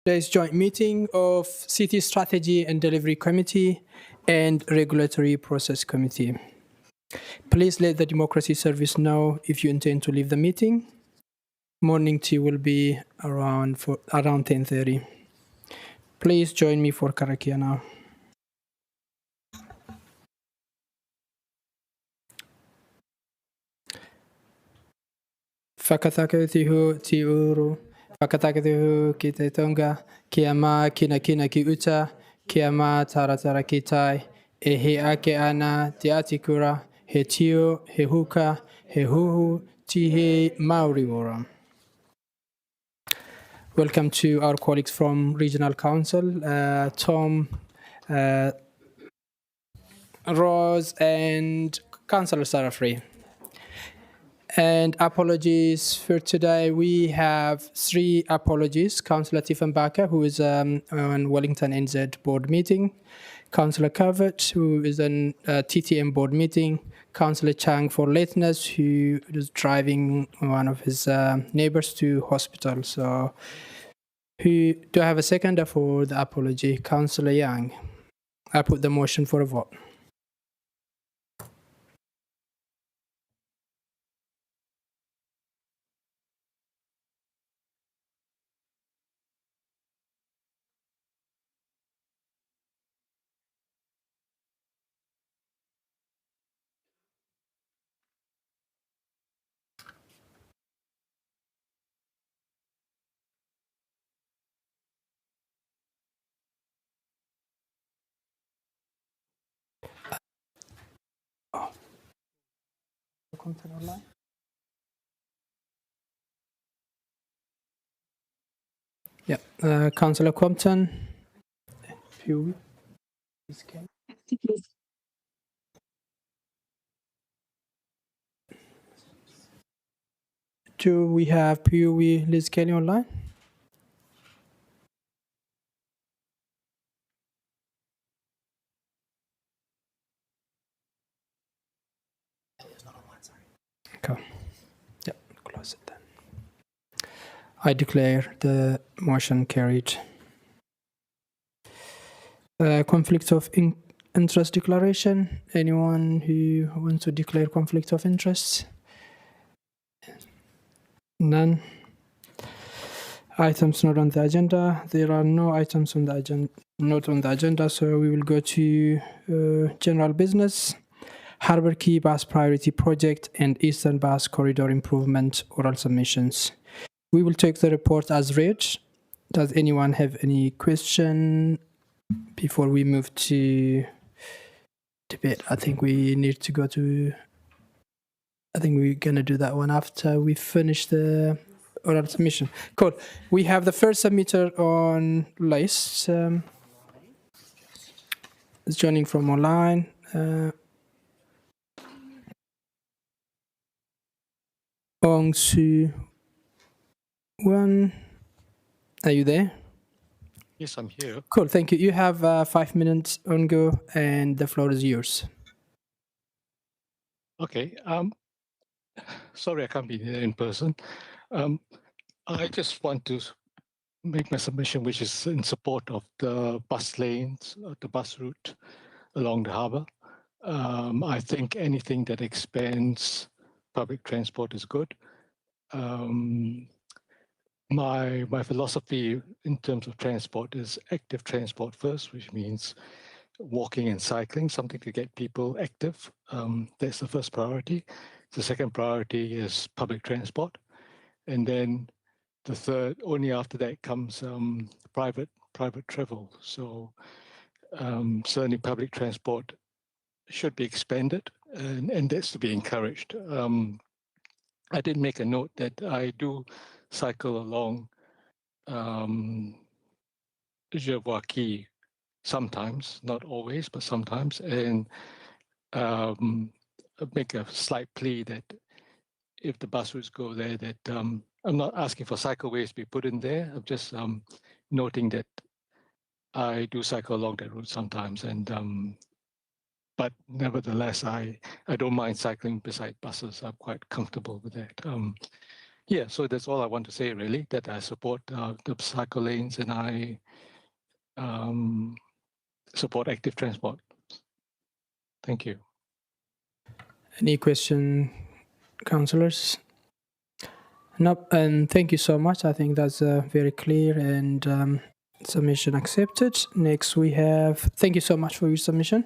Today's joint meeting of City Strategy and Delivery Committee and Regulatory Process Committee. Please let the Democracy Service know if you intend to leave the meeting. Morning tea will be around 10:30. Please join me for Karakia now. Whakatakautihu ti uru, whakatakautihu ki te tonga, kia mā kina ki uta, kia mā taratara ki tai, e he ake ana te atikura, he tio, he huka, he huhu, ti he Māori ora. Welcome to our colleagues from Regional Council, Tom, Rose, and Councillor Sarah Free. And apologies for today. We have 3 apologies. Councillor Tiffan Baka, who is on Wellington NZ board meeting. Councillor Covert, who is on TTM board meeting. Councillor Chang for lateness, who is driving one of his neighbors to hospital. So, who do I have a seconder for the apology? Councillor Yang. I put the motion for a vote. Content online. Yeah, Councillor Compton. Pew. Do we have Pew Liz Kelly online? Okay. Yeah, close it then. I declare the motion carried. Conflict of interest declaration. Anyone who wants to declare conflict of interest? None. Items not on the agenda. There are no items on the agenda, not on the agenda, so we will go to general business. Harbour Quay Bus Priority Project and Eastern Bus Corridor Improvement oral submissions. We will take the report as read. Does anyone have any question before we move to debate? I think we need to go to... I think we're going to do that one after we finish the oral submission. Cool. We have the first submitter on list. It's joining from online. Ong Su Wan, are you there? Yes, I'm here. Cool, thank you. You have 5 minutes on go, and the floor is yours. Okay. Sorry, I can't be there in person. I just want to make my submission, which is in support of the bus lanes, the bus route along the harbour. I think anything that expands public transport is good. My philosophy in terms of transport is active transport first, which means walking and cycling, something to get people active. That's the first priority. The second priority is public transport. And then the third, only after that comes private travel. So certainly public transport should be expanded, and that's to be encouraged. I did make a note that I do cycle along Jervois Quay sometimes, not always, but sometimes, and make a slight plea that if the bus routes go there, that I'm not asking for cycleways to be put in there. I'm just noting that I do cycle along that route sometimes, and but nevertheless, I don't mind cycling beside buses. I'm quite comfortable with that. Yeah, so that's all I want to say, really, that I support the cycle lanes and I support active transport. Thank you. Any question, councillors? Nope, and thank you so much. I think that's very clear and submission accepted. Next we have, thank you so much for your submission.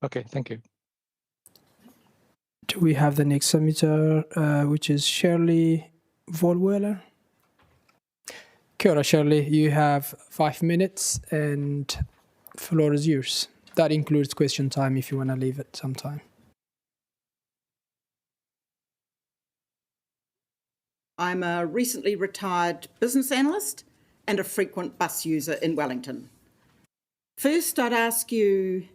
Okay, thank you. Do we have the next submitter, which is Shirley Volweller? Kia ora, Shirley. You have 5 minutes and floor is yours. That includes question time if you want to leave it sometime. I'm a recently retired business analyst and a frequent bus user in Wellington. First, I'd ask you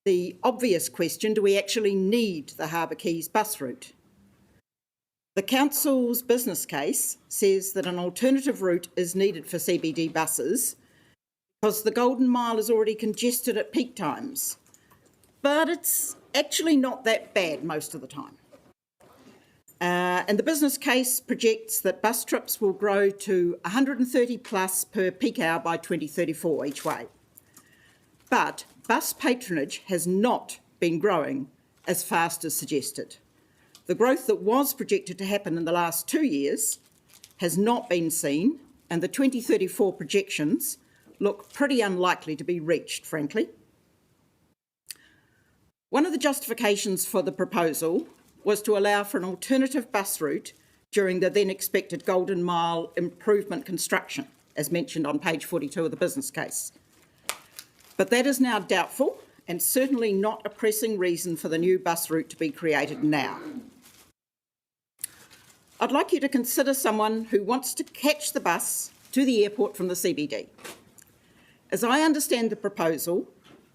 the obvious question, do we actually need the Harbour Quays bus route? The council's business case says that an alternative route is needed for CBD buses because the Golden Mile is already congested at peak times. But it's actually not that bad most of the time. And the business case projects that bus trips will grow to 130 plus per peak hour by 2034 each way. But bus patronage has not been growing as fast as suggested. The growth that was projected to happen in the last 2 years has not been seen, and the 2034 projections look pretty unlikely to be reached, frankly. One of the justifications for the proposal was to allow for an alternative bus route during the then expected Golden Mile improvement construction, as mentioned on page 42 of the business case. But that is now doubtful and certainly not a pressing reason for the new bus route to be created now. I'd like you to consider someone who wants to catch the bus to the airport from the CBD. As I understand the proposal,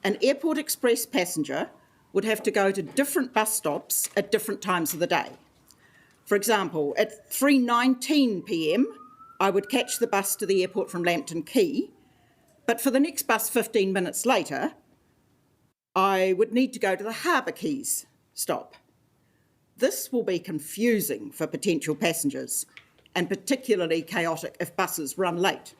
an Airport Express passenger would have to go to different bus stops at different times of the day. For example, at 3:19 p.m, I would catch the bus to the airport from Lambton Quay, but for the next bus 15 minutes later, I would need to go to the Harbour Quays stop. This will be confusing for potential passengers and particularly chaotic if buses run late.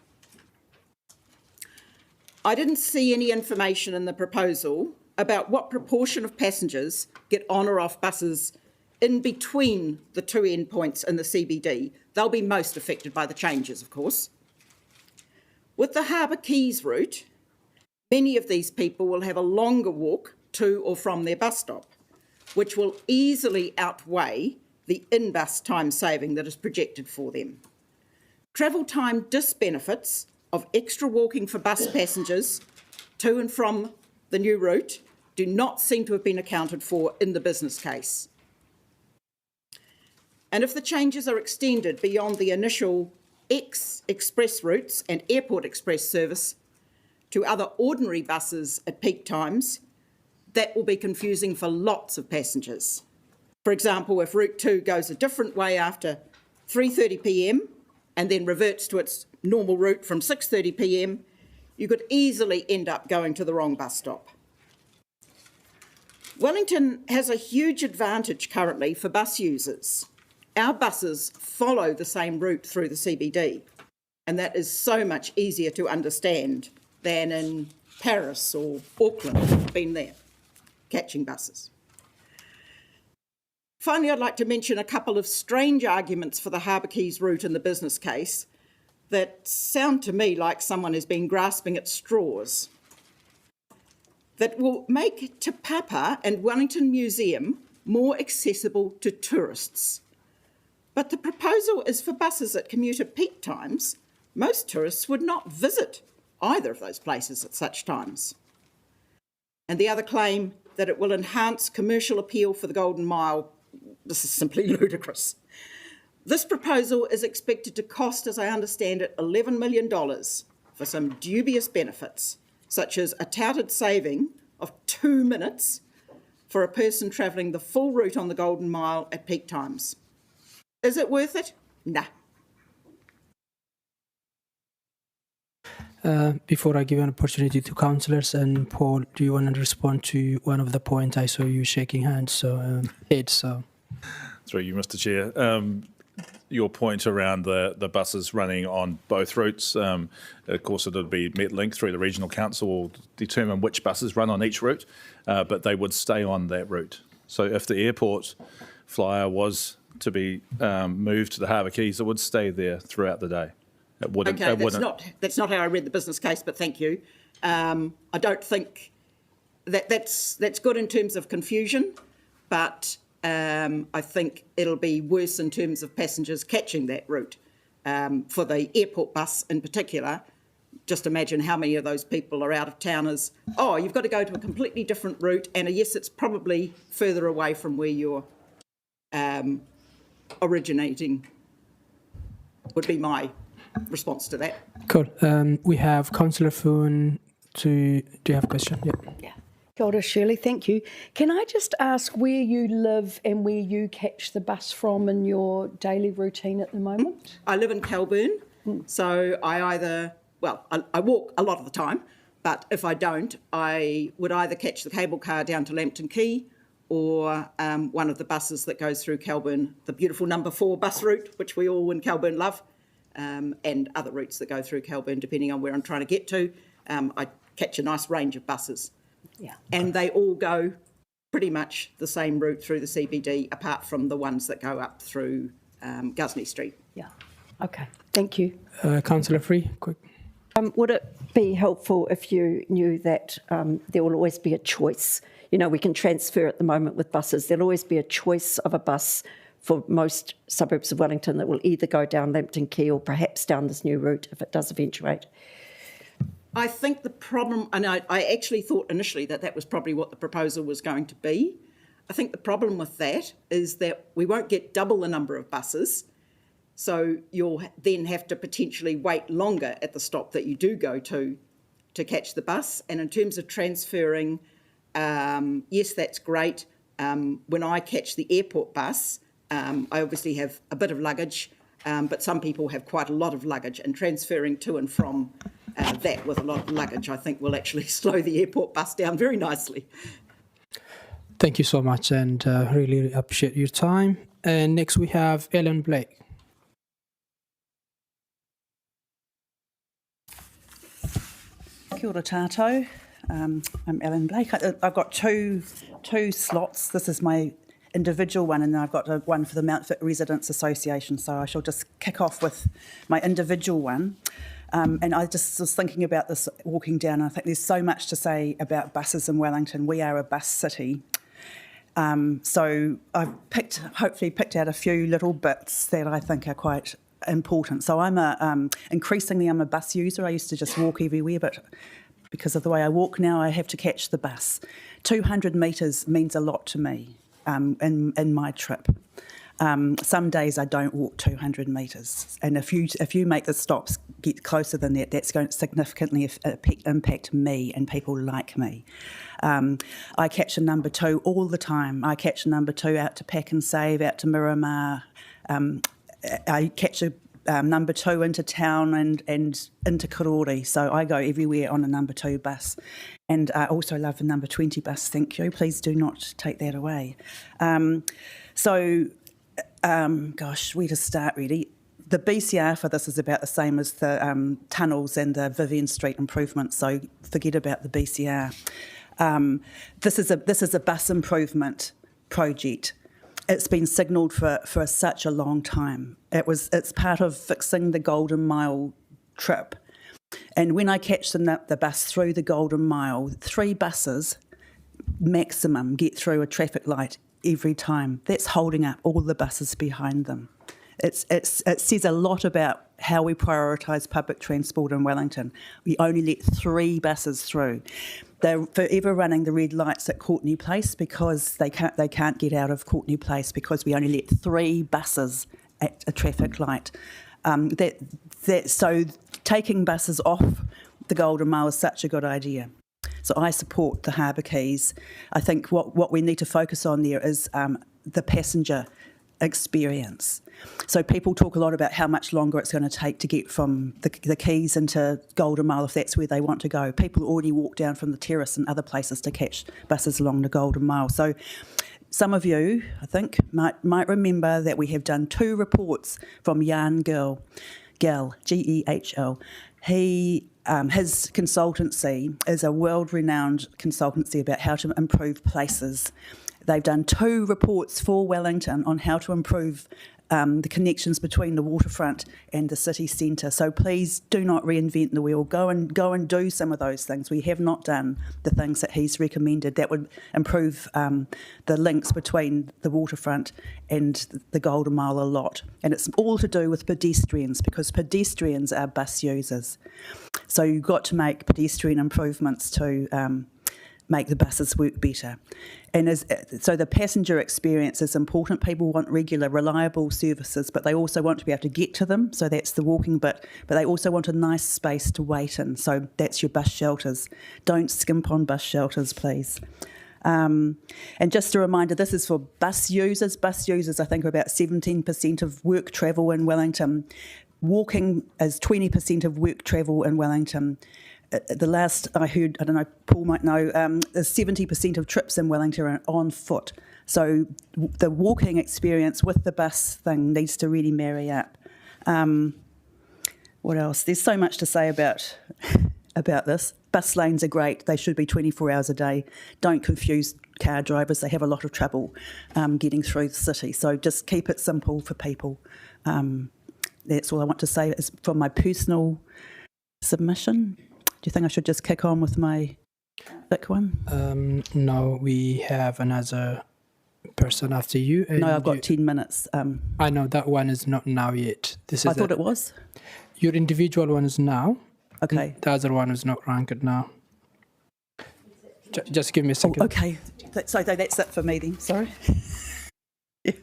I didn't see any information in the proposal about what proportion of passengers get on or off buses in between the two endpoints in the CBD. They'll be most affected by the changes, of course. With the Harbour Quays route, many of these people will have a longer walk to or from their bus stop, which will easily outweigh the in-bus time saving that is projected for them. Travel time disbenefits of extra walking for bus passengers to and from the new route do not seem to have been accounted for in the business case. And if the changes are extended beyond the initial express routes and Airport Express service to other ordinary buses at peak times, that will be confusing for lots of passengers. For example, if Route 2 goes a different way after 3:30 p.m. and then reverts to its normal route from 6:30 p.m, you could easily end up going to the wrong bus stop. Wellington has a huge advantage currently for bus users. Our buses follow the same route through the CBD, and that is so much easier to understand than in Paris or Auckland. I've been there, catching buses. Finally, I'd like to mention a couple of strange arguments for the Harbour Quays route in the business case that sound to me like someone has been grasping at straws. That will make Te Papa and Wellington Museum more accessible to tourists. But the proposal is for buses that commute at peak times. Most tourists would not visit either of those places at such times. And the other claim that it will enhance commercial appeal for the Golden Mile, this is simply ludicrous. This proposal is expected to cost, as I understand it, $11 million for some dubious benefits, such as a touted saving of 2 minutes for a person travelling the full route on the Golden Mile at peak times. Is it worth it? Nah. Before I give an opportunity to councillors, and Paul, do you want to respond to one of the points? I saw you shaking hands, so head. So through you, Mr. Chair. your point around the buses running on both routes. Of course, it'll be Metlink through the regional council will determine which buses run on each route, but they would stay on that route. So if the airport flyer was to be moved to the Harbour Quays, it would stay there throughout the day. It wouldn't. Okay, it wouldn't. that's not how I read the business case, but thank you. I don't think that's good in terms of confusion, but I think it'll be worse in terms of passengers catching that route. For the airport bus in particular, just imagine how many of those people are out of towners. Oh, you've got to go to a completely different route, and yes, it's probably further away from where you're originating, would be my response to that. Cool. We have Councillor Foon do you have a question? Yeah. Kia ora, Shirley, thank you. Can I just ask where you live and where you catch the bus from in your daily routine at the moment? I live in Kelburn, so I walk a lot of the time, but if I don't, I would either catch the cable car down to Lambton Quay or one of the buses that goes through Kelburn, the beautiful number 4 bus route, which we all in Kelburn love, and other routes that go through Kelburn, depending on where I'm trying to get to. I catch a nice range of buses. Yeah. And they all go pretty much the same route through the CBD, apart from the ones that go up through Gusney Street. Yeah. Okay, thank you. Councillor Free, quick. Would it be helpful if you knew that there will always be a choice? You know, we can transfer at the moment with buses. There'll always be a choice of a bus for most suburbs of Wellington that will either go down Lambton Quay or perhaps down this new route if it does eventuate. I think the problem, and I actually thought initially that was probably what the proposal was going to be. I think the problem with that is that we won't get double the number of buses, so you'll then have to potentially wait longer at the stop that you do go to catch the bus. And in terms of transferring, yes, that's great. When I catch the airport bus, I obviously have a bit of luggage, but some people have quite a lot of luggage, and transferring to and from that with a lot of luggage, I think will actually slow the airport bus down very nicely. Thank you so much, and really appreciate your time. And next we have Ellen Blake. Kia ora tātou. I'm Ellen Blake. I've got two slots. This is my individual one, and then I've got one for the Mount Fit Residents Association. So I shall just kick off with my individual one. And I just was thinking about this walking down. I think there's so much to say about buses in Wellington. We are a bus city. So I've hopefully picked out a few little bits that I think are quite important. So increasingly I'm a bus user. I used to just walk everywhere, but because of the way I walk now, I have to catch the bus. 200 metres means a lot to me in my trip. Some days I don't walk 200 metres, and if you make the stops get closer than that, that's going to significantly impact me and people like me. I catch a number 2 all the time. I catch a number 2 out to Pack and Save, out to Miramar. I catch a number 2 into town and into Karori, so I go everywhere on a number 2 bus. And I also love the number 20 bus, thank you. Please do not take that away. Where to start really? The BCR for this is about the same as the tunnels and the Vivian Street improvements, so forget about the BCR. This is a bus improvement project. It's been signalled for such a long time. It's part of fixing the Golden Mile trip. And when I catch the bus through the Golden Mile, 3 buses maximum get through a traffic light every time. That's holding up all the buses behind them. It says a lot about how we prioritise public transport in Wellington. We only let 3 buses through. They're forever running the red lights at Courtney Place because they can't get out of Courtney Place because we only let 3 buses at a traffic light. So taking buses off the Golden Mile is such a good idea. So I support the Harbour Quays. I think what we need to focus on there is the passenger experience. So people talk a lot about how much longer it's going to take to get from the quays into Golden Mile if that's where they want to go. People already walk down from the terrace and other places to catch buses along the Golden Mile. So some of you, I think, might remember that we have done 2 reports from Jan Gehl, Gehl. He, his consultancy is a world-renowned consultancy about how to improve places. They've done 2 reports for Wellington on how to improve the connections between the waterfront and the city centre. So please do not reinvent the wheel. Go and do some of those things. We have not done the things that he's recommended that would improve the links between the waterfront and the Golden Mile a lot. And it's all to do with pedestrians, because pedestrians are bus users. So you've got to make pedestrian improvements to make the buses work better. And so the passenger experience is important. People want regular, reliable services, but they also want to be able to get to them. So that's the walking bit. But they also want a nice space to wait in. So that's your bus shelters. Don't skimp on bus shelters, please. And just a reminder, this is for bus users. Bus users, I think, are about 17% of work travel in Wellington. Walking is 20% of work travel in Wellington. The last I heard, I don't know, Paul might know, 70% of trips in Wellington are on foot. So the walking experience with the bus thing needs to really marry up. What else? There's so much to say about this. Bus lanes are great. They should be 24 hours a day. Don't confuse car drivers. They have a lot of trouble getting through the city. So just keep it simple for people. That's all I want to say is from my personal submission. Do you think I should just kick on with my thick one? No, we have another person after you. No, I've got 10 minutes. I know that one is not now yet. I thought it was. Your individual one is now. Okay. The other one is not ranked now. Just give me a second. Okay. So that's it for me then. Sorry. Yeah.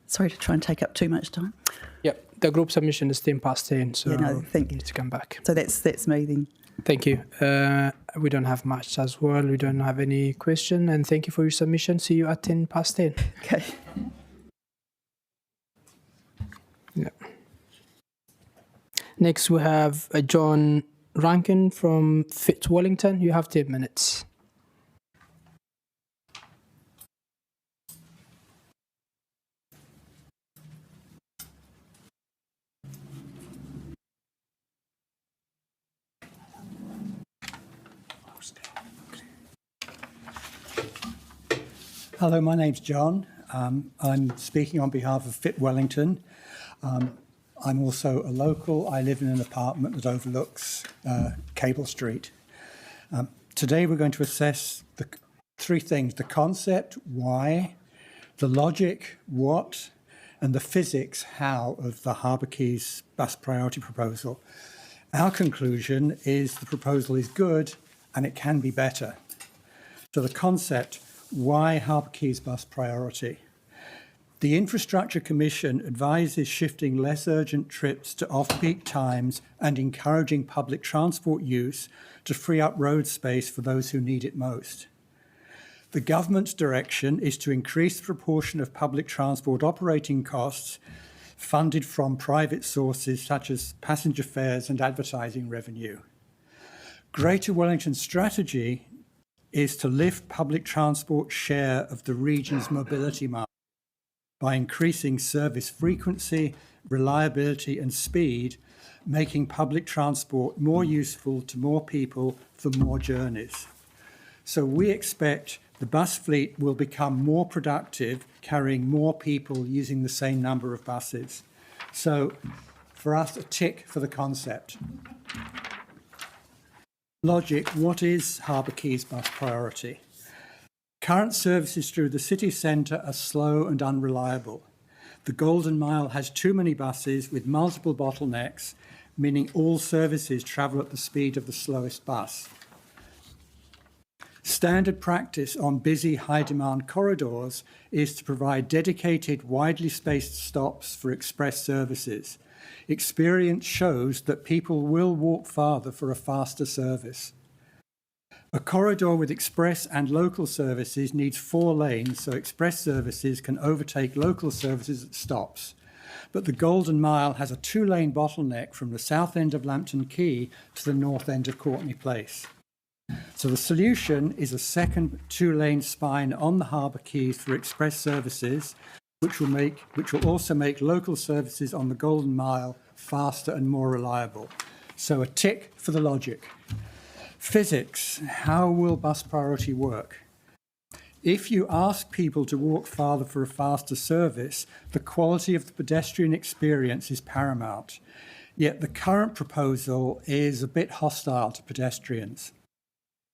Sorry to try and take up too much time. Yep. The group submission is 10:10, so Yeah, no, you need to come back. So that's me then. Thank you. We don't have much as well. We don't have any question, and thank you for your submission. See you at 10:10. Okay. Yeah. Next, we have John Rankin from Fit Wellington. You have 10 minutes. Hello, my name's John. I'm speaking on behalf of Fit Wellington. I'm also a local. I live in an apartment that overlooks Cable Street. Today we're going to assess the 3 things: the concept, why, the logic, what, and the physics, how, of the Harbour Quays bus priority proposal. Our conclusion is the proposal is good and it can be better. So the concept, why Harbour Quays bus priority? The Infrastructure Commission advises shifting less urgent trips to off-peak times and encouraging public transport use to free up road space for those who need it most. The government's direction is to increase the proportion of public transport operating costs funded from private sources such as passenger fares and advertising revenue. Greater Wellington's strategy is to lift public transport share of the region's mobility market by increasing service frequency, reliability and speed, making public transport more useful to more people for more journeys. So we expect the bus fleet will become more productive, carrying more people using the same number of buses. So for us, a tick for the concept. Logic, what is Harbour Quays bus priority? Current services through the city centre are slow and unreliable. The Golden Mile has too many buses with multiple bottlenecks, meaning all services travel at the speed of the slowest bus. Standard practice on busy, high-demand corridors is to provide dedicated, widely spaced stops for express services. Experience shows that people will walk farther for a faster service. A corridor with express and local services needs 4 lanes, so express services can overtake local services at stops. But the Golden Mile has a 2-lane bottleneck from the south end of Lambton Quay to the north end of Courtney Place. So the solution is a second two-lane spine on the harbour quays for express services, which will also make local services on the Golden Mile faster and more reliable. So a tick for the logic. Physics. How will bus priority work? If you ask people to walk farther for a faster service, the quality of the pedestrian experience is paramount. Yet the current proposal is a bit hostile to pedestrians.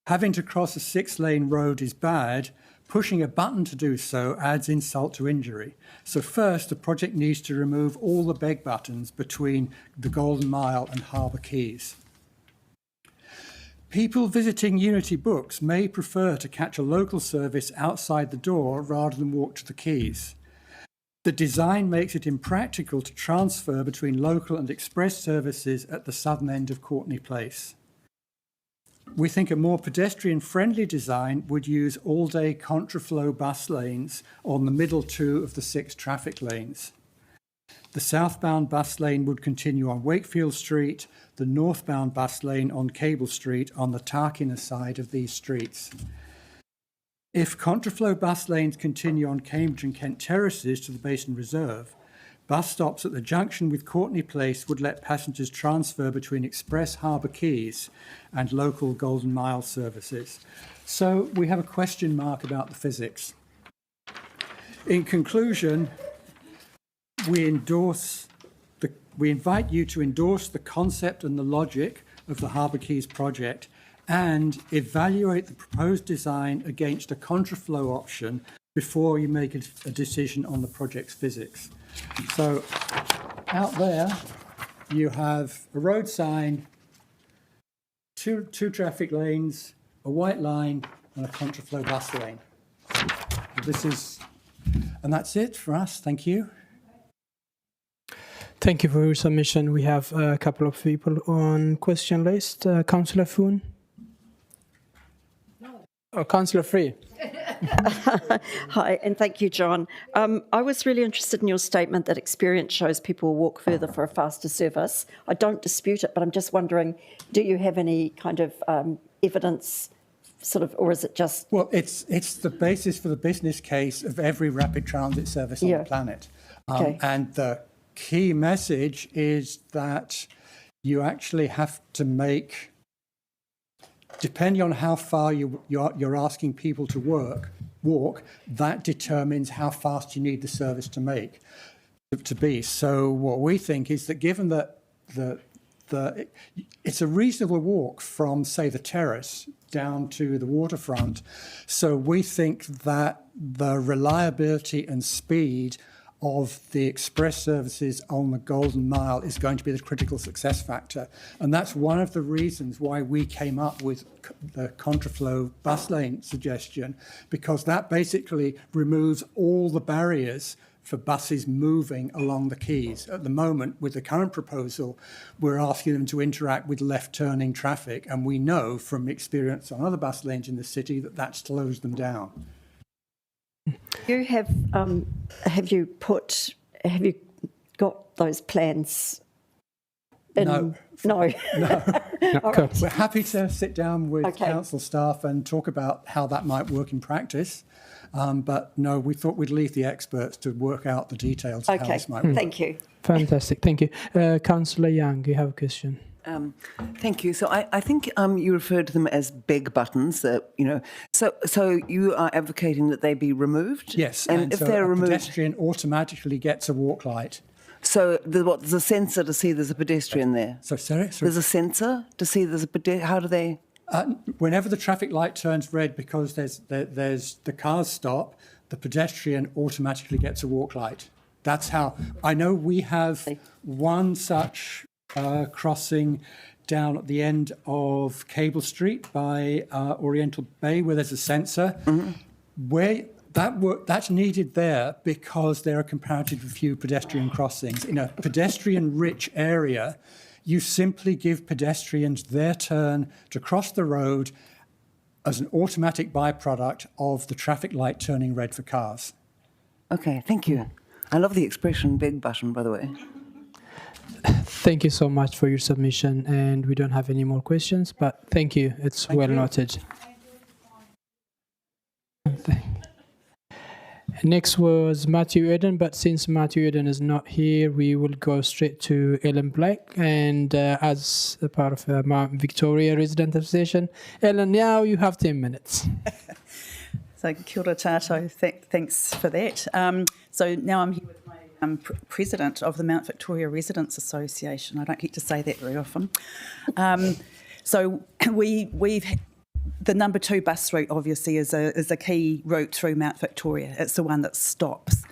Having to cross a 6-lane road is bad. Pushing a button to do so adds insult to injury. So first, the project needs to remove all the beg buttons between the Golden Mile and Harbour Quays. People visiting Unity Books may prefer to catch a local service outside the door rather than walk to the quays. The design makes it impractical to transfer between local and express services at the southern end of Courtney Place. We think a more pedestrian-friendly design would use all-day contraflow bus lanes on the middle 2 of the 6 traffic lanes. The southbound bus lane would continue on Wakefield Street, the northbound bus lane on Cable Street on the Tarkina side of these streets. If contraflow bus lanes continue on Cambridge and Kent Terraces to the Basin Reserve, bus stops at the junction with Courtney Place would let passengers transfer between express Harbour Quays and local Golden Mile services. So we have a question mark about the physics. In conclusion, we invite you to endorse the concept and the logic of the Harbour Quays project and evaluate the proposed design against a contraflow option before you make a decision on the project's physics. So out there, you have a road sign, two traffic lanes, a white line, and a contraflow bus lane. And that's it for us. Thank you. Thank you for your submission. We have a couple of people on question list. Councillor Foon? Oh, Councillor Free. Hi, and thank you, John. I was really interested in your statement that experience shows people walk further for a faster service. I don't dispute it, but I'm just wondering, do you have any kind of evidence, or is it just... Well, it's the basis for the business case of every rapid transit service on the planet. Okay. And the key message is that you actually have to make, depending on how far you're asking people to walk, that determines how fast you need the service to be. So what we think is that given that it's a reasonable walk from, say, the terrace down to the waterfront, so we think that the reliability and speed of the express services on the Golden Mile is going to be the critical success factor. And that's one of the reasons why we came up with the contraflow bus lane suggestion, because that basically removes all the barriers for buses moving along the quays. At the moment, with the current proposal, we're asking them to interact with left-turning traffic, and we know from experience on other bus lanes in the city that slows them down. You have you got those plans? No. No. We're happy to sit down with council staff and talk about how that might work in practice. But no, we thought we'd leave the experts to work out the details of how this might work. Thank you. Fantastic, thank you. Councillor Young, you have a question. Thank you. So I think you referred to them as beg buttons. So you are advocating that they be removed. Yes, and if so they're a removed, pedestrian automatically gets a walk light. So there's a sensor to see there's a pedestrian there. So sorry. There's a sensor to see there's a pedestrian. How do they? Whenever the traffic light turns red because there's the cars stop, the pedestrian automatically gets a walk light. That's how I know. We have one such crossing down at the end of Cable Street by Oriental Bay, where there's a sensor. Mm-hmm. Where that's needed there because there are comparatively few pedestrian crossings. In a pedestrian-rich area, you simply give pedestrians their turn to cross the road as an automatic byproduct of the traffic light turning red for cars. Okay, thank you. I love the expression "beg button," by the way. Thank you so much for your submission, and we don't have any more questions, but thank you. It's well noted. Next was Matthew Eden, but since Matthew Eden is not here, we will go straight to Ellen Blake. And as a part of the Mount Victoria Resident Association, Ellen, now you have 10 minutes. So kia ora tātou, thanks for that. So now I'm here with my president of the Mount Victoria Residents Association. I don't get to say that very often. So the number 2 bus route obviously is a key route through Mount Victoria. It's the one that stops,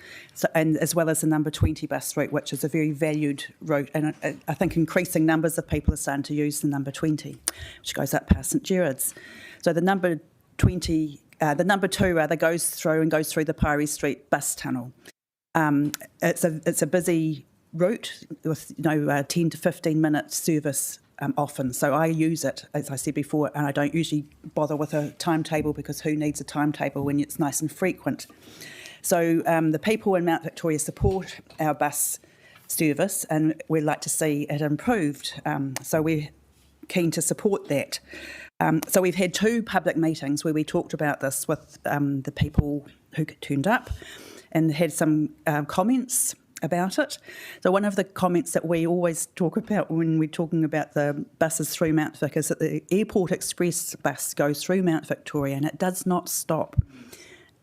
and as well as the number 20 bus route, which is a very valued route. And I think increasing numbers of people are starting to use the number 20, which goes up past St Gerard's. So the number 20, the number 2 rather goes through the Pyrie Street bus tunnel. It's a busy route with 10 to 15 minute service often. So I use it, as I said before, and I don't usually bother with a timetable because who needs a timetable when it's nice and frequent? So the people in Mount Victoria support our bus service, and we'd like to see it improved. So we're keen to support that. So we've had 2 public meetings where we talked about this with the people who turned up and had some comments about it. So one of the comments that we always talk about when we're talking about the buses through Mount Vic is that the Airport Express bus goes through Mount Victoria and it does not stop.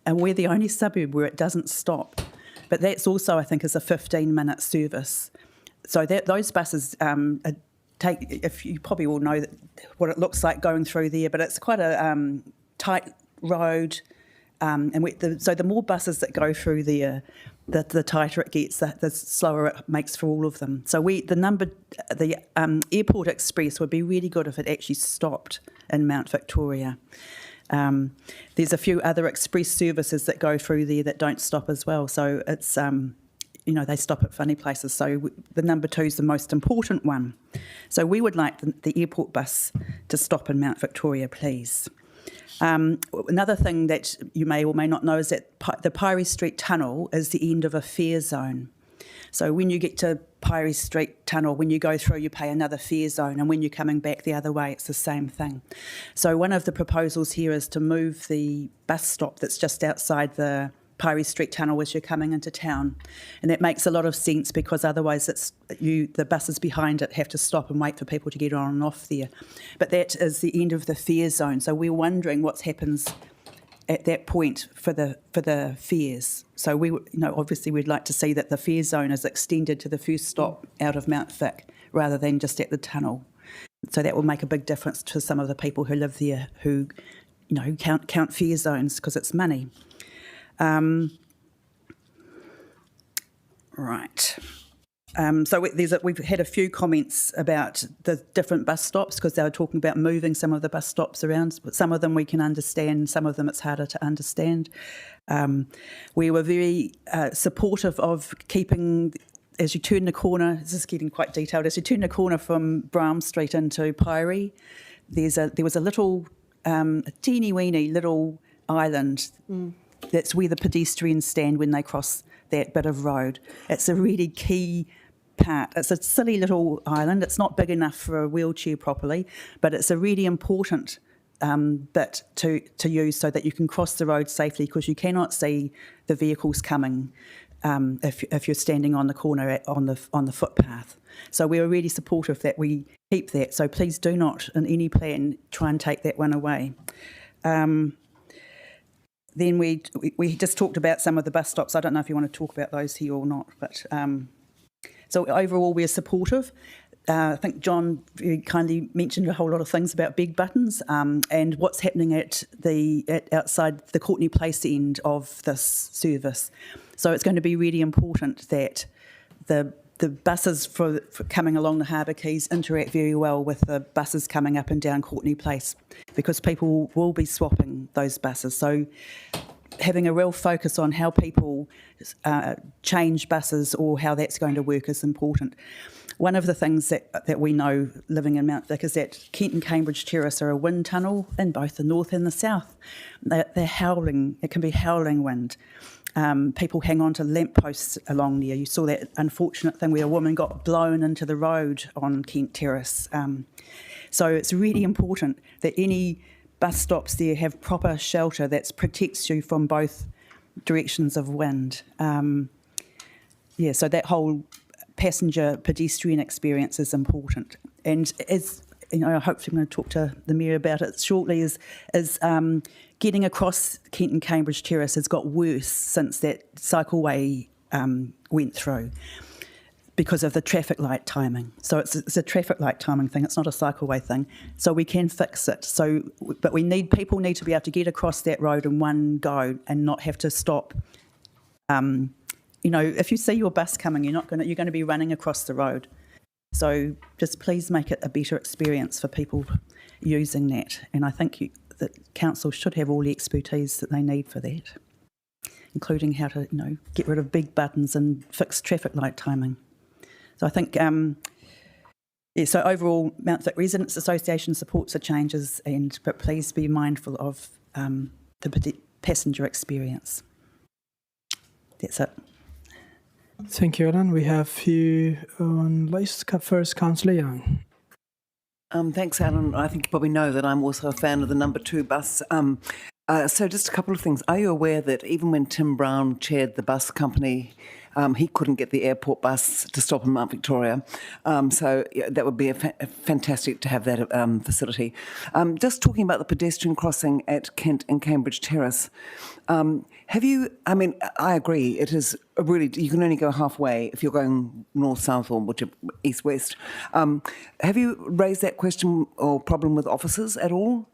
And we're the only suburb where it doesn't stop. But that's also, I think, is a 15-minute service. So those buses if you probably all know what it looks like going through there, but it's quite a tight road. So the more buses that go through there, the tighter it gets, the slower it makes for all of them. So the Airport Express would be really good if it actually stopped in Mount Victoria. There's a few other express services that go through there that don't stop as well. So it's they stop at funny places. So the number 2 is the most important one. So we would like the airport bus to stop in Mount Victoria, please. Another thing that you may or may not know is that the Pyrie Street Tunnel is the end of a fare zone. So when you get to Pyrie Street Tunnel, when you go through, you pay another fare zone, and when you're coming back the other way, it's the same thing. So one of the proposals here is to move the bus stop that's just outside the Pyrie Street Tunnel as you're coming into town. And that makes a lot of sense because otherwise the buses behind it have to stop and wait for people to get on and off there. But that is the end of the fare zone. So we're wondering what happens at that point for the fares. So obviously we'd like to see that the fare zone is extended to the first stop out of Mount Vic rather than just at the tunnel. So that will make a big difference to some of the people who live there who count fare zones because it's money. Right. So we've had a few comments about the different bus stops because they were talking about moving some of the bus stops around. But some of them we can understand, some of them it's harder to understand. We were very supportive of keeping, as you turn the corner, this is getting quite detailed, as you turn the corner from Bram Street into Pyrie, there was a little, a teeny-weeny little island. That's where the pedestrians stand when they cross that bit of road. It's a really key part. It's a silly little island. It's not big enough for a wheelchair properly, but it's a really important bit to use so that you can cross the road safely because you cannot see the vehicles coming if you're standing on the corner on the footpath. So we were really supportive that we keep that. So please do not, in any plan, try and take that one away. Then we just talked about some of the bus stops. I don't know if you want to talk about those here or not, but so overall we're supportive. I think John very kindly mentioned a whole lot of things about big buttons and what's happening at outside the Courtney Place end of this service. So it's going to be really important that the buses for coming along the Harbour Quays interact very well with the buses coming up and down Courtney Place because people will be swapping those buses. So having a real focus on how people change buses or how that's going to work is important. One of the things that we know living in Mount Vic is that Kent and Cambridge Terrace are a wind tunnel in both the north and the south. They're howling, it can be howling wind. People hang on to lampposts along there. You saw that unfortunate thing where a woman got blown into the road on Kent Terrace. So it's really important that any bus stops there have proper shelter that protects you from both directions of wind. So that whole passenger pedestrian experience is important. And as you know, hopefully I'm going to talk to the Mayor about it shortly, is getting across Kent and Cambridge Terrace has got worse since that cycleway went through because of the traffic light timing. So it's a traffic light timing thing, it's not a cycleway thing. So we can fix it. But people need to be able to get across that road in one go and not have to stop. If you see your bus coming, you're going to be running across the road. So just please make it a better experience for people using that. And I think that council should have all the expertise that they need for that, including how to, get rid of big buttons and fix traffic light timing. So I think, so overall, Mount Vic Residents Association supports the changes, but please be mindful of the passenger experience. That's it. Thank you, Ellen. We have you on list. First, Councillor Young. Thanks, Alan. I think you probably know that I'm also a fan of the number 2 bus. So just a couple of things. Are you aware that even when Tim Brown chaired the bus company, he couldn't get the airport bus to stop in Mount Victoria? So that would be fantastic to have that facility. Just talking about the pedestrian crossing at Kent and Cambridge Terrace, I agree, it is really, you can only go halfway if you're going north-south or east-west. Have you raised that question or problem with officers at all?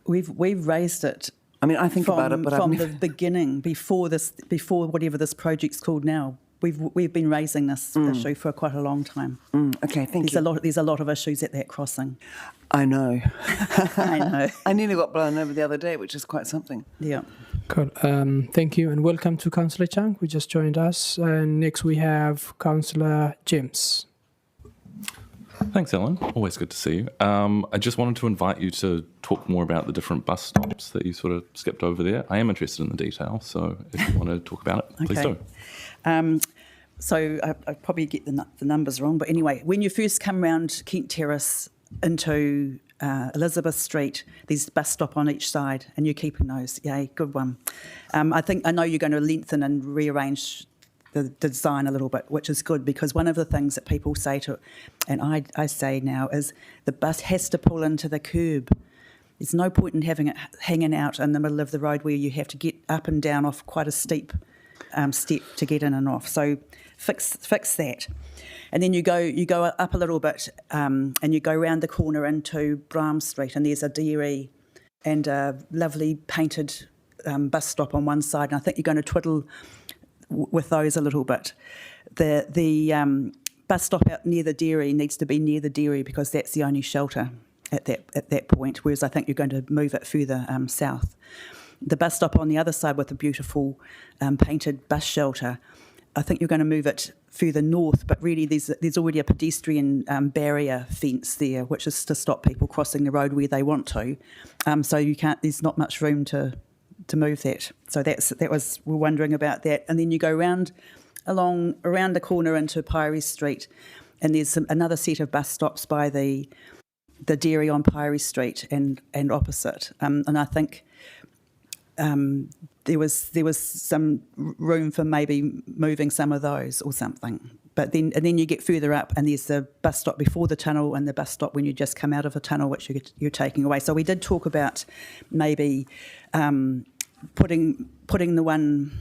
We've raised it. I think about it, but from the beginning, before whatever this project's called now, we've been raising this issue for quite a long time. Okay, thank you. There's a lot of issues at that crossing. I know. I know. I nearly got blown over the other day, which is quite something. Yeah. Cool. Thank you and welcome to Councillor Chang, who just joined us. And next we have Councillor James. Thanks, Ellen. Always good to see you. I just wanted to invite you to talk more about the different bus stops that you sort of skipped over there. I am interested in the detail, so if you want to talk about it, please do. So I probably get the numbers wrong, but anyway, when you first come round Kent Terrace into Elizabeth Street, there's a bus stop on each side, and you're keeping those. Yay, good one. I know you're going to lengthen and rearrange the design a little bit, which is good, because one of the things that people say and I say now, is the bus has to pull into the curb. There's no point in having it hanging out in the middle of the road where you have to get up and down off quite a steep step to get in and off. So fix that. And then you go up a little bit and you go round the corner into Brahms Street, and there's a dairy and a lovely painted bus stop on one side, and I think you're going to twiddle with those a little bit. The bus stop out near the dairy needs to be near the dairy, because that's the only shelter at that point, whereas I think you're going to move it further south. The bus stop on the other side with the beautiful painted bus shelter, I think you're going to move it further north, but really there's already a pedestrian barrier fence there, which is to stop people crossing the road where they want to. So you can't. There's not much room to move that. So we're wondering about that. And then you go around the corner into Pyrie Street, and there's another set of bus stops by the dairy on Pyrie Street and opposite. And I think there was some room for maybe moving some of those or something. But then you get further up, and there's the bus stop before the tunnel and the bus stop when you just come out of the tunnel, which you're taking away. So we did talk about maybe putting the one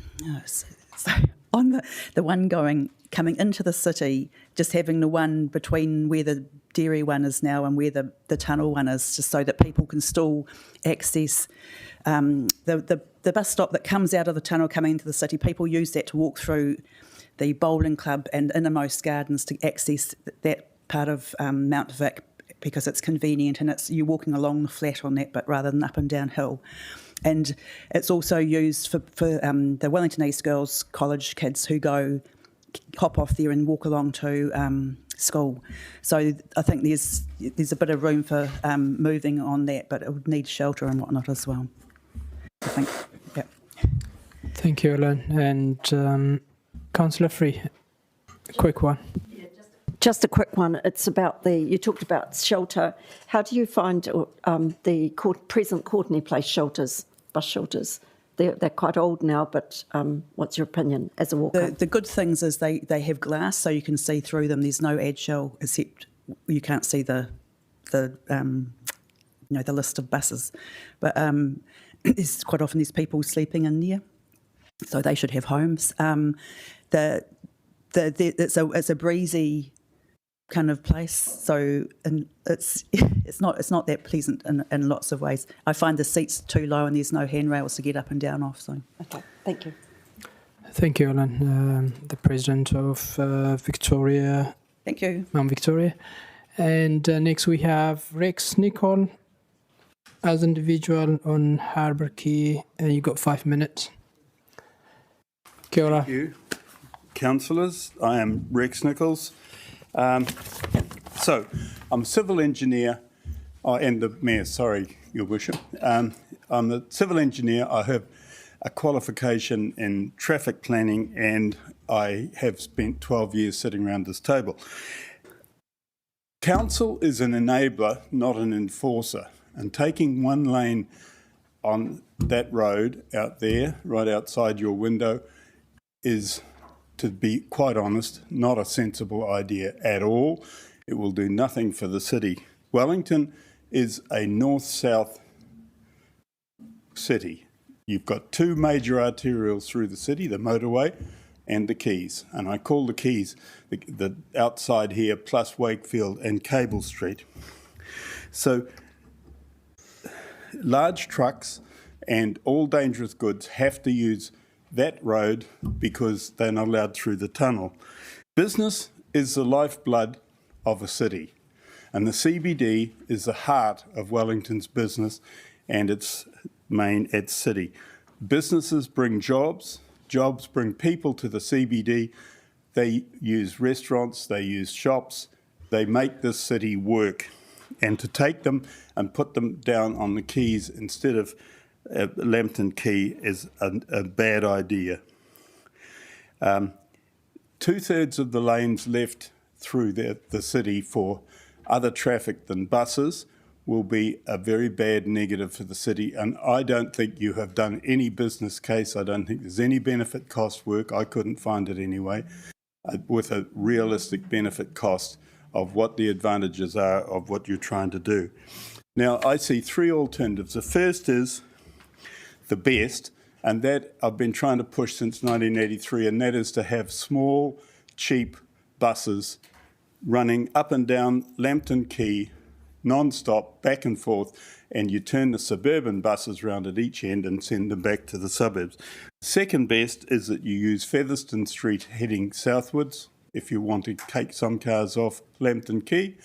on the one coming into the city, just having the one between where the dairy one is now and where the tunnel one is, just so that people can still access the bus stop that comes out of the tunnel coming into the city. People use that to walk through the bowling club and innermost gardens to access that part of Mount Vic, because it's convenient and you're walking along the flat on that, but rather than up and down hill. and it's also used for the Wellington East Girls College kids who hop off there and walk along to school. So I think there's a bit of room for moving on that, but it would need shelter and whatnot as well. I think, yeah. Thank you, Ellen. And Councillor Free, a quick one. Just a quick one. It's about you talked about shelter. How do you find the present Courtenay Place shelters, bus shelters? They're quite old now, but what's your opinion as a walker? The good things is they have glass, so you can see through them. There's no ad shell, except you can't see the list of buses. But there's quite often there's people sleeping in there, so they should have homes. It's a breezy kind of place, so and it's not that pleasant in lots of ways. I find the seats too low and there's no handrails to get up and down off. So Okay, thank you. Thank you, Ellen. The president of Victoria. thank you. Mount Victoria. And next we have Rex Nicol as individual on Harbour Quay, and you got 5 minutes. Kia ora. Thank you, councillors. I am Rex Nichols. So, I'm a civil engineer, and the Mayor, sorry, Your Worship. I'm a civil engineer. I have a qualification in traffic planning, and I have spent 12 years sitting around this table. Council is an enabler, not an enforcer, and taking one lane on that road out there, right outside your window, is, to be quite honest, not a sensible idea at all. It will do nothing for the city. Wellington is a north-south city. You've got two major arterials through the city, the motorway and the quays. And I call the quays the outside here plus Wakefield and Cable Street. So large trucks and all dangerous goods have to use that road because they're not allowed through the tunnel. Business is the lifeblood of a city, and the CBD is the heart of Wellington's business and its city. Businesses bring jobs, jobs bring people to the CBD. They use restaurants, they use shops, they make this city work. And to take them and put them down on the quays instead of Lambton Quay is a bad idea. 2/3 of the lanes left through the city for other traffic than buses will be a very bad negative for the city, and I don't think you have done any business case. I don't think there's any benefit cost work, I couldn't find it anyway, with a realistic benefit cost of what the advantages are of what you're trying to do. Now, I see three alternatives. The first is the best, and that I've been trying to push since 1983, and that is to have small, cheap buses running up and down Lambton Quay, non-stop, back and forth, and you turn the suburban buses round at each end and send them back to the suburbs. Second best is that you use Featherston Street heading southwards if you want to take some cars off Lambton Quay.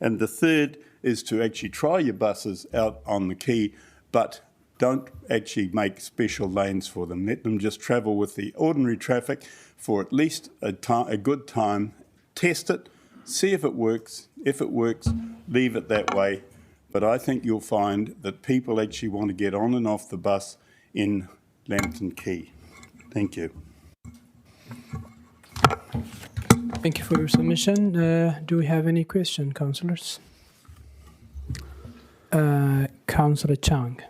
And the third is to actually try your buses out on the quay, but don't actually make special lanes for them. Let them just travel with the ordinary traffic for at least a good time. Test it, see if it works. If it works, leave it that way. But I think you'll find that people actually want to get on and off the bus in Lambton Quay. Thank you. Thank you for your submission. Do we have any question, councillors? Councillor Chang.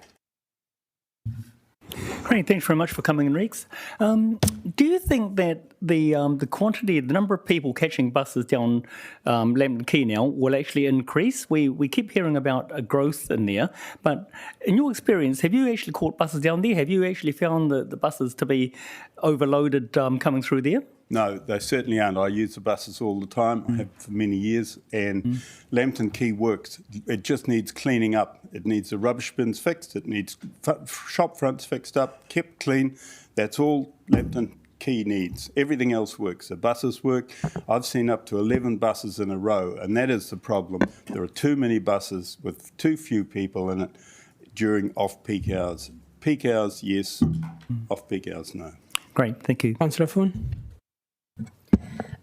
Great, thanks very much for coming in, Rex. Do you think that the quantity, the number of people catching buses down Lambton Quay now will actually increase? We keep hearing about a growth in there, but in your experience, have you actually caught buses down there? Have you actually found the buses to be overloaded coming through there? No, they certainly aren't. I use the buses all the time. I have for many years, and Lambton Quay works. It just needs cleaning up. It needs the rubbish bins fixed. It needs shop fronts fixed up, kept clean. That's all Lambton Quay needs. Everything else works. The buses work. I've seen up to 11 buses in a row, and that is the problem. There are too many buses with too few people in it during off-peak hours. Peak hours, yes. Off-peak hours, no. Great, thank you. Councillor Foon.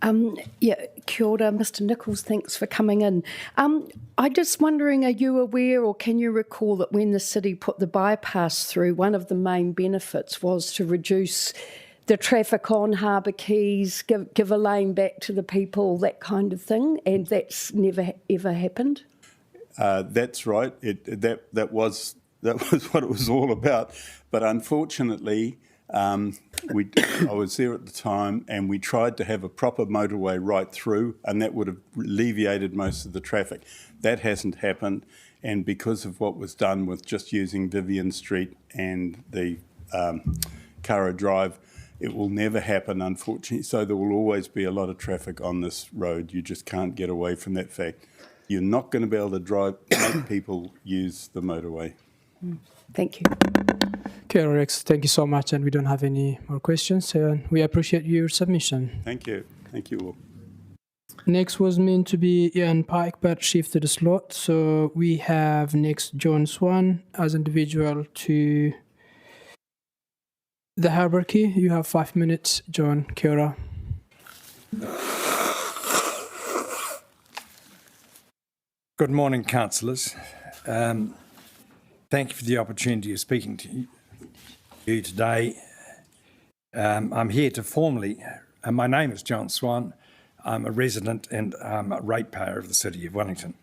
Kia ora, Mr Nichols, thanks for coming in. I'm just wondering, are you aware or can you recall that when the city put the bypass through, one of the main benefits was to reduce the traffic on Harbour Quays, give a lane back to the people, that kind of thing, and that's never ever happened? That's right. That was what it was all about. But unfortunately, I was there at the time, and we tried to have a proper motorway right through, and that would have alleviated most of the traffic. That hasn't happened, and because of what was done with just using Vivian Street and the Curra Drive, it will never happen, unfortunately. So there will always be a lot of traffic on this road. You just can't get away from that fact. You're not going to be able to make people use the motorway. Thank you. Okay, Rex, thank you so much, and we don't have any more questions. We appreciate your submission. Thank you. Thank you all. Next was meant to be Ian Pike, but shifted a slot. So we have next John Swan as individual to the Harbour Quay. You have 5 minutes, John. Kia ora. Good morning, councillors. Thank you for the opportunity of speaking to you today. I'm here to formally, my name is John Swan. I'm a resident and I'm a ratepayer of the City of Wellington.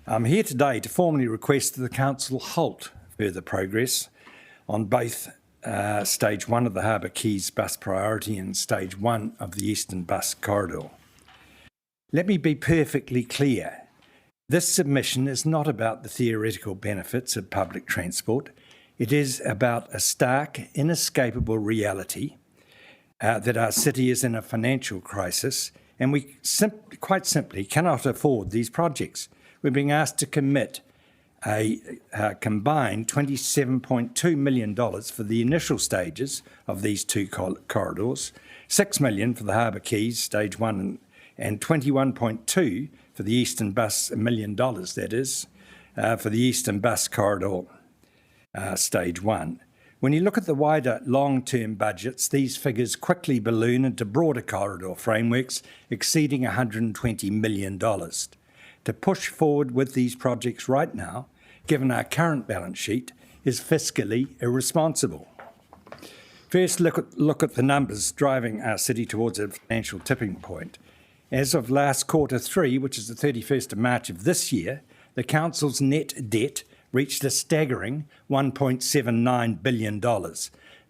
I'm here today to formally request that the council halt further progress on both Stage 1 of the Harbour Quays bus priority and Stage 1 of the Eastern Bus Corridor. Let me be perfectly clear. This submission is not about the theoretical benefits of public transport. It is about a stark, inescapable reality that our city is in a financial crisis, and we quite simply cannot afford these projects. We're being asked to commit a combined $27.2 million for the initial stages of these two corridors, $6 million for the Harbour Quays, Stage 1, and $21.2 for the Eastern Bus, $1 million that is, for the Eastern Bus Corridor, Stage 1. When you look at the wider long-term budgets, these figures quickly balloon into broader corridor frameworks exceeding $120 million. To push forward with these projects right now, given our current balance sheet, is fiscally irresponsible. First, look at the numbers driving our city towards a financial tipping point. As of last Q3, which is the 31st of March of this year, the council's net debt reached a staggering $1.79 billion.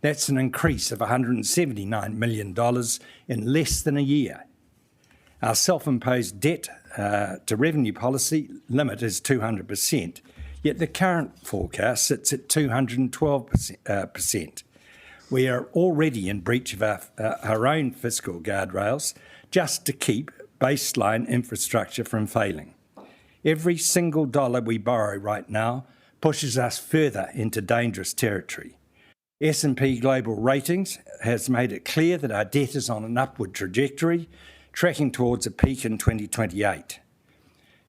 That's an increase of $179 million in less than a year. Our self-imposed debt to revenue policy limit is 200%, yet the current forecast sits at 212%. We are already in breach of our own fiscal guardrails just to keep baseline infrastructure from failing. Every single dollar we borrow right now pushes us further into dangerous territory. S&P Global Ratings has made it clear that our debt is on an upward trajectory, tracking towards a peak in 2028.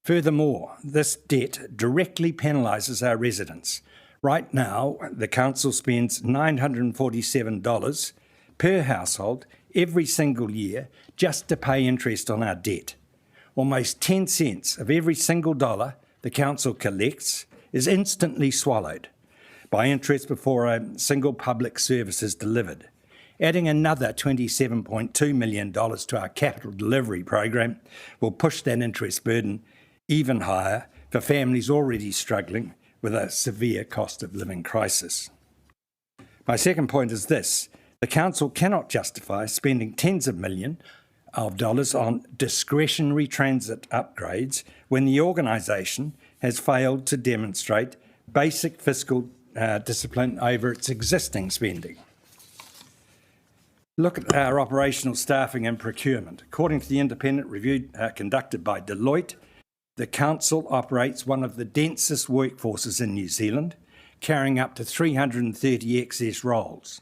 Furthermore, this debt directly penalises our residents. Right now, the council spends $947 per household every single year just to pay interest on our debt. Almost 10 cents of every single dollar the council collects is instantly swallowed by interest before a single public service is delivered. Adding another $27.2 million to our capital delivery program will push that interest burden even higher for families already struggling with a severe cost of living crisis. My second point is this: the council cannot justify spending tens of millions of dollars on discretionary transit upgrades when the organisation has failed to demonstrate basic fiscal discipline over its existing spending. Look at our operational staffing and procurement. According to the independent review conducted by Deloitte, the council operates one of the densest workforces in New Zealand, carrying up to 330 excess roles.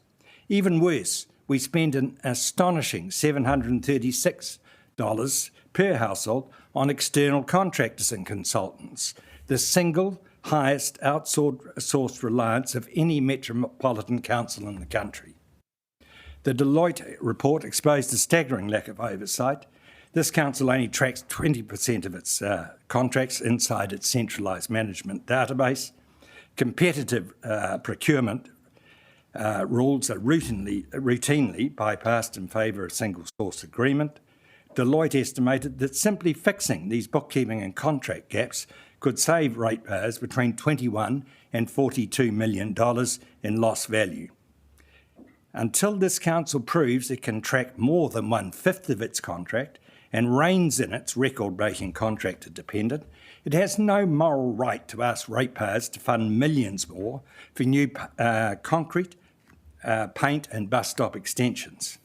Even worse, we spend an astonishing $736 per household on external contractors and consultants, the single highest outsourced reliance of any metropolitan council in the country. The Deloitte report exposed a staggering lack of oversight. This council only tracks 20% of its contracts inside its centralised management database. Competitive procurement rules are routinely bypassed in favour of single source agreement. Deloitte estimated that simply fixing these bookkeeping and contract gaps could save ratepayers between $21 and $42 million in lost value. Until this council proves it can track more than 1/5 of its contract and reins in its record-breaking contractor dependent, it has no moral right to ask ratepayers to fund millions more for new concrete, paint and bus stop extensions.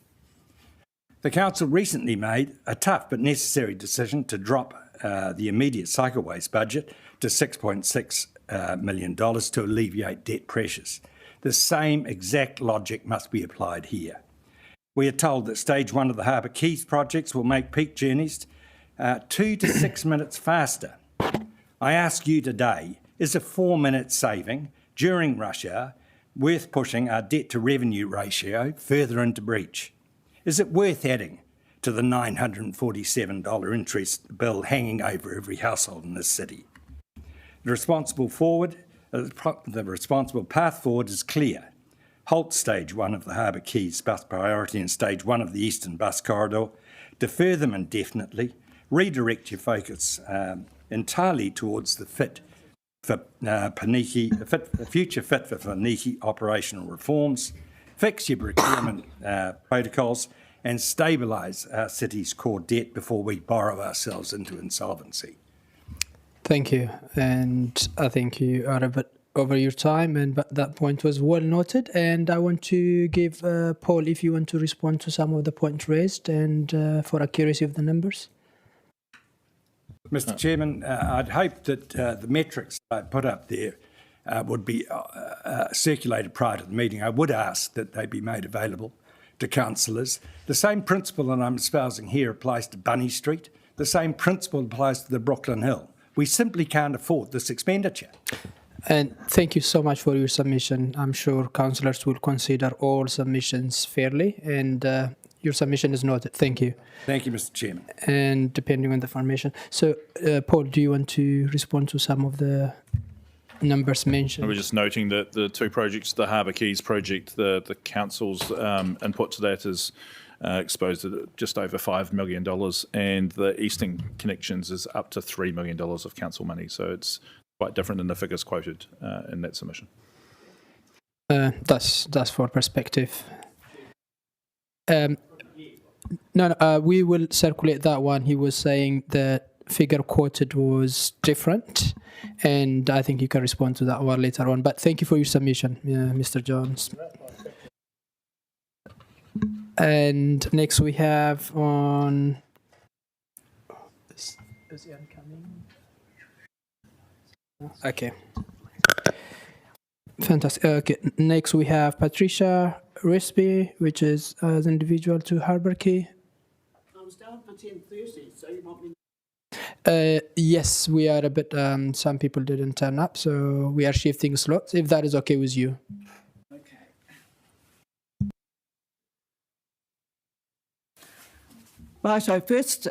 The council recently made a tough but necessary decision to drop the immediate cycleways budget to $6.6 million to alleviate debt pressures. The same exact logic must be applied here. We are told that stage 1 of the Harbour Quays projects will make peak journeys 2 to 6 minutes faster. I ask you today, is a 4-minute saving during rush hour worth pushing our debt to revenue ratio further into breach? Is it worth adding to the $947 interest bill hanging over every household in this city? The responsible path forward is clear. Halt stage 1 of the Harbour Quays bus priority and stage 1 of the Eastern Bus Corridor, defer them indefinitely, redirect your focus entirely towards the future fit for Whaniki operational reforms, fix your procurement protocols and stabilise our city's core debt before we borrow ourselves into insolvency. Thank you. And I think you are a bit over your time, but that point was well noted. And I want to give Paul, if you want to respond to some of the points raised and for accuracy of the numbers. Mr. Chairman, I'd hope that the metrics I put up there would be circulated prior to the meeting. I would ask that they be made available to councillors. The same principle that I'm espousing here applies to Bunny Street. The same principle applies to the Brooklyn Hill. We simply can't afford this expenditure. And thank you so much for your submission. I'm sure councillors will consider all submissions fairly, and your submission is noted. Thank you. Thank you, Mr. Chairman. And depending on the formation. So, Paul, do you want to respond to some of the numbers mentioned? I was just noting that the two projects, the Harbour Quays project, the council's input to that is exposed at just over $5 million, and the Eastern Connections is up to $3 million of council money. So it's quite different than the figures quoted in that submission. That's for perspective. No, we will circulate that one. He was saying the figure quoted was different, and I think you can respond to that one later on. But thank you for your submission, Mr. Jones. And next we have on... Is Ian coming? Okay. Fantastic. Okay. Next we have Patricia Risby, which is as individual to Harbour Quay. I was down for 10:30, so you want me? Yes, we are a bit. Some people didn't turn up, so we are shifting slots. If that is okay with you. Right, so first,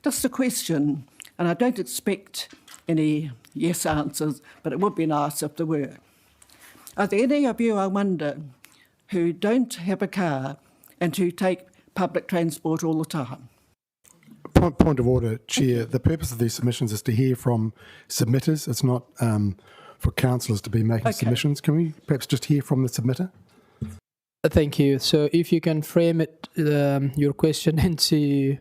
just a question, and I don't expect any yes answers, but it would be nice if there were. Are there any of you, I wonder, who don't have a car and who take public transport all the time? Point of order, Chair. The purpose of these submissions is to hear from submitters. It's not for councillors to be making submissions. Can we perhaps just hear from the submitter? Thank you. So if you can frame it, your question into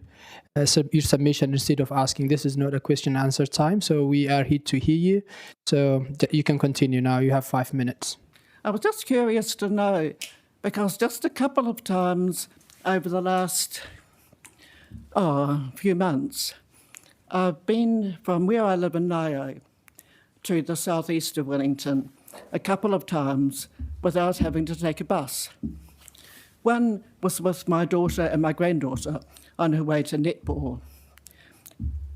your submission instead of asking, this is not a question and answer time, so we are here to hear you. So you can continue now. You have 5 minutes. I was just curious to know, because just a couple of times over the last few months, I've been from where I live in Nayo to the southeast of Wellington a couple of times without having to take a bus. One was with my daughter and my granddaughter on her way to netball.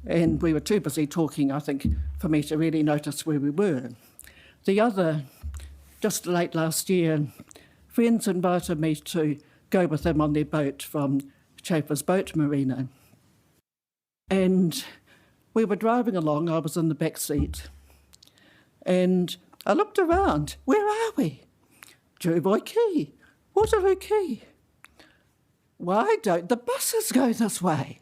And we were too busy talking, I think, for me to really notice where we were. Just late last year, friends invited me to go with them on their boat from Chaffers Boat Marina. And we were driving along, I was in the back seat, and I looked around. Where are we? Jervoy Quay, Waterloo Quay. Why don't the buses go this way?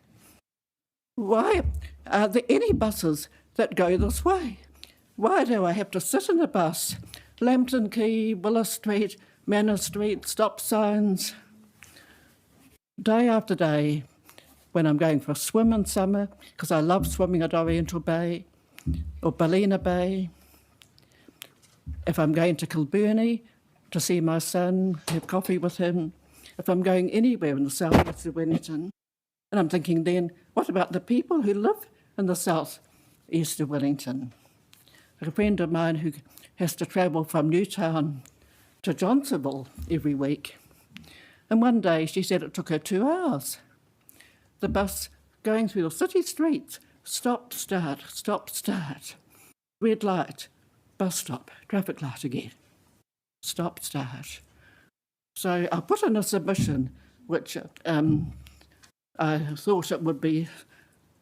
Why are there any buses that go this way? Why do I have to sit in a bus? Lambton Quay, Willis Street, Manor Street, stop signs. Day after day, when I'm going for a swim in summer, because I love swimming at Oriental Bay or Ballina Bay. If I'm going to Kilburnie to see my son, have coffee with him. If I'm going anywhere in the south of Wellington. And I'm thinking then, what about the people who live in the south east of Wellington? A friend of mine who has to travel from Newtown to Johnsonville every week. And one day she said it took her 2 hours. The bus going through the city streets, stop, start, red light, bus stop, traffic light again, stop, start. So I put in a submission, which I thought it would be,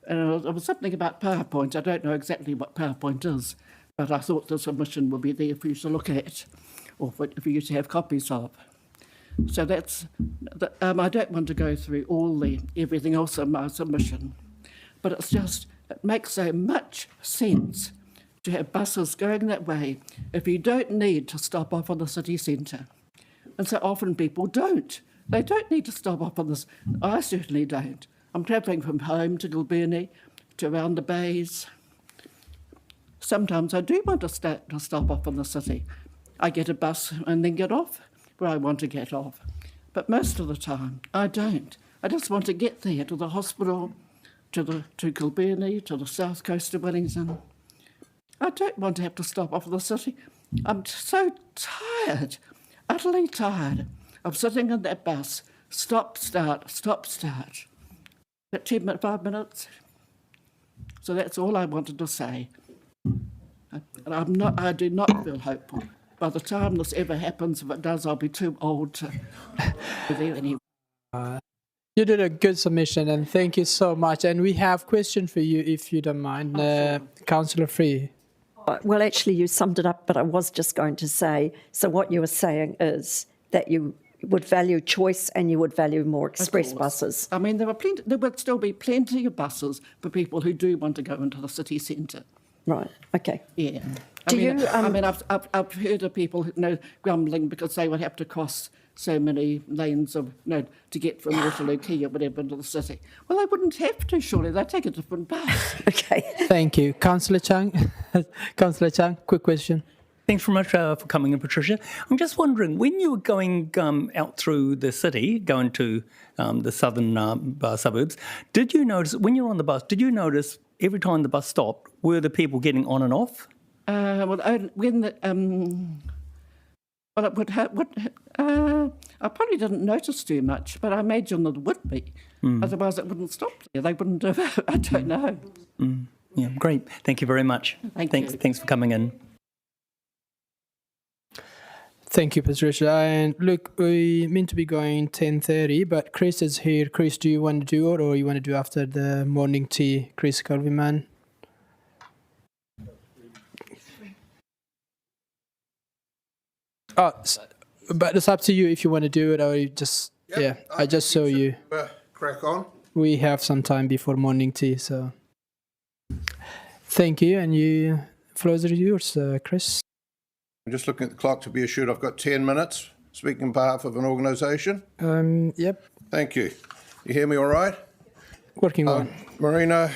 it was something about PowerPoint. I don't know exactly what PowerPoint is, but I thought the submission would be there for you to look at, or for you to have copies of. So that's, I don't want to go through everything else in my submission, but it's just, it makes so much sense to have buses going that way if you don't need to stop off on the city centre. And so often people don't. They don't need to stop off on this. I certainly don't. I'm travelling from home to Kilburnie, to around the bays. Sometimes I do want to stop off in the city. I get a bus and then get off where I want to get off. But most of the time, I don't. I just want to get there to the hospital, to Kilburnie, to the south coast of Wellington. I don't want to have to stop off in the city. I'm so tired, utterly tired of sitting in that bus, stop, start. That 5 minutes. So that's all I wanted to say. And I do not feel hopeful. By the time this ever happens, if it does, I'll be too old to be there anymore. You did a good submission, and thank you so much. And we have a question for you, if you don't mind. Councillor Free. Well, actually, you summed it up, but I was just going to say, so what you were saying is that you would value choice and you would value more express buses. I mean, there would still be plenty of buses for people who do want to go into the city centre. Right, okay. Yeah. I've heard of people grumbling because they would have to cross so many lanes of to get from Waterloo Quay or whatever into the city. Well, they wouldn't have to, surely. They'd take a different bus. Okay. Thank you. Councillor Chang. Councillor Chang, quick question. Thanks very much for coming in, Patricia. I'm just wondering, when you were going out through the city, going to the southern suburbs, did you notice, when you were on the bus, did you notice every time the bus stopped, were the people getting on and off? I probably didn't notice too much, but I imagine it would be. Otherwise, it wouldn't stop there. They wouldn't have. I don't know. Yeah, great. Thank you very much. Thanks for coming in. Thank you, Patricia. And look, we meant to be going 10:30, but Chris is here. Chris, do you want to do it, or you want to do after the morning tea? Chris Calviman. Oh, but it's up to you if you want to do it, or you just I just saw you. Crack on. We have some time before morning tea, so thank you. And you, floors are yours, Chris. I'm just looking at the clock to be assured I've got 10 minutes, speaking on behalf of an organisation. Yep. Thank you. You hear me all right? Working on. Marina,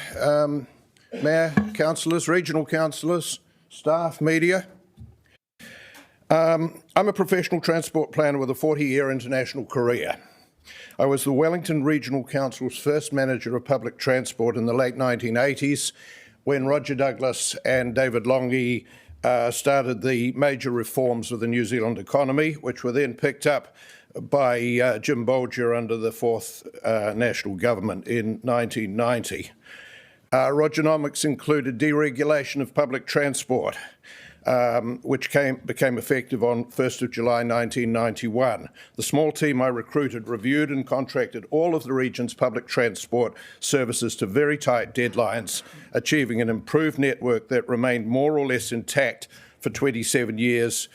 Mayor, councillors, regional councillors, staff, media. I'm a professional transport planner with a 40-year international career. I was the Wellington Regional Council's first manager of public transport in the late 1980s when Roger Douglas and David Longy started the major reforms of the New Zealand economy, which were then picked up by Jim Bolger under the fourth national government in 1990. Rogernomics included deregulation of public transport, which became effective on 1st of July 1991. The small team I recruited reviewed and contracted all of the region's public transport services to very tight deadlines, achieving an improved network that remained more or less intact for 27 years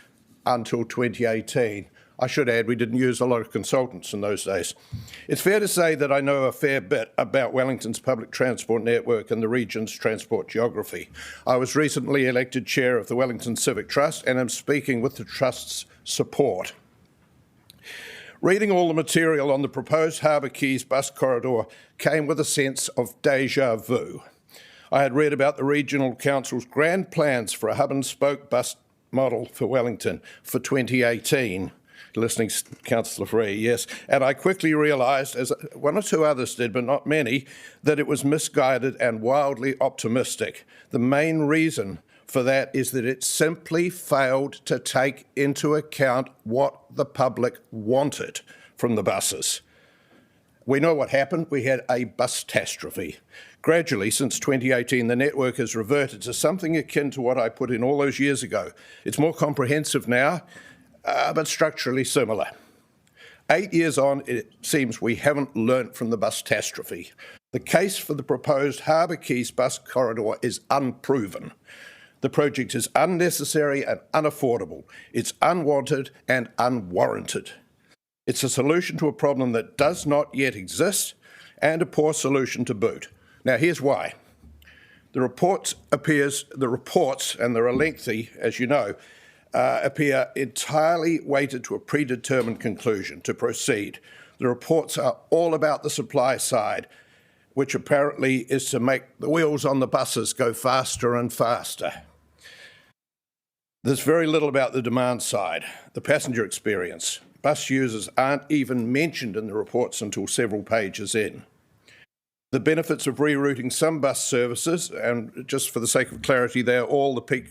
until 2018. I should add, we didn't use a lot of consultants in those days. It's fair to say that I know a fair bit about Wellington's public transport network and the region's transport geography. I was recently elected chair of the Wellington Civic Trust and am speaking with the Trust's support. Reading all the material on the proposed Harbour Quays bus corridor came with a sense of déjà vu. I had read about the Regional Council's grand plans for a hub and spoke bus model for Wellington for 2018. Listening to Councillor Free, yes. And I quickly realised, as one or two others did, but not many, that it was misguided and wildly optimistic. The main reason for that is that it simply failed to take into account what the public wanted from the buses. We know what happened. We had a bus-tastrophe. Gradually, since 2018, the network has reverted to something akin to what I put in all those years ago. It's more comprehensive now, but structurally similar. 8 years on, it seems we haven't learnt from the bus-tastrophe. The case for the proposed Harbour Quays bus corridor is unproven. The project is unnecessary and unaffordable. It's unwanted and unwarranted. It's a solution to a problem that does not yet exist and a poor solution to boot. Now, here's why. The reports, and they're lengthy, as you know, appear entirely weighted to a predetermined conclusion to proceed. The reports are all about the supply side, which apparently is to make the wheels on the buses go faster and faster. There's very little about the demand side, the passenger experience. Bus users aren't even mentioned in the reports until several pages in. The benefits of rerouting some bus services, and just for the sake of clarity, they're all the peak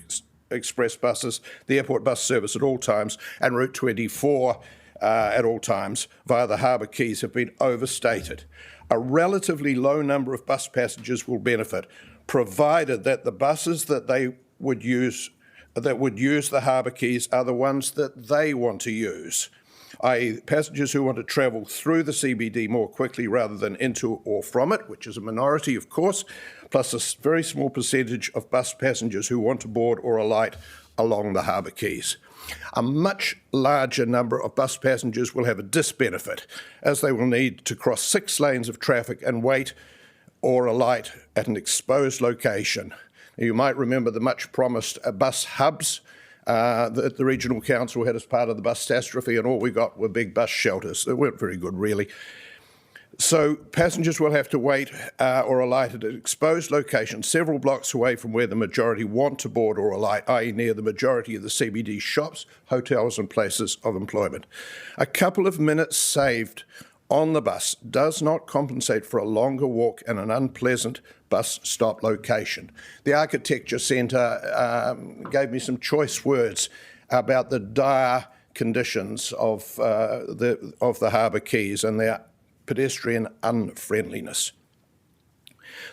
express buses, the airport bus service at all times, and Route 24 at all times via the Harbour Quays have been overstated. A relatively low number of bus passengers will benefit, provided that the buses that would use the Harbour Quays are the ones that they want to use, i.e. passengers who want to travel through the CBD more quickly rather than into or from it, which is a minority, of course, plus a very small percentage of bus passengers who want to board or alight along the Harbour Quays. A much larger number of bus passengers will have a disbenefit, as they will need to cross 6 lanes of traffic and wait or alight at an exposed location. Now, you might remember the much promised bus hubs that the Regional Council had as part of the bus-tastrophe, and all we got were big bus shelters. They weren't very good, really. So passengers will have to wait or alight at an exposed location several blocks away from where the majority want to board or alight, i.e. near the majority of the CBD shops, hotels and places of employment. A couple of minutes saved on the bus does not compensate for a longer walk and an unpleasant bus stop location. The Architecture Centre gave me some choice words about the dire conditions of the Harbour Quays and their pedestrian unfriendliness.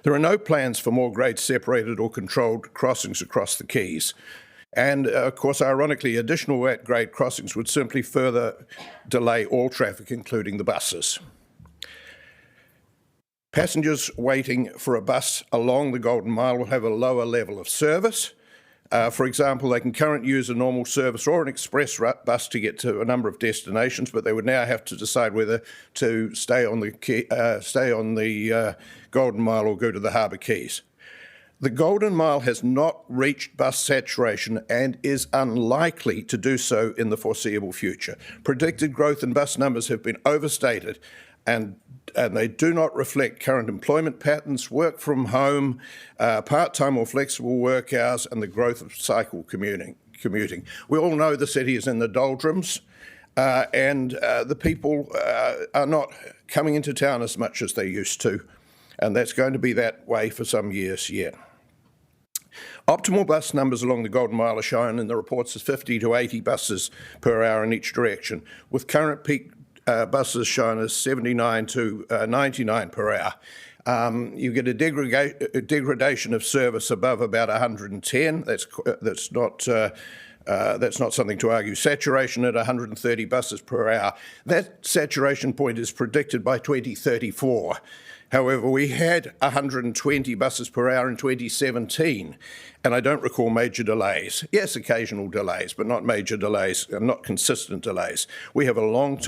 There are no plans for more grade separated or controlled crossings across the quays. And of course, ironically, additional grade crossings would simply further delay all traffic, including the buses. Passengers waiting for a bus along the Golden Mile will have a lower level of service. For example, they can currently use a normal service or an express bus to get to a number of destinations, but they would now have to decide whether to stay on the Golden Mile or go to the Harbour Quays. The Golden Mile has not reached bus saturation and is unlikely to do so in the foreseeable future. Predicted growth in bus numbers have been overstated, and they do not reflect current employment patterns, work from home, part-time or flexible work hours, and the growth of cycle commuting. We all know the city is in the doldrums, and the people are not coming into town as much as they used to, and that's going to be that way for some years yet. Optimal bus numbers along the Golden Mile are shown in the reports as 50 to 80 buses per hour in each direction, with current peak buses shown as 79 to 99 per hour. You get a degradation of service above about 110. That's not something to argue. Saturation at 130 buses per hour. That saturation point is predicted by 2034. However, we had 120 buses per hour in 2017, and I don't recall major delays. Yes, occasional delays, but not major delays, not consistent delays. We have a long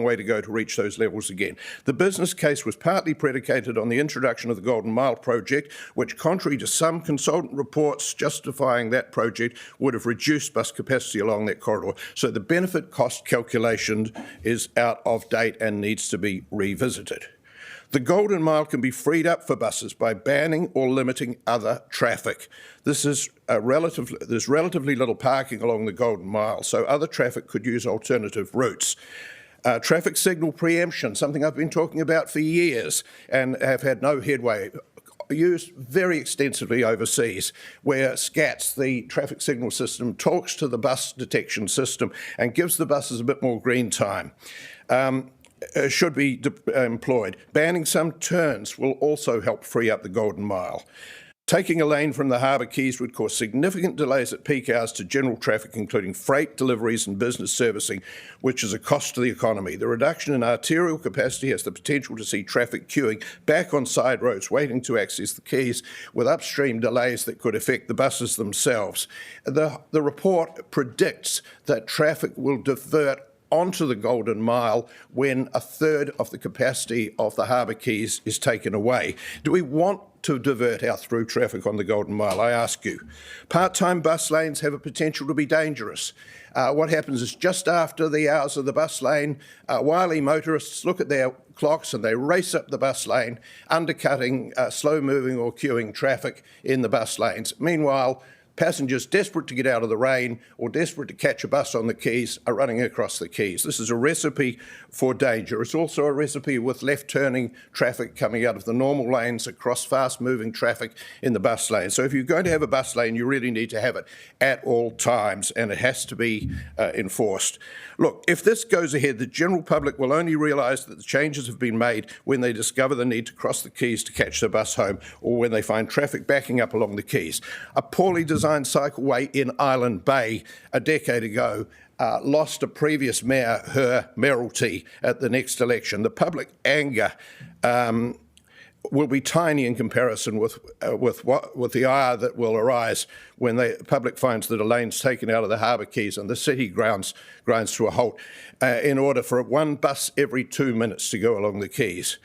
way to go to reach those levels again. The business case was partly predicated on the introduction of the Golden Mile project, which, contrary to some consultant reports justifying that project, would have reduced bus capacity along that corridor. So the benefit cost calculation is out of date and needs to be revisited. The Golden Mile can be freed up for buses by banning or limiting other traffic. There's relatively little parking along the Golden Mile, so other traffic could use alternative routes. Traffic signal preemption, something I've been talking about for years and have had no headway, used very extensively overseas, where SCATS, the traffic signal system, talks to the bus detection system and gives the buses a bit more green time. Should be employed. Banning some turns will also help free up the Golden Mile. Taking a lane from the Harbour Quays would cause significant delays at peak hours to general traffic, including freight, deliveries and business servicing, which is a cost to the economy. The reduction in arterial capacity has the potential to see traffic queuing back on side roads waiting to access the quays, with upstream delays that could affect the buses themselves. The report predicts that traffic will divert onto the Golden Mile when a third of the capacity of the Harbour Quays is taken away. Do we want to divert our through traffic on the Golden Mile, I ask you? Part-time bus lanes have a potential to be dangerous. What happens is just after the hours of the bus lane, wily motorists look at their clocks and they race up the bus lane, undercutting slow-moving or queuing traffic in the bus lanes. Meanwhile, passengers desperate to get out of the rain or desperate to catch a bus on the quays are running across the quays. This is a recipe for danger. It's also a recipe with left-turning traffic coming out of the normal lanes across fast-moving traffic in the bus lane. So if you're going to have a bus lane, you really need to have it at all times, and it has to be enforced. Look, if this goes ahead, the general public will only realise that the changes have been made when they discover the need to cross the quays to catch the bus home, or when they find traffic backing up along the quays. A poorly designed cycleway in Island Bay a decade ago lost a previous mayor her mayoralty at the next election. The public anger will be tiny in comparison with the ire that will arise when the public finds that a lane's taken out of the Harbour Quays and the city grinds to a halt in order for one bus every 2 minutes to go along the quays.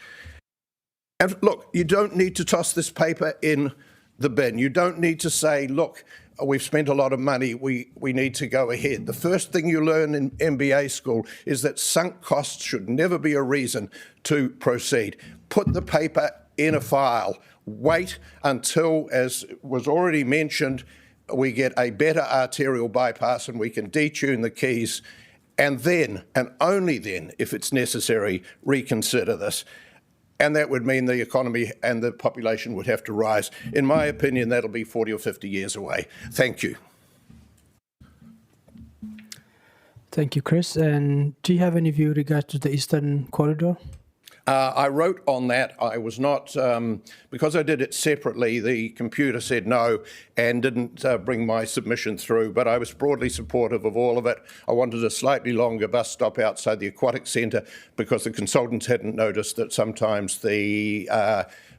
And look, you don't need to toss this paper in the bin. You don't need to say, look, we've spent a lot of money, we need to go ahead. The first thing you learn in MBA school is that sunk costs should never be a reason to proceed. Put the paper in a file. Wait until, as was already mentioned, we get a better arterial bypass and we can detune the quays, and then, and only then, if it's necessary, reconsider this. And that would mean the economy and the population would have to rise. In my opinion, that'll be 40 or 50 years away. Thank you. Thank you, Chris. And do you have any view regard to the Eastern Corridor? I wrote on that. I was not, because I did it separately, the computer said no and didn't bring my submission through, but I was broadly supportive of all of it. I wanted a slightly longer bus stop outside the Aquatic Centre because the consultants hadn't noticed that sometimes the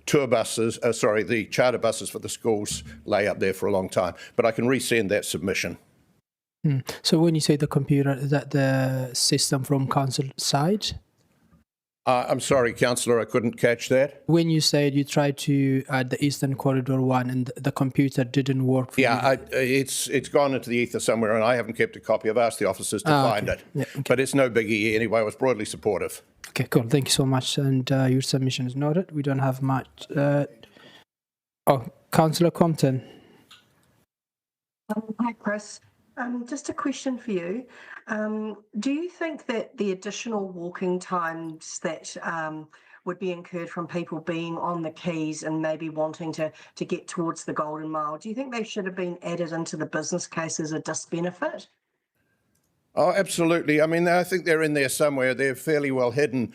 charter buses for the schools lay up there for a long time. But I can resend that submission. So when you say the computer, is that the system from council side? I'm sorry, Councillor, I couldn't catch that. When you said you tried to add the Eastern Corridor 1 and the computer didn't work for you. It's gone into the ether somewhere and I haven't kept a copy. I've asked the officers to find it. Yeah, okay. But it's no biggie anyway. I was broadly supportive. Okay, cool. Thank you so much. And your submission is noted. We don't have much. Councillor Compton. Hi, Chris. Just a question for you. Do you think that the additional walking times that would be incurred from people being on the quays and maybe wanting to get towards the Golden Mile, do you think they should have been added into the business case as a disbenefit? Oh, absolutely. I mean, I think they're in there somewhere. They're fairly well hidden.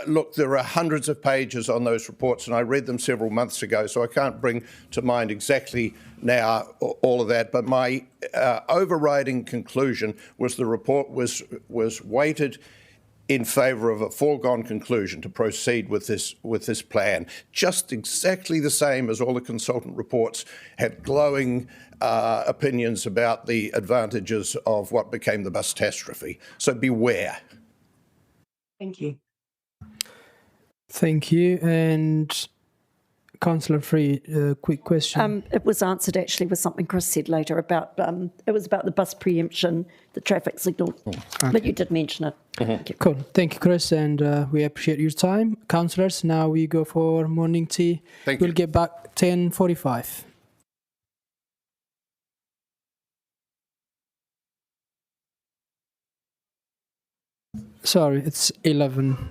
Look, there are hundreds of pages on those reports, and I read them several months ago, so I can't bring to mind exactly now all of that. But my overriding conclusion was the report was weighted in favour of a foregone conclusion to proceed with this plan, just exactly the same as all the consultant reports had glowing opinions about the advantages of what became the bus catastrophe. So beware. Thank you. Thank you. And Councillor Free, quick question. It was answered actually with something Chris said later about, it was about the bus preemption, the traffic signal, but you did mention it. Thank you. Cool. Thank you, Chris, and we appreciate your time. Councillors, now we go for morning tea. We'll get back 10:45. Sorry, it's 11.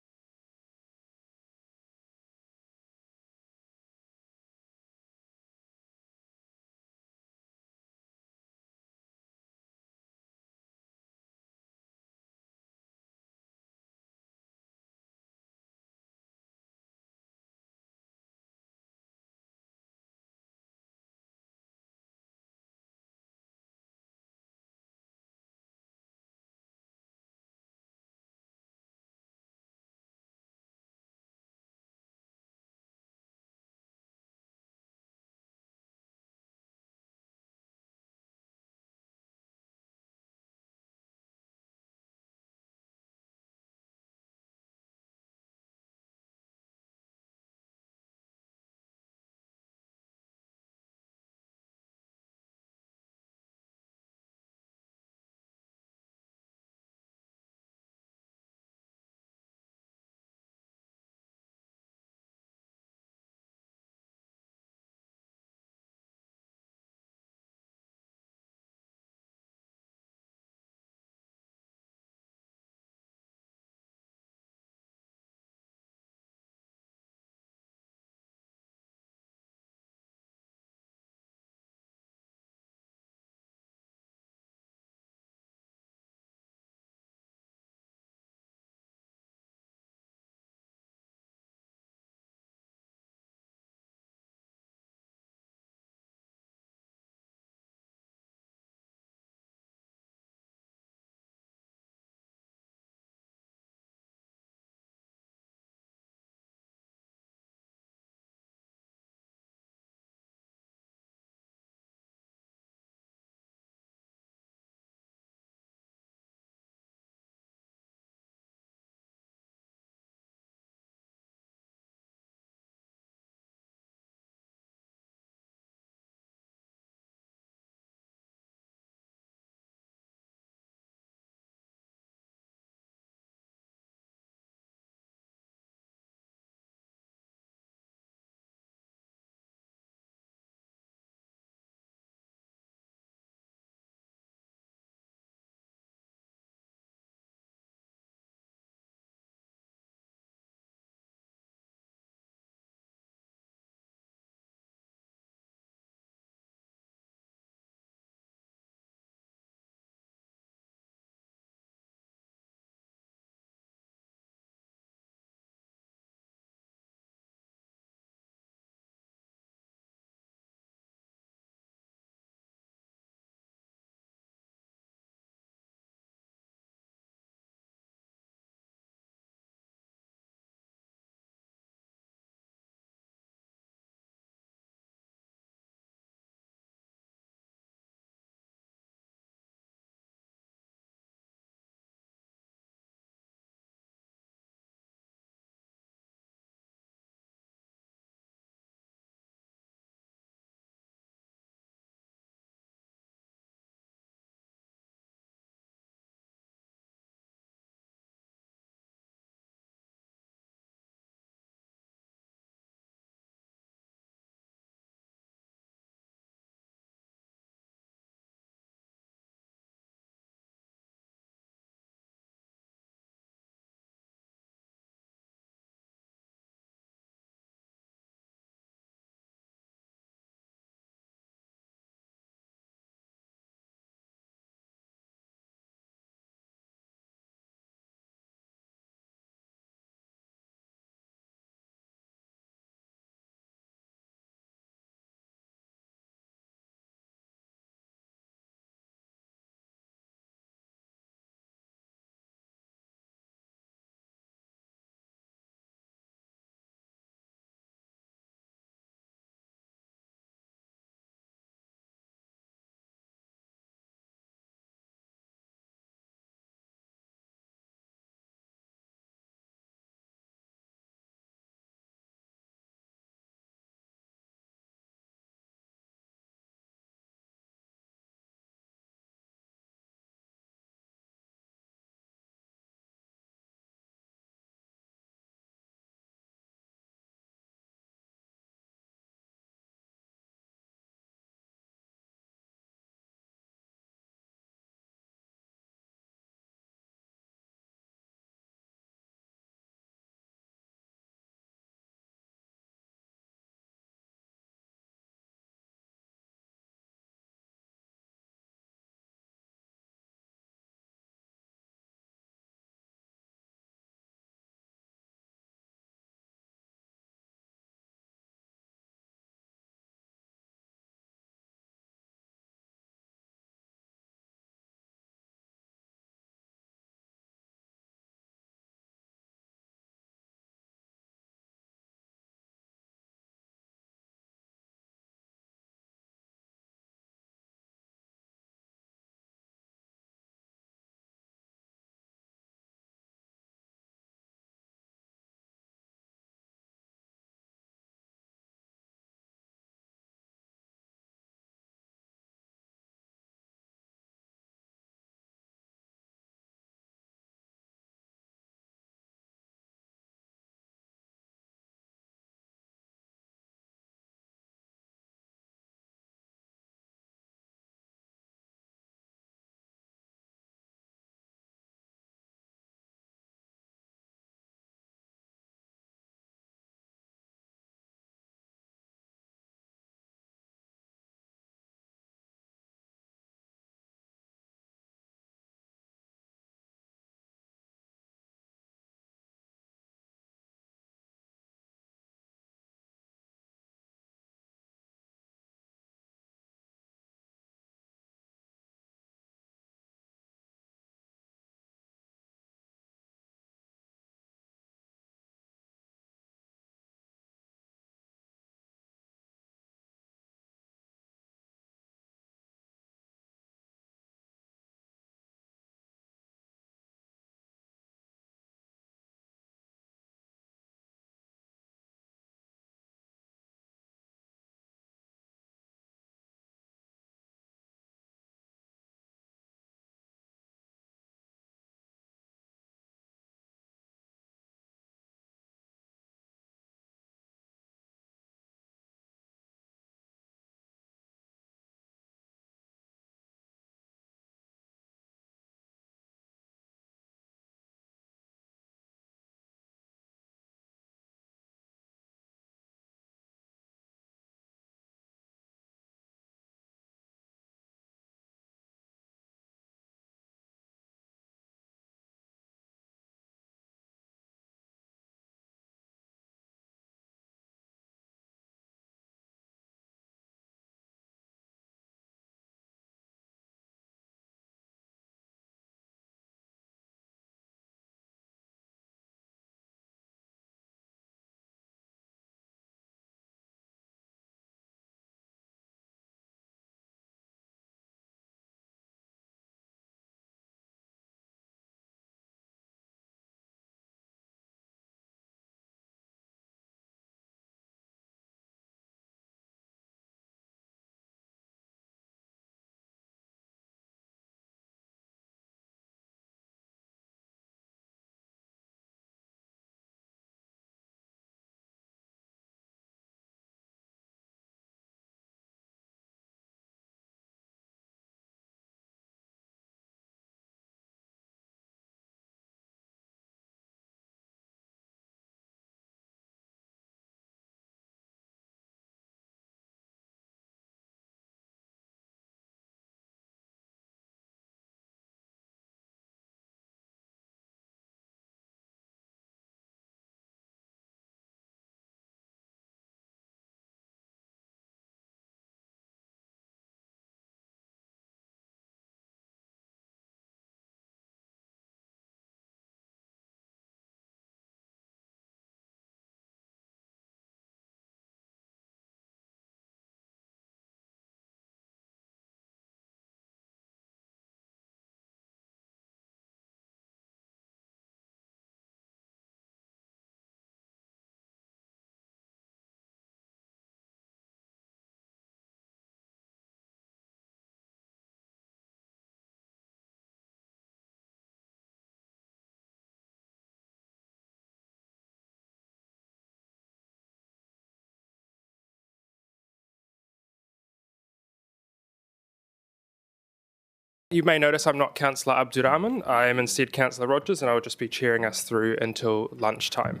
You may notice I'm not Councillor Abdurrahman. I am instead Councillor Rogers, and I will just be cheering us through until lunchtime.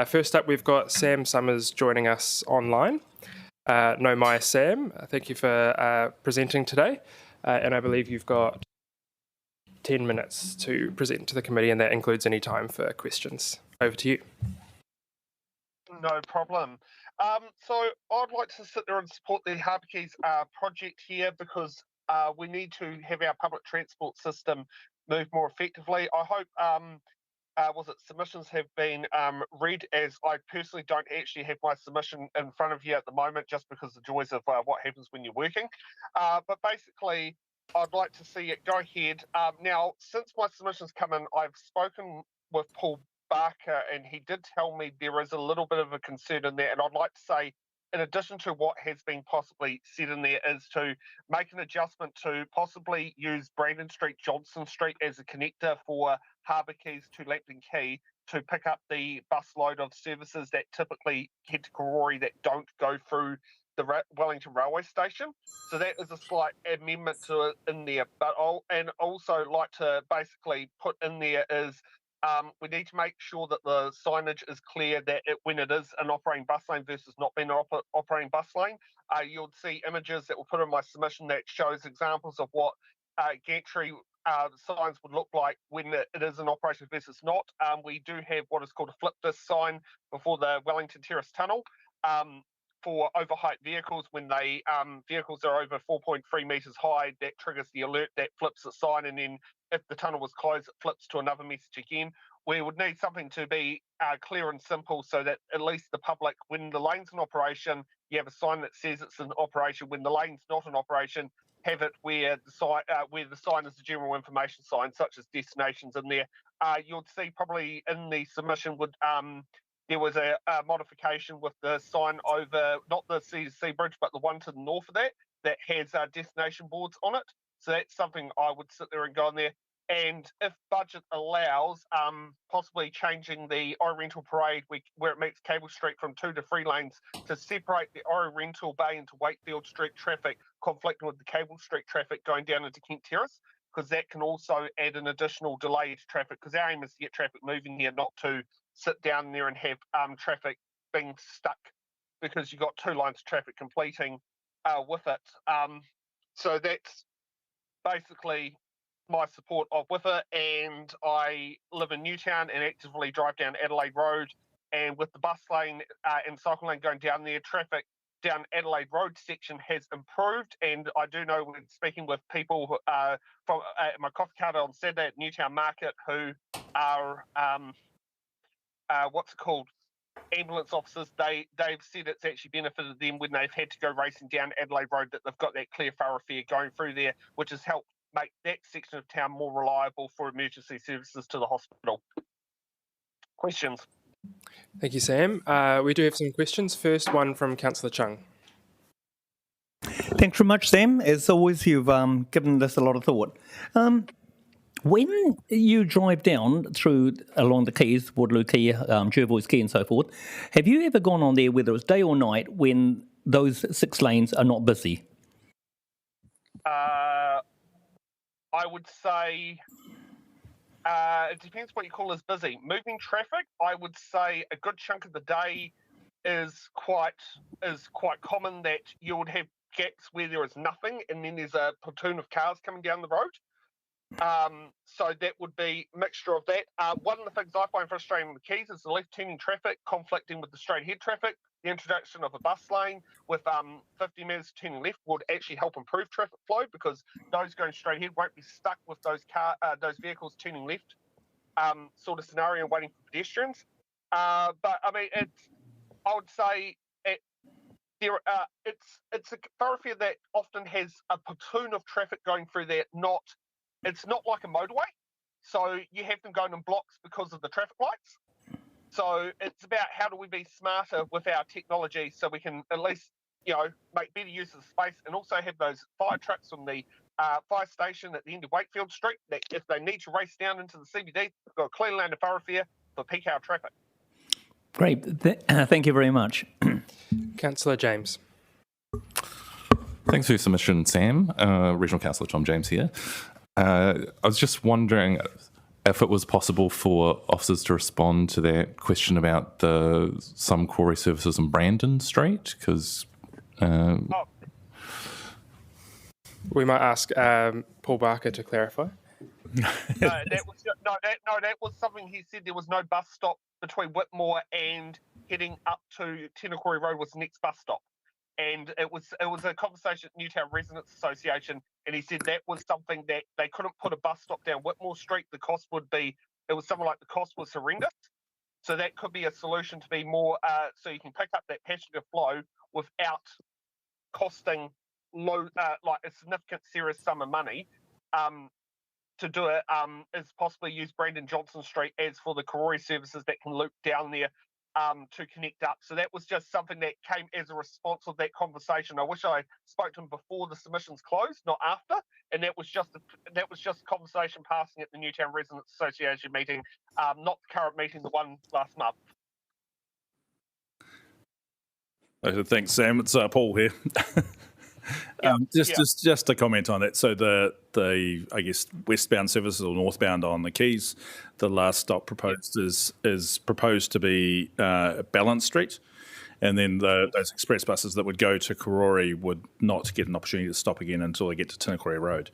First up, we've got Sam Summers joining us online. No Maya Sam, thank you for presenting today. And I believe you've got 10 minutes to present to the committee, and that includes any time for questions. Over to you. No problem. So I'd like to sit there and support the Harbour Quays project here because we need to have our public transport system move more effectively. I hope submissions have been read, as I personally don't actually have my submission in front of you at the moment just because of the joys of what happens when you're working. But basically, I'd like to see it go ahead. Now, since my submission's come in, I've spoken with Paul Barker, and he did tell me there is a little bit of a concern in there, and I'd like to say, in addition to what has been possibly said in there, is to make an adjustment to possibly use Brandon Street, Johnson Street as a connector for Harbour Quays to Lambton Quay to pick up the busload of services that typically head to Karori that don't go through the Wellington railway station. So that is a slight amendment to it in there. But and also like to basically put in there is we need to make sure that the signage is clear that when it is an operating bus lane versus not being an operating bus lane. You'll see images that were put in my submission that shows examples of what gantry signs would look like when it is an operation versus not. We do have what is called a flip disc sign before the Wellington Terrace Tunnel for overheight vehicles. When they vehicles are over 4.3 metres high, that triggers the alert that flips the sign, and then if the tunnel was closed, it flips to another message again. We would need something to be clear and simple so that at least the public, when the lane's in operation, you have a sign that says it's in operation. When the lane's not in operation, have it where the sign is the general information sign, such as destinations in there. You'll see probably in the submission there was a modification with the sign over, not the C2C bridge, but the one to the north of that has destination boards on it. So that's something I would sit there and go on there. And if budget allows, possibly changing the Oriental Parade where it meets Cable Street from 2 to 3 lanes to separate the Oriental Bay into Wakefield Street traffic, conflicting with the Cable Street traffic going down into Kent Terrace, because that can also add an additional delay to traffic, because our aim is to get traffic moving here, not to sit down there and have traffic being stuck because you've got 2 lines of traffic completing with it. So that's basically my support of WIFA, and I live in Newtown and actively drive down Adelaide Road, and with the bus lane and cycle lane going down there, traffic down Adelaide Road section has improved. And I do know, when speaking with people from my coffee cart on Saturday at Newtown Market who are ambulance officers, they've said it's actually benefited them when they've had to go racing down Adelaide Road, that they've got that clear thoroughfare going through there, which has helped make that section of town more reliable for emergency services to the hospital. Questions? Thank you, Sam. We do have some questions. First one from Councillor Chung. Thanks very much, Sam. As always, you've given this a lot of thought. When you drive down along the quays, Waterloo Quay, Jervois Quay and so forth, have you ever gone on there, whether it's day or night, when those 6 lanes are not busy? I would say it depends what you call as busy. Moving traffic, I would say a good chunk of the day is quite common that you would have gaps where there is nothing, and then there's a platoon of cars coming down the road. So that would be a mixture of that. One of the things I find frustrating with the Quays is the left-turning traffic conflicting with the straight-ahead traffic. The introduction of a bus lane with 50 metres turning left would actually help improve traffic flow, because those going straight ahead won't be stuck with those vehicles turning left sort of scenario waiting for pedestrians. But I mean, I would say it's a thoroughfare that often has a platoon of traffic going through there. It's not like a motorway, so you have them going in blocks because of the traffic lights. So it's about how do we be smarter with our technology so we can at least, make better use of the space, and also have those fire trucks from the fire station at the end of Wakefield Street that if they need to race down into the CBD, they've got a clear lane of thoroughfare for peak hour traffic. Great. Thank you very much. Councillor James. Thanks for your submission, Sam. Regional Councillor Tom James here. I was just wondering if it was possible for officers to respond to that question about some quarry services in Brandon Street, because we might ask Paul Barker to clarify. That was something he said. There was no bus stop between Whitmore and heading up to Tenakori Road was the next bus stop. And it was a conversation at Newtown Residents Association, and he said that was something that they couldn't put a bus stop down Whitmore Street. The cost was horrendous. So that could be a solution to be more, so you can pick up that passenger flow without costing like a significant serious sum of money. To do it is possibly use Brandon Johnson Street as for the Karori services that can loop down there to connect up. So that was just something that came as a response of that conversation. I wish I spoke to him before the submissions closed, not after. And that was just a conversation passing at the Newtown Residents Association meeting, not the current meeting, the one last month. Thanks, Sam. It's Paul here. Just a comment on it. So the I guess westbound services or northbound on the Quays, the last stop proposed is proposed to be Balance Street, and then those express buses that would go to Karori would not get an opportunity to stop again until they get to Tenakori Road.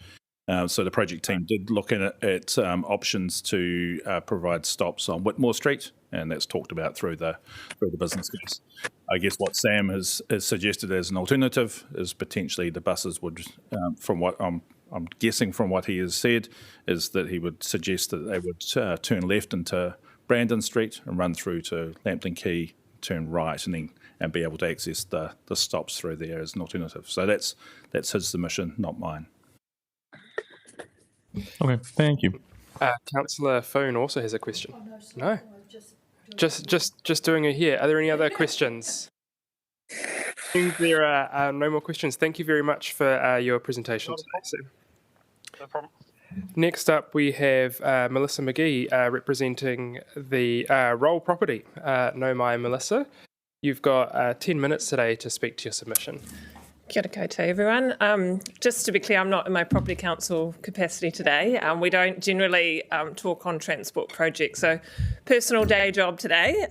So the project team did look at options to provide stops on Whitmore Street, and that's talked about through the business case. I guess what Sam has suggested as an alternative is potentially the buses would, from what I'm guessing from what he has said, is that he would suggest that they would turn left into Brandon Street and run through to Lambton Quay, turn right, and be able to access the stops through there as an alternative. So that's his submission, not mine. Okay, thank you. Councillor Foon also has a question. No. Just doing it here. Are there any other questions? There are no more questions. Thank you very much for your presentation today, Sam. No problem. Next up, we have Melissa McGee representing the Roll property. No mai, Melissa. You've got 10 minutes today to speak to your submission. Kia ora koutou, everyone. Just to be clear, I'm not in my property council capacity today. We don't generally talk on transport projects, so personal day job today.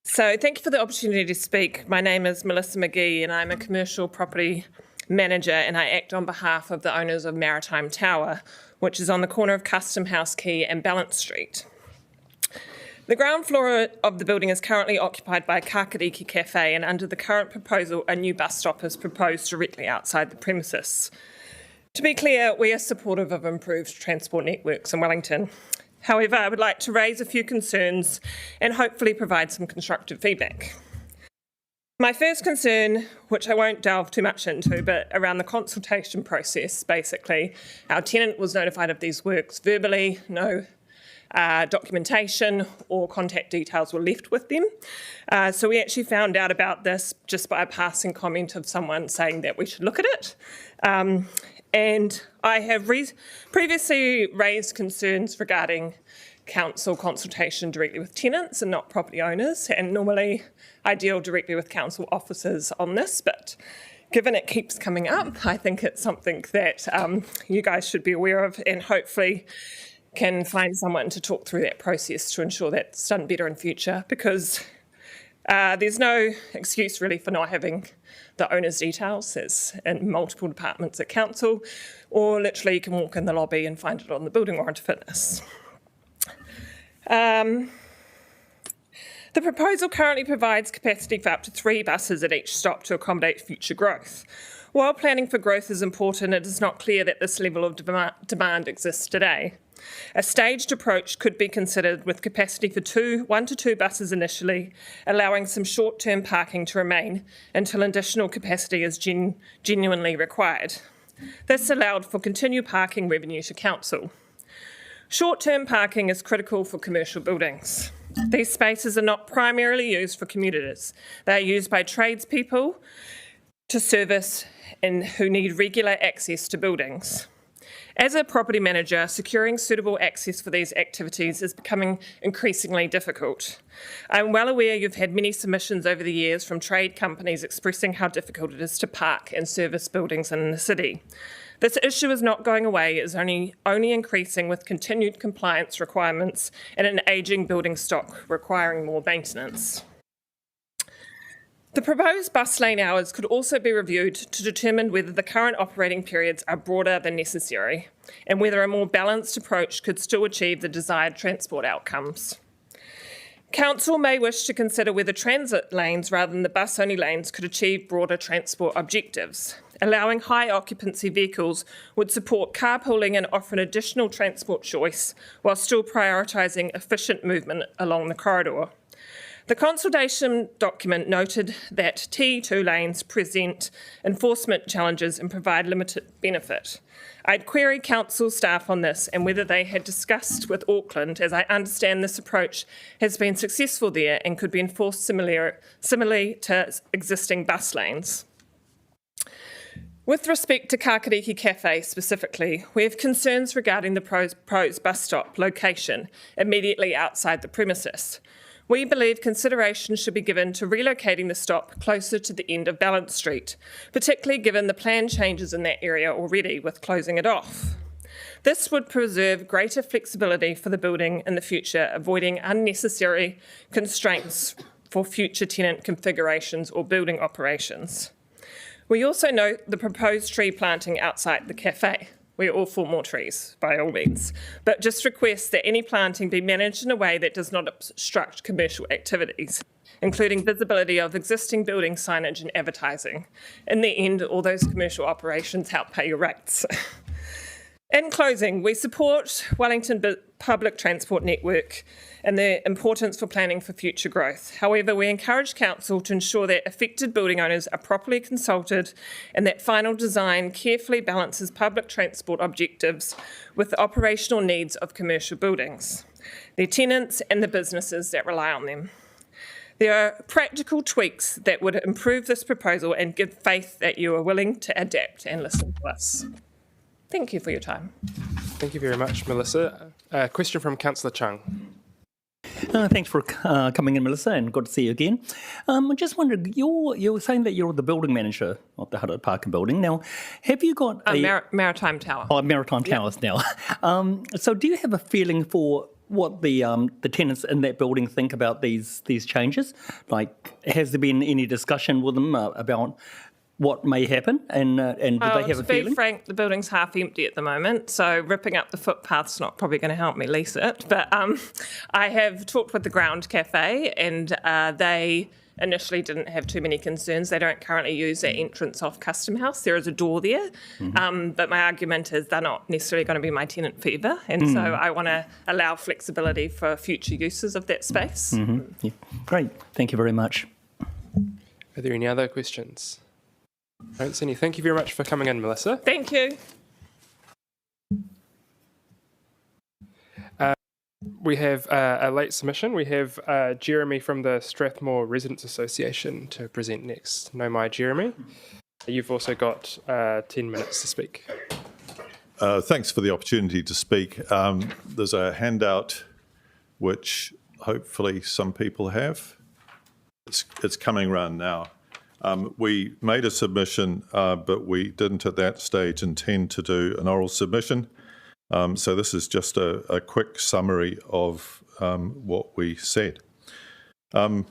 So thank you for the opportunity to speak. My name is Melissa McGee and I'm a commercial property manager, and I act on behalf of the owners of Maritime Tower, which is on the corner of Custom House Quay and Balance Street. The ground floor of the building is currently occupied by Kakariki Cafe, and under the current proposal, a new bus stop is proposed directly outside the premises. To be clear, we are supportive of improved transport networks in Wellington. However, I would like to raise a few concerns and hopefully provide some constructive feedback. My first concern, which I won't delve too much into, but around the consultation process, basically, our tenant was notified of these works verbally, no documentation or contact details were left with them. So we actually found out about this just by a passing comment of someone saying that we should look at it. And I have previously raised concerns regarding council consultation directly with tenants and not property owners, and normally I deal directly with council officers on this, but given it keeps coming up, I think it's something that you guys should be aware of, and hopefully can find someone to talk through that process to ensure that's done better in future, because there's no excuse really for not having the owner's details. It's in multiple departments at council, or literally you can walk in the lobby and find it on the building warrant of fitness. The proposal currently provides capacity for up to 3 buses at each stop to accommodate future growth. While planning for growth is important, it is not clear that this level of demand exists today. A staged approach could be considered with capacity for 1 to 2 buses initially, allowing some short-term parking to remain until additional capacity is genuinely required. This allowed for continued parking revenue to council. Short-term parking is critical for commercial buildings. These spaces are not primarily used for commuters. They are used by tradespeople to service and who need regular access to buildings. As a property manager, securing suitable access for these activities is becoming increasingly difficult. I'm well aware you've had many submissions over the years from trade companies expressing how difficult it is to park and service buildings in the city. This issue is not going away, it is only increasing with continued compliance requirements and an ageing building stock requiring more maintenance. The proposed bus lane hours could also be reviewed to determine whether the current operating periods are broader than necessary and whether a more balanced approach could still achieve the desired transport outcomes. Council may wish to consider whether transit lanes rather than the bus-only lanes could achieve broader transport objectives. Allowing high occupancy vehicles would support carpooling and offer an additional transport choice while still prioritising efficient movement along the corridor. The consultation document noted that T2 lanes present enforcement challenges and provide limited benefit. I'd query council staff on this and whether they had discussed with Auckland, as I understand this approach has been successful there and could be enforced similarly to existing bus lanes. With respect to Kakariki Cafe specifically, we have concerns regarding the proposed bus stop location immediately outside the premises. We believe consideration should be given to relocating the stop closer to the end of Balance Street, particularly given the planned changes in that area already with closing it off. This would preserve greater flexibility for the building in the future, avoiding unnecessary constraints for future tenant configurations or building operations. We also note the proposed tree planting outside the cafe. We are all for more trees, by all means, but just request that any planting be managed in a way that does not obstruct commercial activities, including visibility of existing building signage and advertising. In the end, all those commercial operations help pay your rates. In closing, we support Wellington Public Transport Network and their importance for planning for future growth. However, we encourage Council to ensure that affected building owners are properly consulted and that final design carefully balances public transport objectives with the operational needs of commercial buildings, their tenants and the businesses that rely on them. There are practical tweaks that would improve this proposal and give faith that you are willing to adapt and listen to us. Thank you for your time. Thank you very much, Melissa. Question from Councillor Chung. Thanks for coming in, Melissa, and good to see you again. I just wondered, you're saying that you're the building manager of the Huddersfield Parker building. Now, have you got Maritime Tower? Oh, Maritime Towers now. So do you have a feeling for what the tenants in that building think about these changes? Like, has there been any discussion with them about what may happen, and do they have a feeling? To be frank, the building's half empty at the moment, so ripping up the footpath's not probably going to help me lease it. But I have talked with the Ground Cafe, and they initially didn't have too many concerns. They don't currently use that entrance off Custom House. There is a door there, but my argument is they're not necessarily going to be my tenant forever, and so I want to allow flexibility for future uses of that space. Yeah. Great, thank you very much. Are there any other questions? I don't see any. Thank you very much for coming in, Melissa. Thank you. We have a late submission. We have Jeremy from the Strathmore Residents Association to present next. No, my Jeremy. You've also got 10 minutes to speak. Thanks for the opportunity to speak. There's a handout which hopefully some people have. It's coming around now. We made a submission, but we didn't at that stage intend to do an oral submission. So this is just a quick summary of what we said. I'm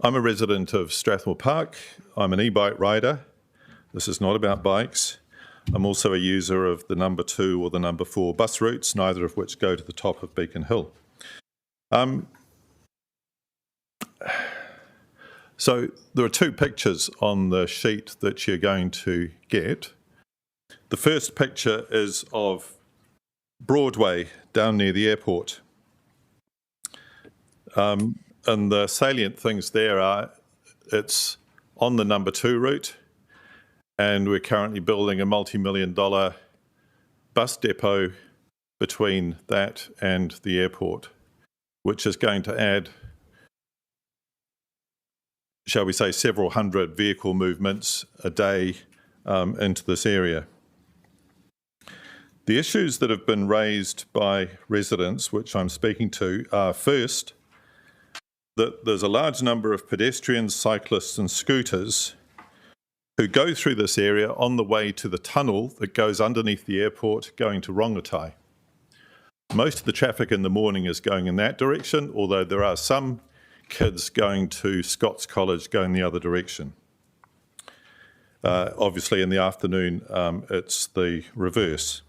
a resident of Strathmore Park. I'm an e-bike rider. This is not about bikes. I'm also a user of the number 2 or the number 4 bus routes, neither of which go to the top of Beacon Hill. So there are 2 pictures on the sheet that you're going to get. The first picture is of Broadway down near the airport. And the salient things there are it's on the number 2 route, and we're currently building a multi-million-dollar bus depot between that and the airport, which is going to add, shall we say, several hundred vehicle movements a day into this area. The issues that have been raised by residents, which I'm speaking to, are first, that there's a large number of pedestrians, cyclists and scooters who go through this area on the way to the tunnel that goes underneath the airport going to Rongotai. Most of the traffic in the morning is going in that direction, although there are some kids going to Scots College going the other direction. Obviously, in the afternoon, it's the reverse.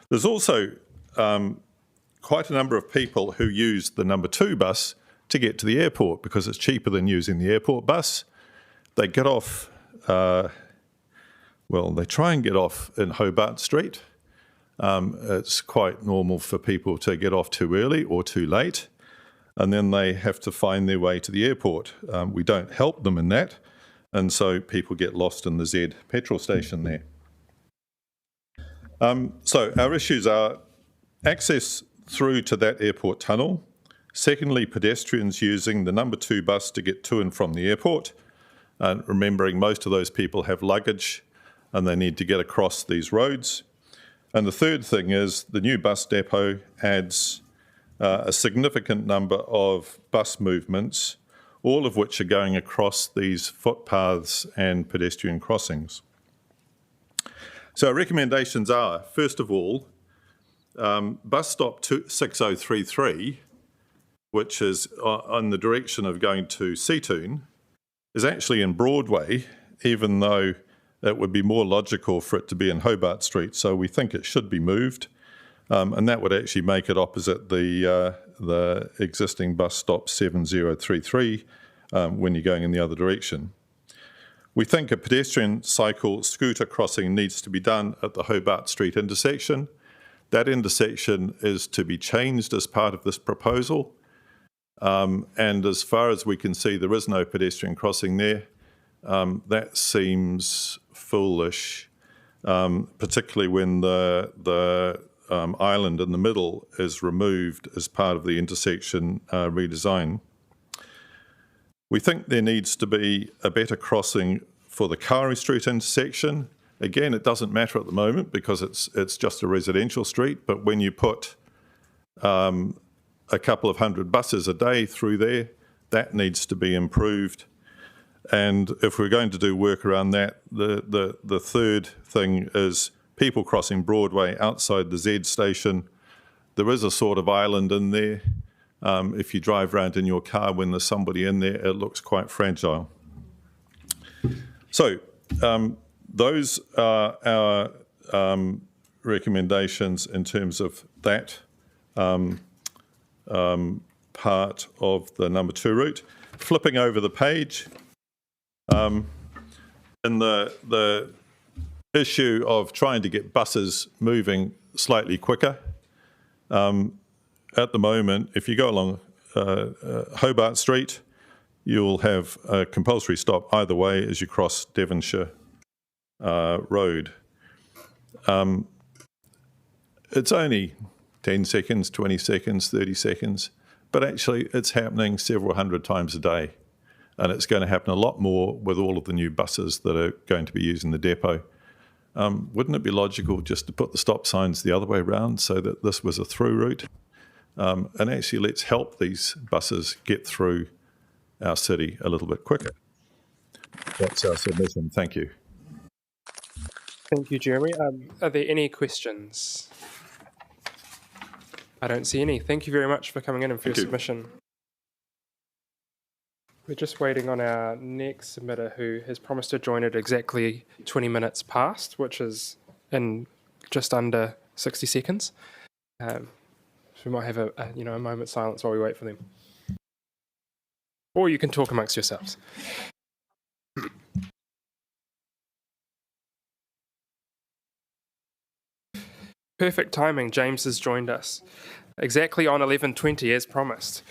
There's also quite a number of people who use the number 2 bus to get to the airport because it's cheaper than using the airport bus. They get off, they try and get off in Hobart Street. It's quite normal for people to get off too early or too late, and then they have to find their way to the airport. We don't help them in that, and so people get lost in the Z petrol station there. So our issues are access through to that airport tunnel. Secondly, pedestrians using the number 2 bus to get to and from the airport. And remembering most of those people have luggage and they need to get across these roads. And the third thing is the new bus depot adds a significant number of bus movements, all of which are going across these footpaths and pedestrian crossings. So our recommendations are, first of all, bus stop 6033, which is on the direction of going to Seatoun, is actually in Broadway, even though it would be more logical for it to be in Hobart Street. So we think it should be moved, and that would actually make it opposite the existing bus stop 7033 when you're going in the other direction. We think a pedestrian, cycle, scooter crossing needs to be done at the Hobart Street intersection. That intersection is to be changed as part of this proposal. And as far as we can see, there is no pedestrian crossing there. That seems foolish, particularly when the island in the middle is removed as part of the intersection redesign. We think there needs to be a better crossing for the Kauri Street intersection. Again, it doesn't matter at the moment because it's just a residential street, but when you put a couple of hundred buses a day through there, that needs to be improved. And if we're going to do work around that, the third thing is people crossing Broadway outside the Z station. There is a sort of island in there. If you drive around in your car when there's somebody in there, it looks quite fragile. So those are our recommendations in terms of that part of the number 2 route. Flipping over the page, in the issue of trying to get buses moving slightly quicker, at the moment, if you go along Hobart Street, you'll have a compulsory stop either way as you cross Devonshire Road. It's only 10 seconds, 20 seconds, 30 seconds, but actually it's happening several hundred times a day. And it's going to happen a lot more with all of the new buses that are going to be using the depot. Wouldn't it be logical just to put the stop signs the other way around so that this was a through route? And actually let's help these buses get through our city a little bit quicker. That's our submission. Thank you. Thank you, Jeremy. Are there any questions? I don't see any. Thank you very much for coming in and for your submission. We're just waiting on our next submitter who has promised to join at exactly 20 minutes past, which is in just under 60 seconds. So we might have a moment's silence while we wait for them. Or you can talk amongst yourselves. Perfect timing. James has joined us exactly on 11:20 as promised.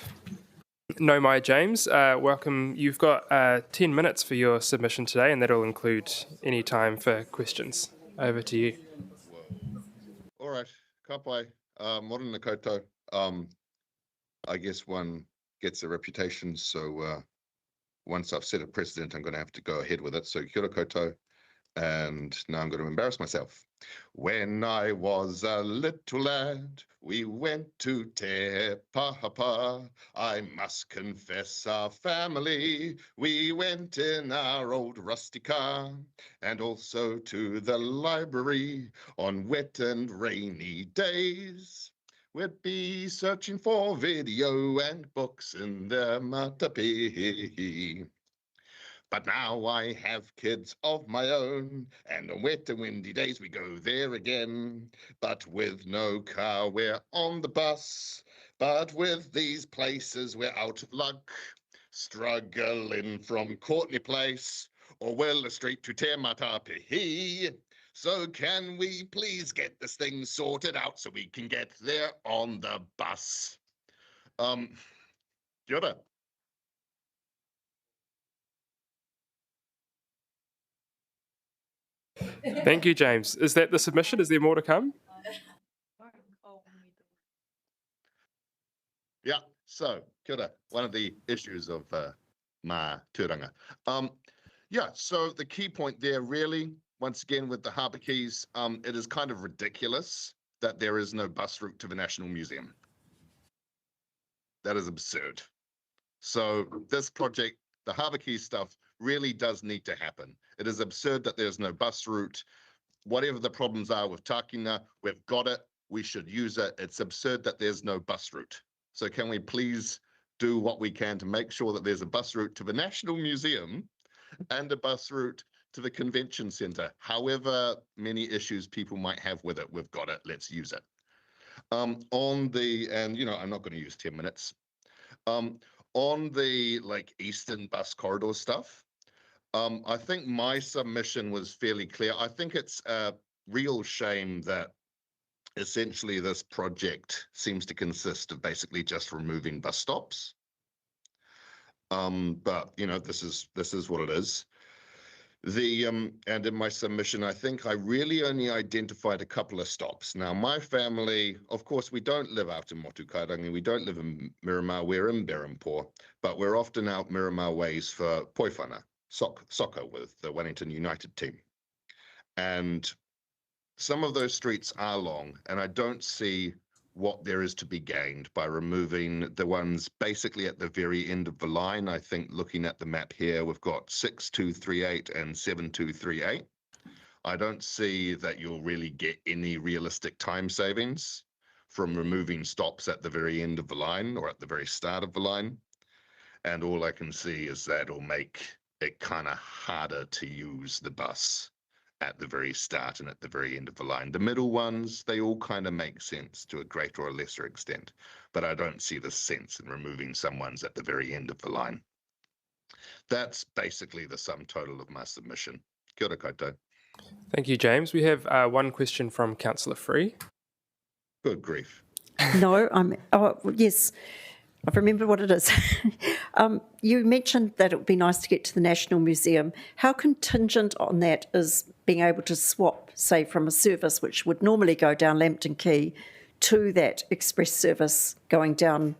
No, my James, welcome. You've got 10 minutes for your submission today, and that'll include any time for questions. Over to you. All right, ka pai. Morena koutou. I guess one gets a reputation, so once I've set a precedent, I'm going to have to go ahead with it. So kia ora koutou, and now I'm going to embarrass myself. When I was a little lad, we went to Te Pahapa. I must confess our family, we went in our old rusty car, and also to the library on wet and rainy days. We'd be searching for video and books in the matapi. But now I have kids of my own, and on wet and windy days we go there again. But with no car, we're on the bus. But with these places, we're out of luck. Struggling from Courtney Place or Willa Street to Te Matapihi. So can we please get this thing sorted out so we can get there on the bus? Kia ora. Thank you, James. Is that the submission? Is there more to come? Yeah, so, kia ora. One of the issues of mā tūranga. Yeah, so the key point there really, once again with the Harbour Quays, it is kind of ridiculous that there is no bus route to the National Museum. That is absurd. So this project, the Harbour Quays stuff, really does need to happen. It is absurd that there's no bus route. Whatever the problems are with Tākina, we've got it. We should use it. It's absurd that there's no bus route. So can we please do what we can to make sure that there's a bus route to the National Museum and a bus route to the Convention Centre? However many issues people might have with it, we've got it. Let's use it. And you know, I'm not going to use 10 minutes. On the Eastern bus corridor stuff, I think my submission was fairly clear. I think it's a real shame that essentially this project seems to consist of basically just removing bus stops. But you know, this is what it is. And in my submission, I think I really only identified a couple of stops. Now, my family, of course, we don't live out in Motukarangi. We don't live in Miramar. We're in Berempore, but we're often out Miramar ways for poiwhana, soccer with the Wellington United team. And some of those streets are long, and I don't see what there is to be gained by removing the ones basically at the very end of the line. I think looking at the map here, we've got 6238 and 7238. I don't see that you'll really get any realistic time savings from removing stops at the very end of the line or at the very start of the line. And all I can see is that it'll make it kind of harder to use the bus at the very start and at the very end of the line. The middle ones, they all kind of make sense to a greater or lesser extent, but I don't see the sense in removing some ones at the very end of the line. That's basically the sum total of my submission. Kia ora koutou. Thank you, James. We have one question from Councillor Free. Good grief. No, yes, I've remembered what it is. You mentioned that it would be nice to get to the National Museum. How contingent on that is being able to swap, say, from a service which would normally go down Lambton Quay to that express service going down,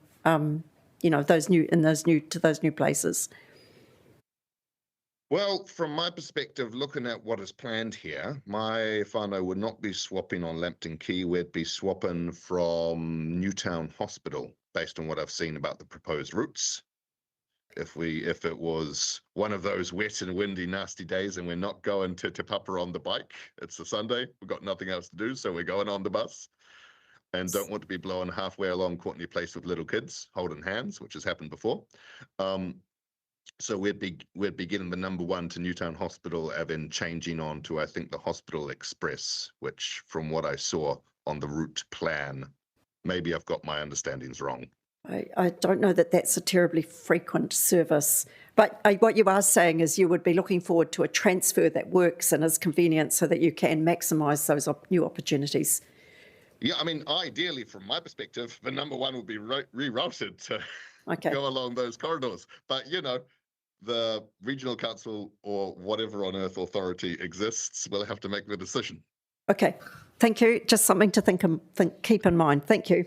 you know, those new places? Well, from my perspective, looking at what is planned here, my whānau would not be swapping on Lambton Quay. We'd be swapping from Newtown Hospital, based on what I've seen about the proposed routes. If it was one of those wet and windy, nasty days and we're not going to Te Papa on the bike, it's a Sunday, we've got nothing else to do, so we're going on the bus and don't want to be blowing halfway along Courtney Place with little kids holding hands, which has happened before. So we'd be getting the number 1 to Newtown Hospital and then changing on to, I think, the Hospital Express, which from what I saw on the route plan, maybe I've got my understandings wrong. I don't know that that's a terribly frequent service, but what you are saying is you would be looking forward to a transfer that works and is convenient so that you can maximise those new opportunities. Yeah, I mean, ideally, from my perspective, the number 1 would be rerouted to go along those corridors. But, you know, the regional council or whatever on earth authority exists will have to make the decision. Okay, thank you. Just something to keep in mind. Thank you.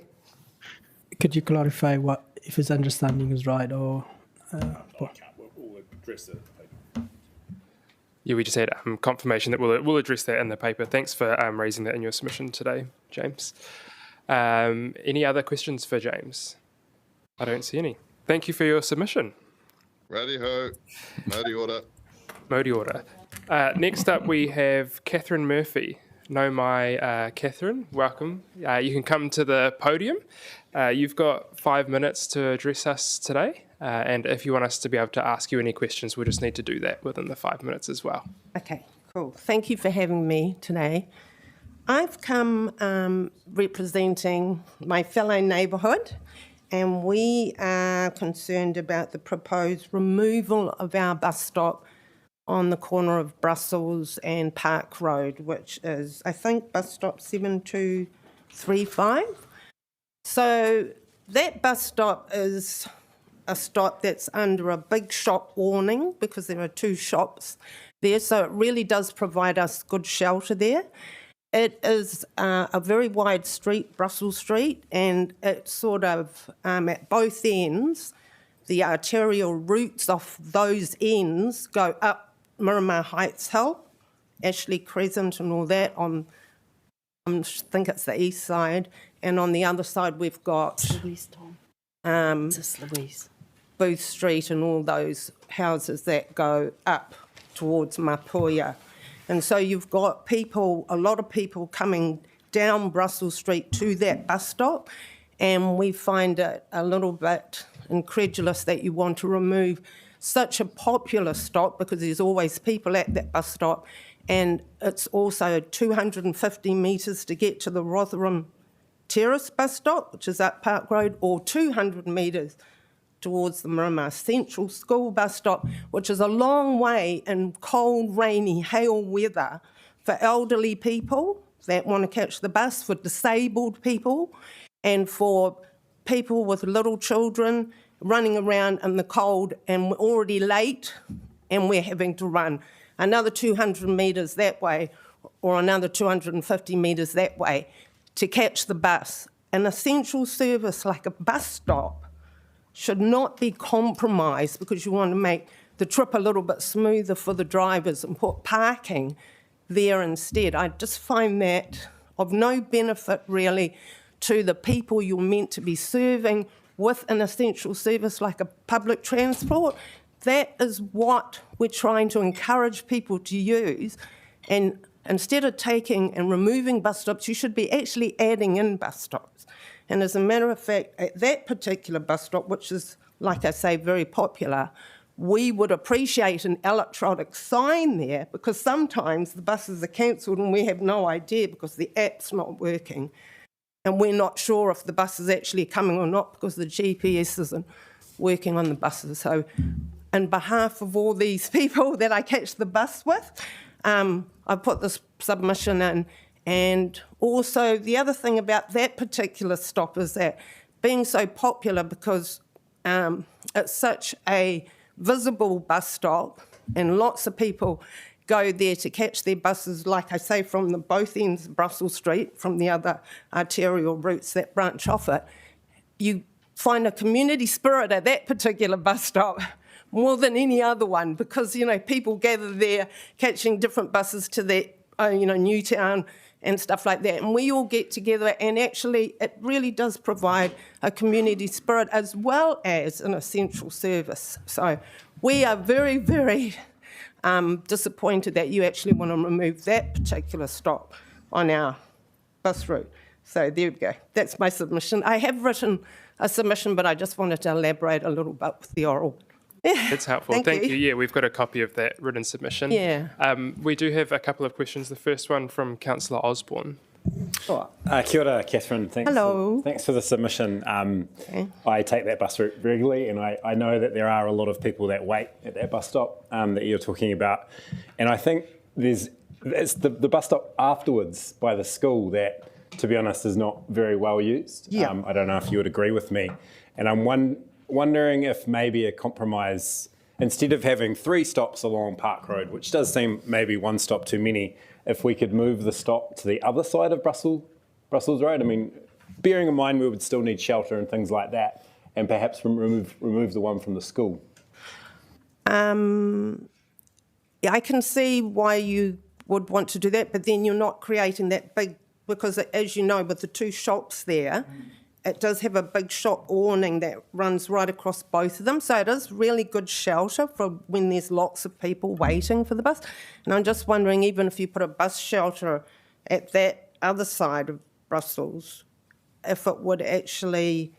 Could you clarify if his understanding is right or? We'll address it. Yeah, we just had confirmation that we'll address that in the paper. Thanks for raising that in your submission today, James. Any other questions for James? I don't see any. Thank you for your submission. Righty-ho. Modi order. Modi order. Next up, we have Catherine Murphy. Know my Catherine, welcome. You can come to the podium. You've got 5 minutes to address us today. And if you want us to be able to ask you any questions, we'll just need to do that within the 5 minutes as well. Okay, cool. Thank you for having me today. I've come representing my fellow neighbourhood, and we are concerned about the proposed removal of our bus stop on the corner of Brussels and Park Road, which is, I think, bus stop 7235. So that bus stop is a stop that's under a big shop warning because there are 2 shops there, so it really does provide us good shelter there. It is a very wide street, Brussels Street, and it's sort of at both ends. The arterial routes off those ends go up Miramar Heights Hill, Ashley Crescent and all that on, I think it's the east side, and on the other side we've got Booth Street and all those houses that go up towards Mapuia. And so you've got people, a lot of people coming down Brussels Street to that bus stop, and we find it a little bit incredulous that you want to remove such a popular stop because there's always people at that bus stop, and it's also 250 metres to get to the Rotherham Terrace bus stop, which is up Park Road, or 200 metres towards the Miramar Central School bus stop, which is a long way in cold, rainy, hail weather for elderly people that want to catch the bus, for disabled people, and for people with little children running around in the cold, and we're already late and we're having to run another 200 metres that way or another 250 metres that way to catch the bus. An essential service like a bus stop should not be compromised because you want to make the trip a little bit smoother for the drivers and put parking there instead. I just find that of no benefit really to the people you're meant to be serving with an essential service like a public transport. That is what we're trying to encourage people to use. And instead of taking and removing bus stops, you should be actually adding in bus stops. And as a matter of fact, at that particular bus stop, which is, like I say, very popular, we would appreciate an electronic sign there because sometimes the buses are cancelled and we have no idea because the app's not working. And we're not sure if the bus is actually coming or not because the GPS isn't working on the buses. So on behalf of all these people that I catch the bus with, I put this submission in. And also the other thing about that particular stop is that being so popular because it's such a visible bus stop and lots of people go there to catch their buses, like I say, from the both ends of Brussels Street, from the other arterial routes that branch off it. You find a community spirit at that particular bus stop more than any other one because, you know, people gather there catching different buses to their, Newtown and stuff like that. And we all get together and actually it really does provide a community spirit as well as an essential service. So we are very, very disappointed that you actually want to remove that particular stop on our bus route. So there we go. That's my submission. I have written a submission, but I just wanted to elaborate a little bit with the oral. That's helpful. Thank you. Yeah, we've got a copy of that written submission. Yeah. We do have a couple of questions. The first one from Councillor Osborne. Sure. Kia ora, Catherine. Hello. Thanks for the submission. I take that bus route regularly, and I know that there are a lot of people that wait at that bus stop that you're talking about. And I think it's the bus stop afterwards by the school that, to be honest, is not very well used. Yeah. I don't know if you would agree with me. And I'm wondering if maybe a compromise, instead of having 3 stops along Park Road, which does seem maybe 1 stop too many, if we could move the stop to the other side of Brussels Road. I mean, bearing in mind we would still need shelter and things like that, and perhaps remove the one from the school. I can see why you would want to do that, but then you're not creating that big, because as you know, with the two shops there, it does have a big shop awning that runs right across both of them. So it is really good shelter for when there's lots of people waiting for the bus. And I'm just wondering, even if you put a bus shelter at that other side of Brussels, if it would actually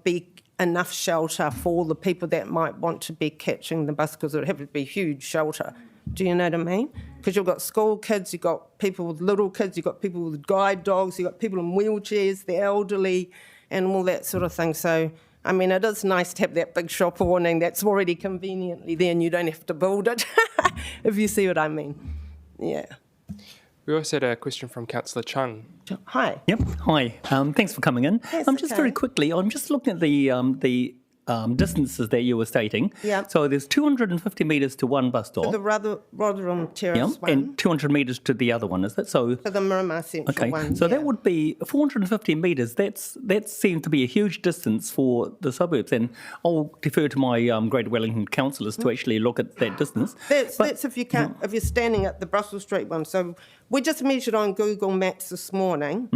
be enough shelter for the people that might want to be catching the bus, because it would have to be huge shelter. Do you know what I mean? Because you've got school kids, you've got people with little kids, you've got people with guide dogs, you've got people in wheelchairs, the elderly, and all that sort of thing. So, I mean, it is nice to have that big shop awning that's already conveniently there and you don't have to build it, if you see what I mean. Yeah. We also had a question from Councillor Chung. Hi. Yep. Hi. Thanks for coming in. Yes, Just okay. very quickly, I'm just looking at the distances that you were stating. Yeah. So there's 250 metres to one bus For stop. the Rotherham Terrace one. And 200 metres to the other one, is that so? For the Miramar Central Okay, one. so that would be 450 metres. That seems to be a huge distance for the suburbs, and I'll defer to my Greater Wellington councillors to actually look at that distance. That's if you can't, if you're standing at the Brussels Street one. So we just measured on Google Maps this morning.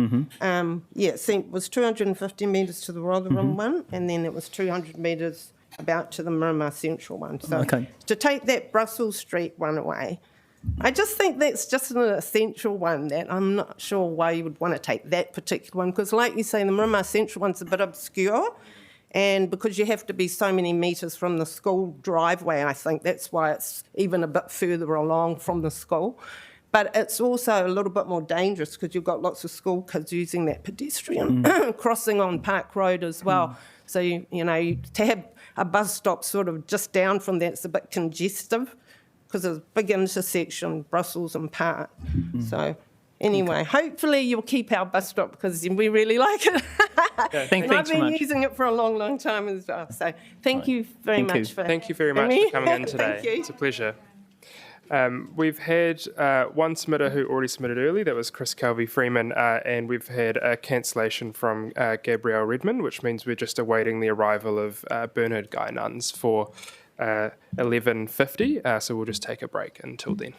It was 250 metres to the Rotherham one, and then it was 200 metres about to the Miramar Central one. So to take that Brussels Street one away, I just think that's just an essential one that I'm not sure why you would want to take that particular one, because like you say, the Miramar Central one's a bit obscure, and because you have to be so many metres from the school driveway, I think that's why it's even a bit further along from the school. But it's also a little bit more dangerous because you've got lots of school kids using that pedestrian crossing on Park Road as well. So, you know, to have a bus stop sort of just down from that's a bit congestive because it's a big intersection, Brussels and Park. So anyway, hopefully you'll keep our bus stop because we really like it. Thanks I've so been much. using it for a long, long time as well. So thank you very much for Thank you very much having for coming in me. today. Thank you. It's a pleasure. We've had one submitter who already submitted early, that was Chris Calvi-Freeman, and we've had a cancellation from Gabrielle Redmond, which means we're just awaiting the arrival of Bernard Guy Nuns for 11:50, so we'll just take a break until then.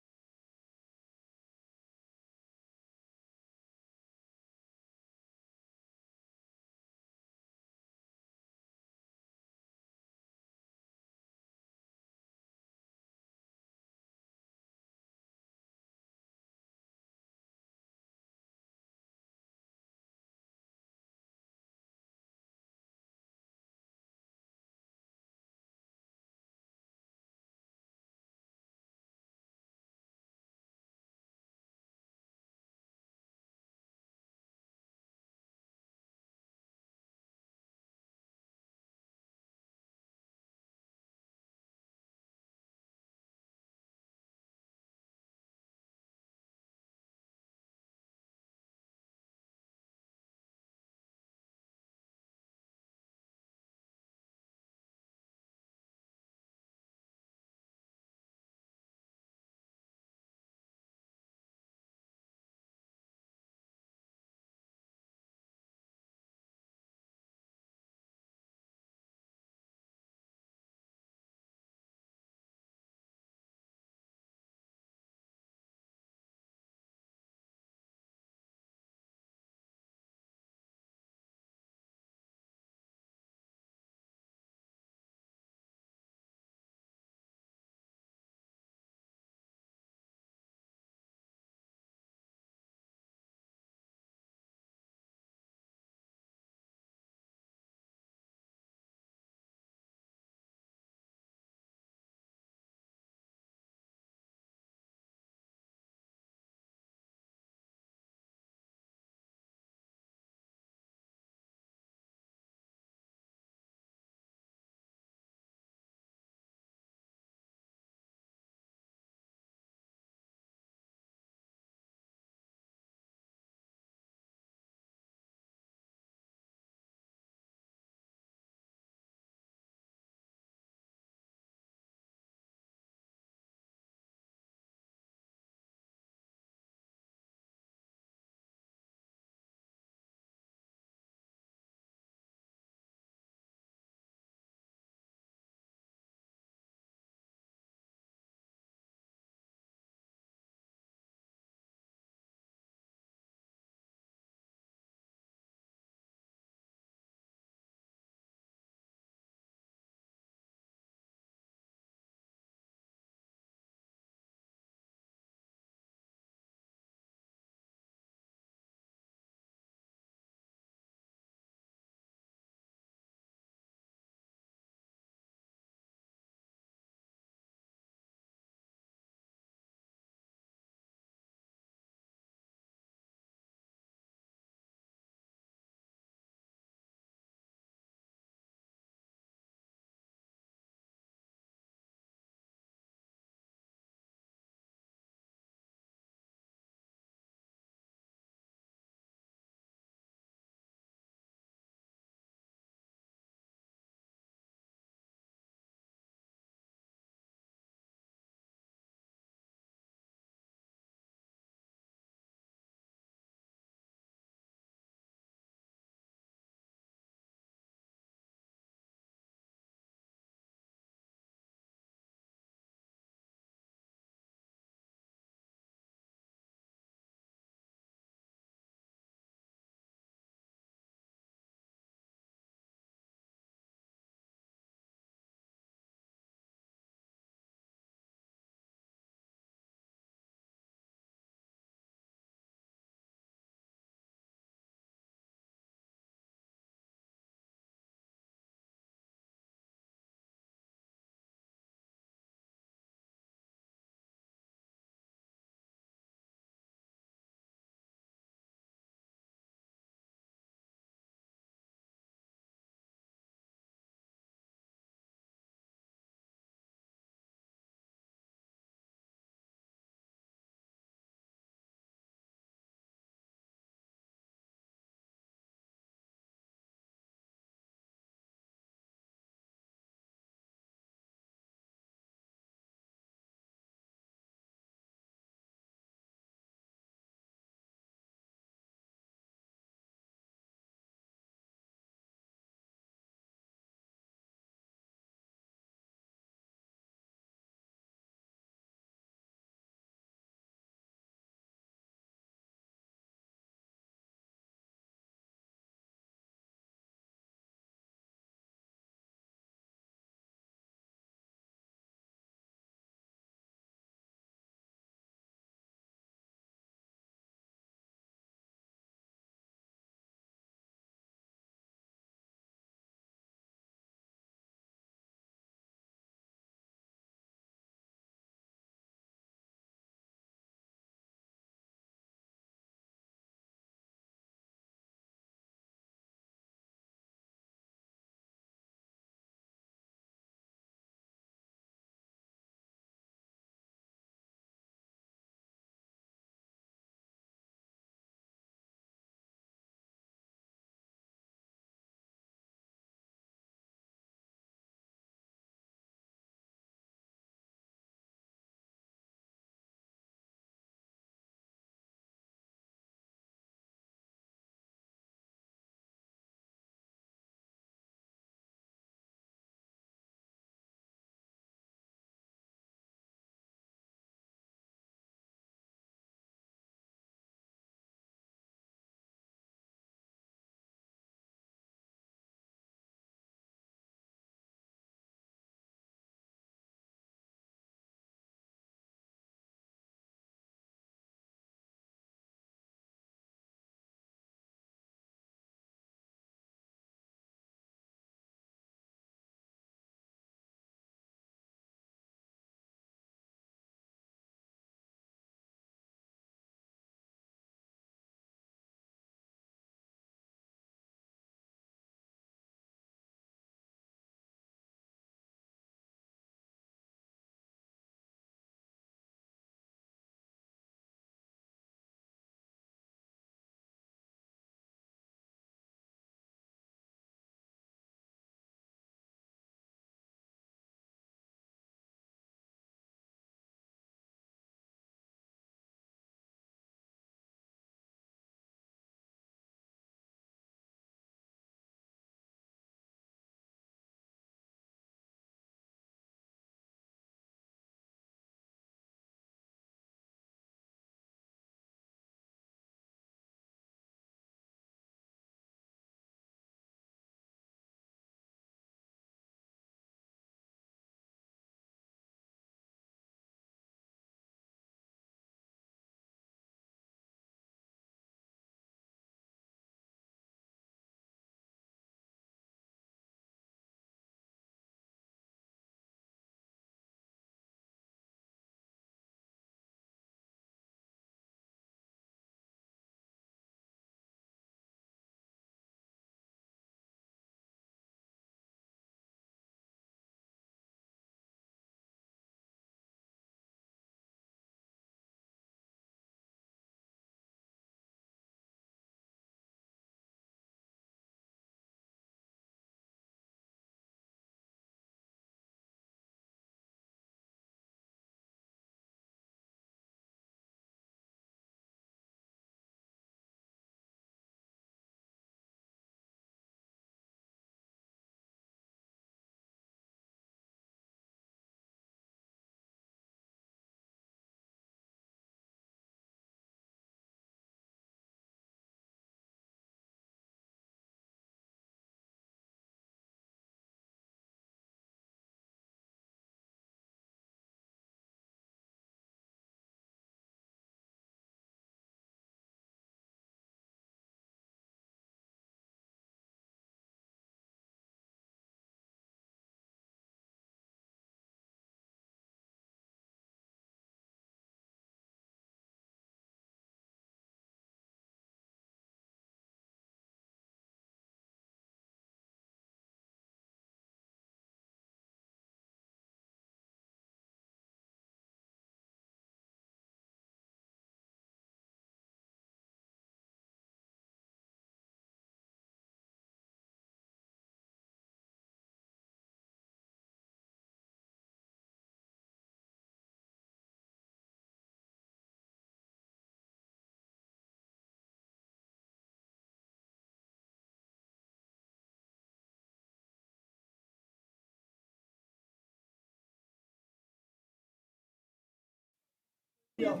All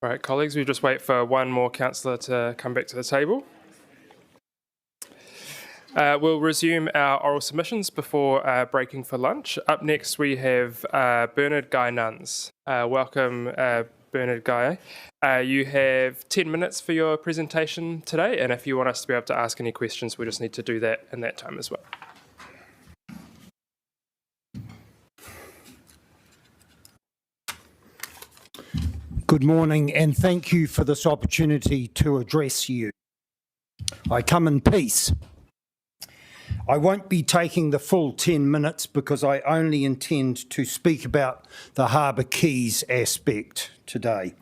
right, colleagues, we just wait for one more councillor to come back to the table. We'll resume our oral submissions before breaking for lunch. Up next, we have Bernard Guy Nuns. Welcome, Bernard Guy. You have 10 minutes for your presentation today, and if you want us to be able to ask any questions, we just need to do that in that time as well. Good morning, and thank you for this opportunity to address you. I come in peace. I won't be taking the full 10 minutes because I only intend to speak about the Harbour Quays aspect today.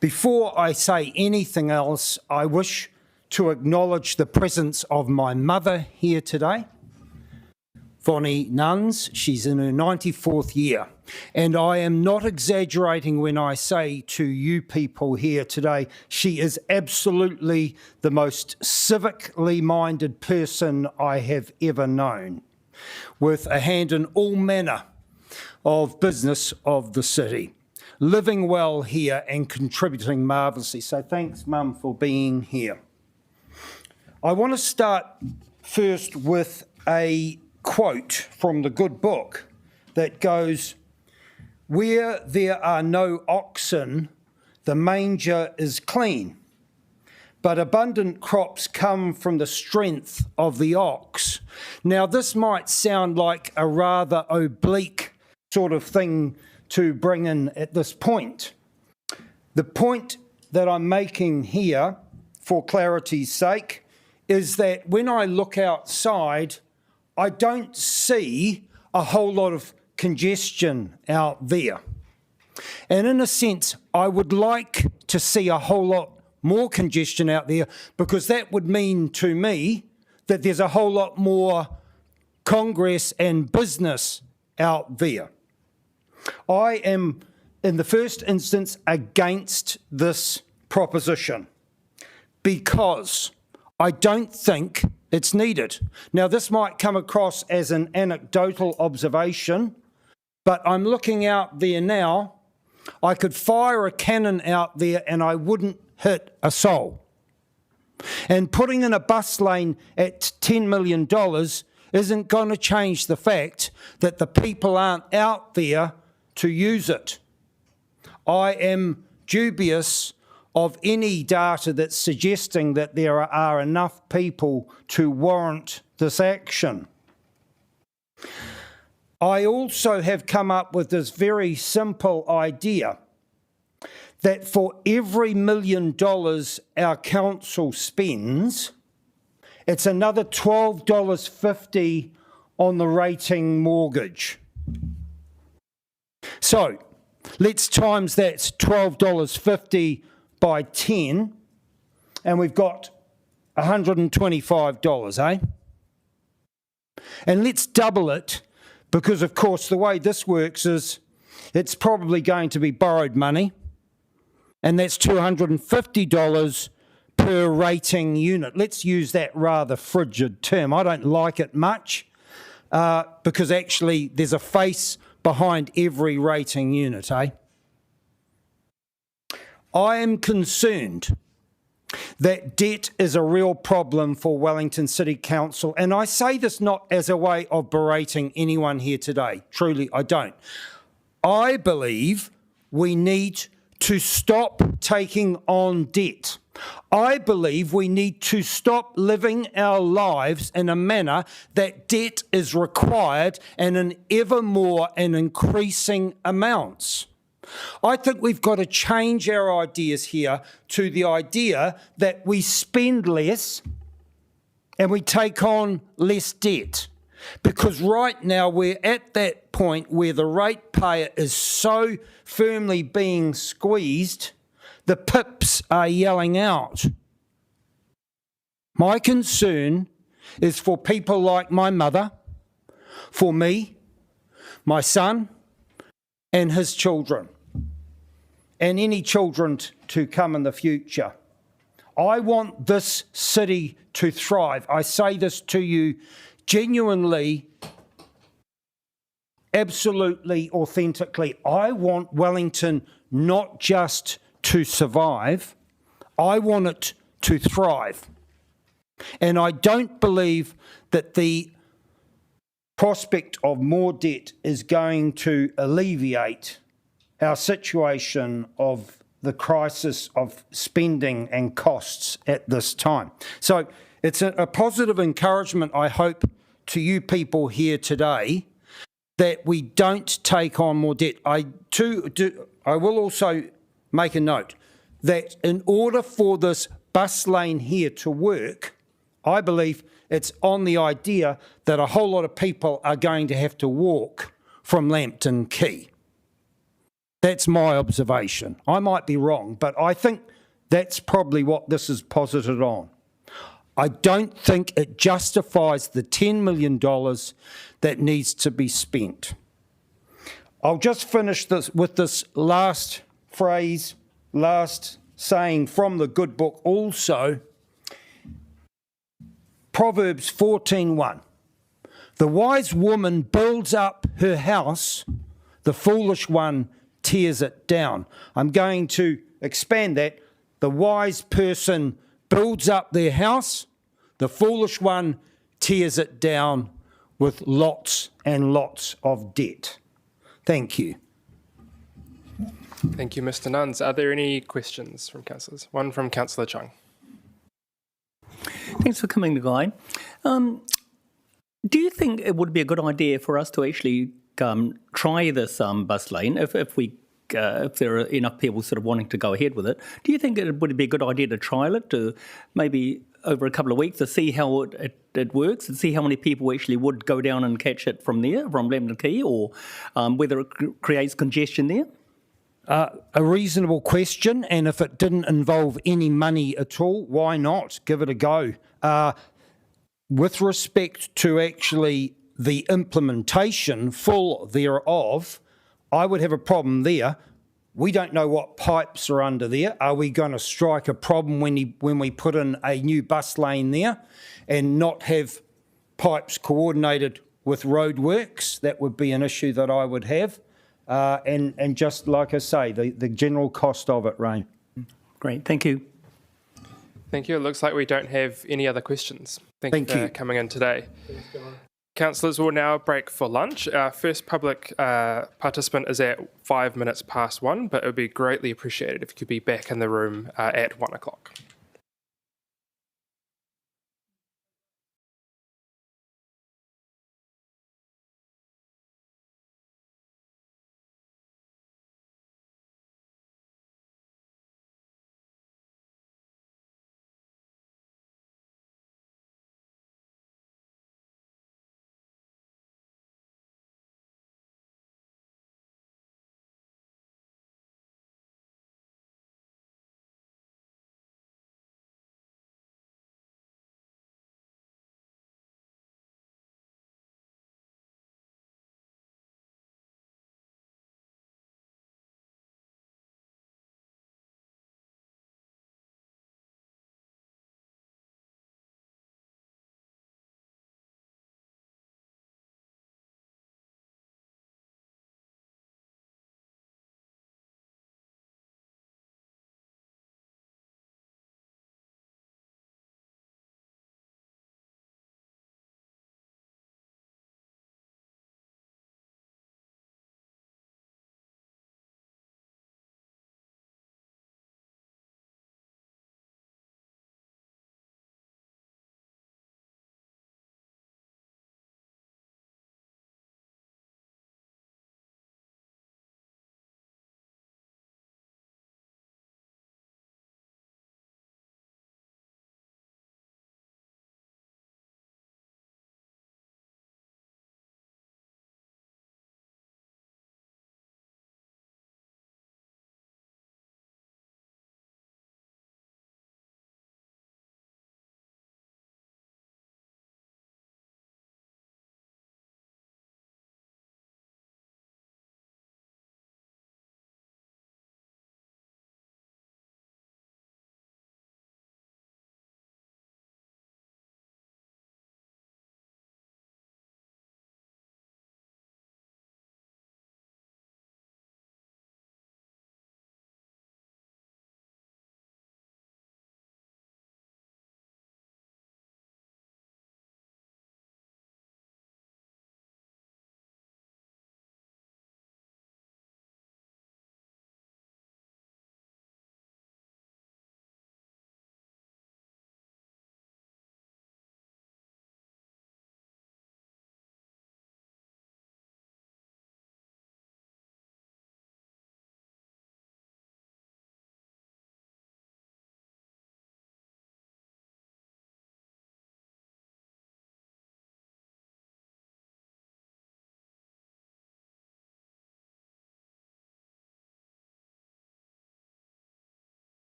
Before I say anything else, I wish to acknowledge the presence of my mother here today, Bonnie Nuns. She's in her 94th year. And I am not exaggerating when I say to you people here today, she is absolutely the most civically minded person I have ever known, with a hand in all manner of business of the city, living well here and contributing marvellously. So thanks, Mum, for being here. I want to start first with a quote from the good book that goes, "Where there are no oxen, the manger is clean, but abundant crops come from the strength of the ox." Now, this might sound like a rather oblique sort of thing to bring in at this point. The point that I'm making here, for clarity's sake, is that when I look outside, I don't see a whole lot of congestion out there. And in a sense, I would like to see a whole lot more congestion out there, because that would mean to me that there's a whole lot more Congress and business out there. I am, in the first instance, against this proposition because I don't think it's needed. Now, this might come across as an anecdotal observation, but I'm looking out there now. I could fire a cannon out there and I wouldn't hit a soul. And putting in a bus lane at $10 million isn't going to change the fact that the people aren't out there to use it. I am dubious of any data that's suggesting that there are enough people to warrant this action. I also have come up with this very simple idea that for every $1 million our council spends, it's another $12.50 on the rating mortgage. So let's times that $12.50 by 10, and we've got $125, eh? And let's double it, because of course the way this works is it's probably going to be borrowed money, and that's $250 per rating unit. Let's use that rather frigid term. I don't like it much, because actually there's a face behind every rating unit, eh? I am concerned that debt is a real problem for Wellington City Council, and I say this not as a way of berating anyone here today. Truly, I don't. I believe we need to stop taking on debt. I believe we need to stop living our lives in a manner that debt is required and in ever more and increasing amounts. I think we've got to change our ideas here to the idea that we spend less and we take on less debt. Because right now we're at that point where the ratepayer is so firmly being squeezed, the pips are yelling out. My concern is for people like my mother, for me, my son, and his children, and any children to come in the future. I want this city to thrive. I say this to you genuinely, absolutely, authentically. I want Wellington not just to survive, I want it to thrive. And I don't believe that the prospect of more debt is going to alleviate our situation of the crisis of spending and costs at this time. So it's a positive encouragement, I hope, to you people here today that we don't take on more debt. I will also make a note that in order for this bus lane here to work, I believe it's on the idea that a whole lot of people are going to have to walk from Lambton Quay. That's my observation. I might be wrong, but I think that's probably what this is posited on. I don't think it justifies the $10 million that needs to be spent. I'll just finish this with this last phrase, last saying from the good book also. Proverbs 14:1. The wise woman builds up her house, the foolish one tears it down. I'm going to expand that. The wise person builds up their house, the foolish one tears it down with lots and lots of debt. Thank you. Thank you, Mr. Nuns. Are there any questions from councillors? One from Councillor Chung. Thanks for coming, Guy. Do you think it would be a good idea for us to actually try this bus lane if there are enough people sort of wanting to go ahead with it? Do you think it would be a good idea to trial it, to maybe over a couple of weeks to see how it works and see how many people actually would go down and catch it from there, from Lambton Quay, or whether it creates congestion there? A reasonable question, and if it didn't involve any money at all, why not? Give it a go. With respect to actually the implementation full thereof, I would have a problem there. We don't know what pipes are under there. Are we going to strike a problem when we put in a new bus lane there and not have pipes coordinated with roadworks? That would be an issue that I would have. And just like I say, the general cost of it, Ray. Great, thank you. Thank you. It looks like we don't have any other questions. Thank you for coming in today. Councillors will now break for lunch. Our first public participant is at 5 minutes past 1, but it would be greatly appreciated if you could be back in the room at 1 o'clock.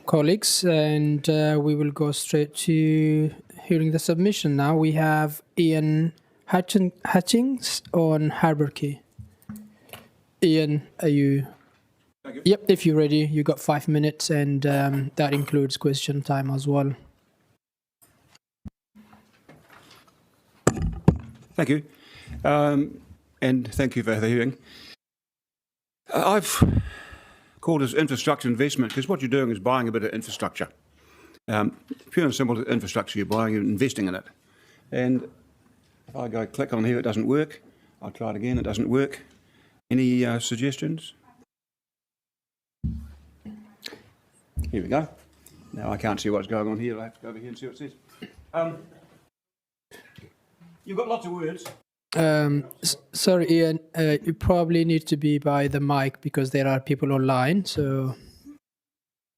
colleagues, and we will go straight to hearing the submission now. We have Ian Hutchings on Harbour Quay. Ian, are you? Yep, if you're ready, you got 5 minutes, and that includes question time as well. Thank you. And thank you for the hearing. I've called this infrastructure investment because what you're doing is buying a bit of infrastructure. Pure and simple infrastructure you're buying and investing in it. And if I go click on here, it doesn't work. I'll try it again, it doesn't work. Any suggestions? Here we go. Now I can't see what's going on here. I have to go over here and see what it says. You've got lots of words. Sorry, Ian, you probably need to be by the mic because there are people online, so...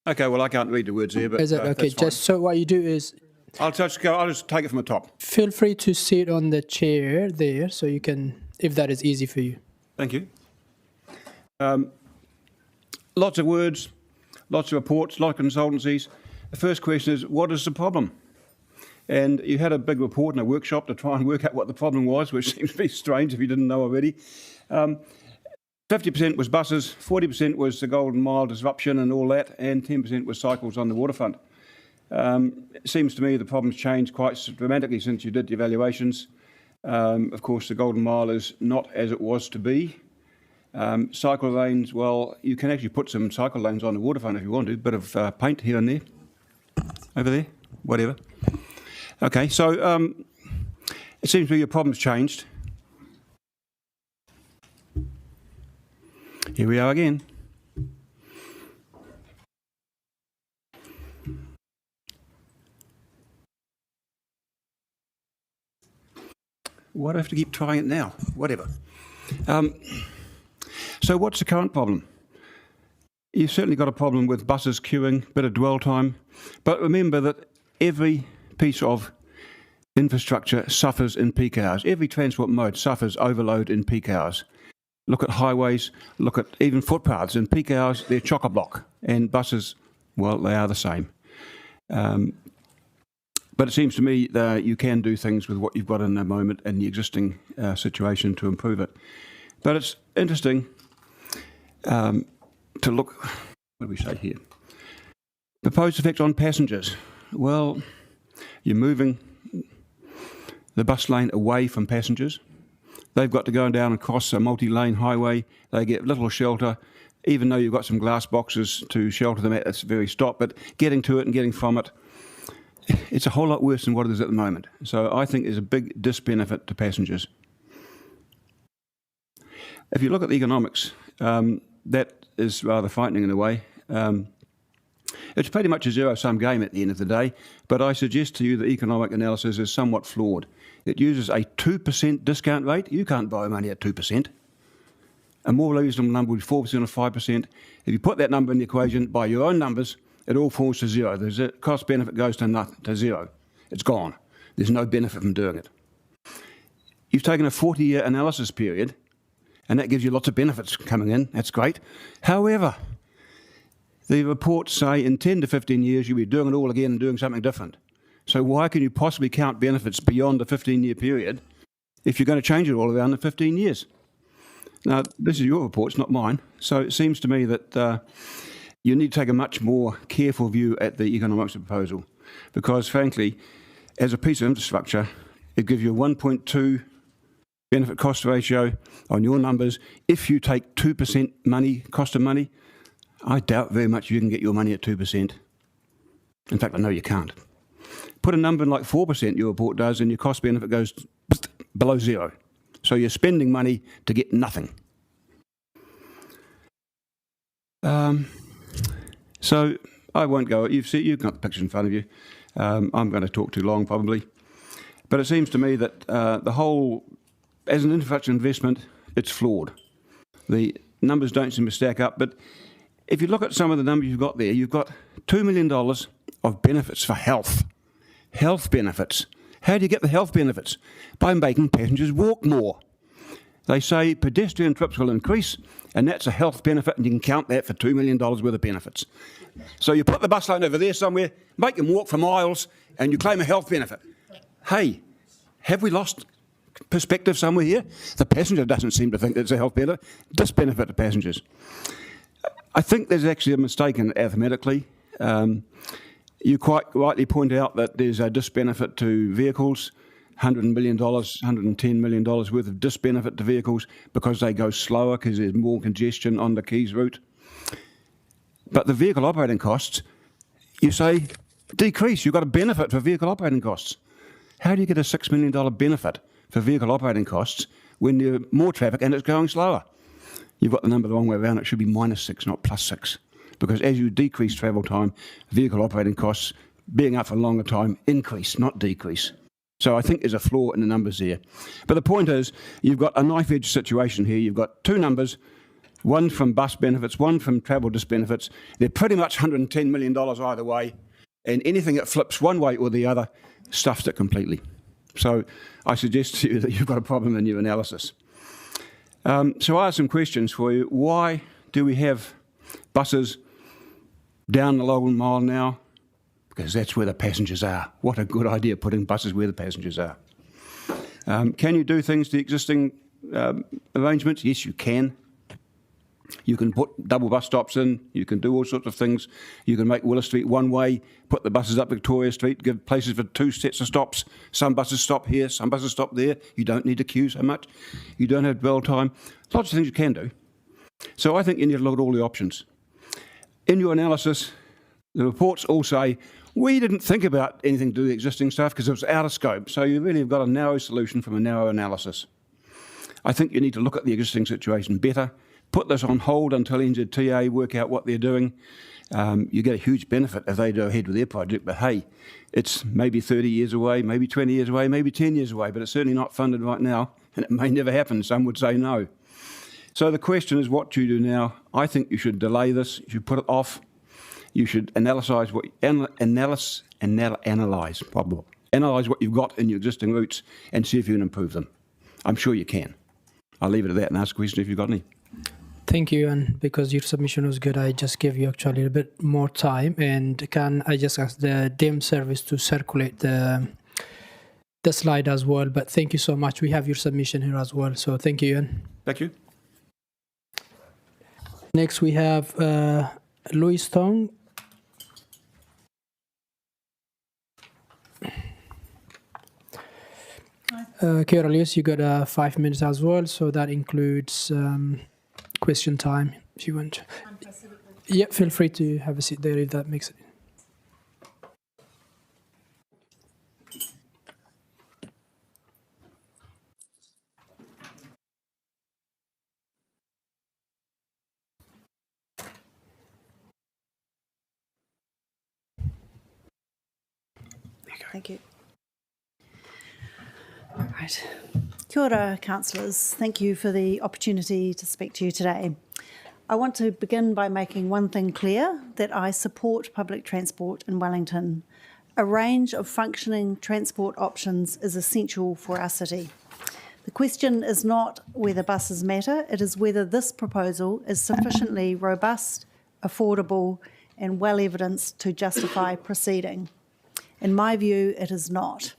Okay, well, I can't read the words here, but Is it okay? Just so what you do is... I'll just take it from the top. Feel free to sit on the chair there, so you can, if that is easy for you. Thank you. Lots of words, lots of reports, lots of consultancies. The first question is, what is the problem? And you had a big report and a workshop to try and work out what the problem was, which seems to be strange if you didn't know already. 50% was buses, 40% was the Golden Mile disruption and all that, and 10% was cycles on the waterfront. It seems to me the problem's changed quite dramatically since you did the evaluations. Of course, the Golden Mile is not as it was to be. Cycle lanes, well, you can actually put some cycle lanes on the waterfront if you want to, bit of paint here and there, over there, whatever. Okay, so it seems to me your problem's changed. Here we are again. Why do I have to keep trying it now? Whatever. So what's the current problem? You've certainly got a problem with buses queuing, bit of dwell time, but remember that every piece of infrastructure suffers in peak hours. Every transport mode suffers overload in peak hours. Look at highways, look at even footpaths. In peak hours, they're chock-a-block, and buses, well, they are the same. But it seems to me that you can do things with what you've got in the moment and the existing situation to improve it. But it's interesting to look, what do we say here? Proposed effect on passengers. Well, you're moving the bus lane away from passengers. They've got to go down and cross a multi-lane highway. They get little shelter, even though you've got some glass boxes to shelter them at its very stop. But getting to it and getting from it, it's a whole lot worse than what it is at the moment. So I think there's a big disbenefit to passengers. If you look at the economics, that is rather frightening in a way. It's pretty much a zero-sum game at the end of the day, but I suggest to you the economic analysis is somewhat flawed. It uses a 2% discount rate. You can't borrow money at 2%. A more reasonable number would be 4% or 5%. If you put that number in the equation by your own numbers, it all falls to zero. The cost benefit goes to nothing, to zero. It's gone. There's no benefit from doing it. You've taken a 40-year analysis period, and that gives you lots of benefits coming in. That's great. However, the reports say in 10 to 15 years you'll be doing it all again and doing something different. So why can you possibly count benefits beyond the 15-year period if you're going to change it all around in 15 years? Now, this is your reports, not mine. So it seems to me that you need to take a much more careful view at the economics of the proposal because, frankly, as a piece of infrastructure, it gives you a 1.2 benefit cost ratio on your numbers. If you take 2% money, cost of money, I doubt very much you can get your money at 2%. In fact, I know you can't. Put a number in like 4%, your report does, and your cost benefit goes below zero. So you're spending money to get nothing. So I won't go. You've got the picture in front of you. I'm going to talk too long probably. But it seems to me that the whole, as an infrastructure investment, it's flawed. The numbers don't seem to stack up. But if you look at some of the numbers you've got there, you've got $2 million of benefits for health. Health benefits. How do you get the health benefits? By making passengers walk more. They say pedestrian trips will increase, and that's a health benefit, and you can count that for $2 million worth of benefits. So you put the bus lane over there somewhere, make them walk for miles, and you claim a health benefit. Hey, have we lost perspective somewhere here? The passenger doesn't seem to think it's a health benefit. Disbenefit to passengers. I think there's actually a mistake in it arithmetically. You quite rightly point out that there's a disbenefit to vehicles, $100 million, $110 million worth of disbenefit to vehicles because they go slower because there's more congestion on the Keys route. But the vehicle operating costs, you say, decrease. You've got a benefit for vehicle operating costs. How do you get a $6 million benefit for vehicle operating costs when there's more traffic and it's going slower? You've got the number the wrong way around. It should be -6, not +6. Because as you decrease travel time, vehicle operating costs, being up for a longer time, increase, not decrease. So I think there's a flaw in the numbers there. But the point is, you've got a knife-edge situation here. You've got two numbers, one from bus benefits, one from travel disbenefits. They're pretty much $110 million either way, and anything that flips one way or the other stuffs it completely. So I suggest to you that you've got a problem in your analysis. So I have some questions for you. Why do we have buses down the Logan Mile now? Because that's where the passengers are. What a good idea, putting buses where the passengers are. Can you do things to existing arrangements? Yes, you can. You can put double bus stops in. You can do all sorts of things. You can make Willow Street one way, put the buses up Victoria Street, give places for two sets of stops. Some buses stop here, some buses stop there. You don't need to queue so much. You don't have dwell time. Lots of things you can do. So I think you need to look at all the options. In your analysis, the reports all say, we didn't think about anything to do with the existing stuff because it was out of scope. So you really have got a narrow solution from a narrow analysis. I think you need to look at the existing situation better, put this on hold until NZTA work out what they're doing. You get a huge benefit if they go ahead with their project, but hey, it's maybe 30 years away, maybe 20 years away, maybe 10 years away, but it's certainly not funded right now, and it may never happen. Some would say no. So the question is what do you do now? I think you should delay this, you should put it off. You should analyse what you've got in your existing routes and see if you can improve them. I'm sure you can. I'll leave it at that and ask a question if you've got any. Thank you, and because your submission was good, I just gave you actually a bit more time. And can I just ask the DEM service to circulate the slide as well? But thank you so much. We have your submission here as well. So thank you, Ian. Thank you. Next, we have Louis Tong. Kira Lewis, you got 5 minutes as well, so that includes question time if you want. Yeah, feel free to have a seat there if that makes it. Thank you. All right. Kia ora, councillors. Thank you for the opportunity to speak to you today. I want to begin by making one thing clear, that I support public transport in Wellington. A range of functioning transport options is essential for our city. The question is not whether buses matter, it is whether this proposal is sufficiently robust, affordable and well evidenced to justify proceeding. In my view, it is not.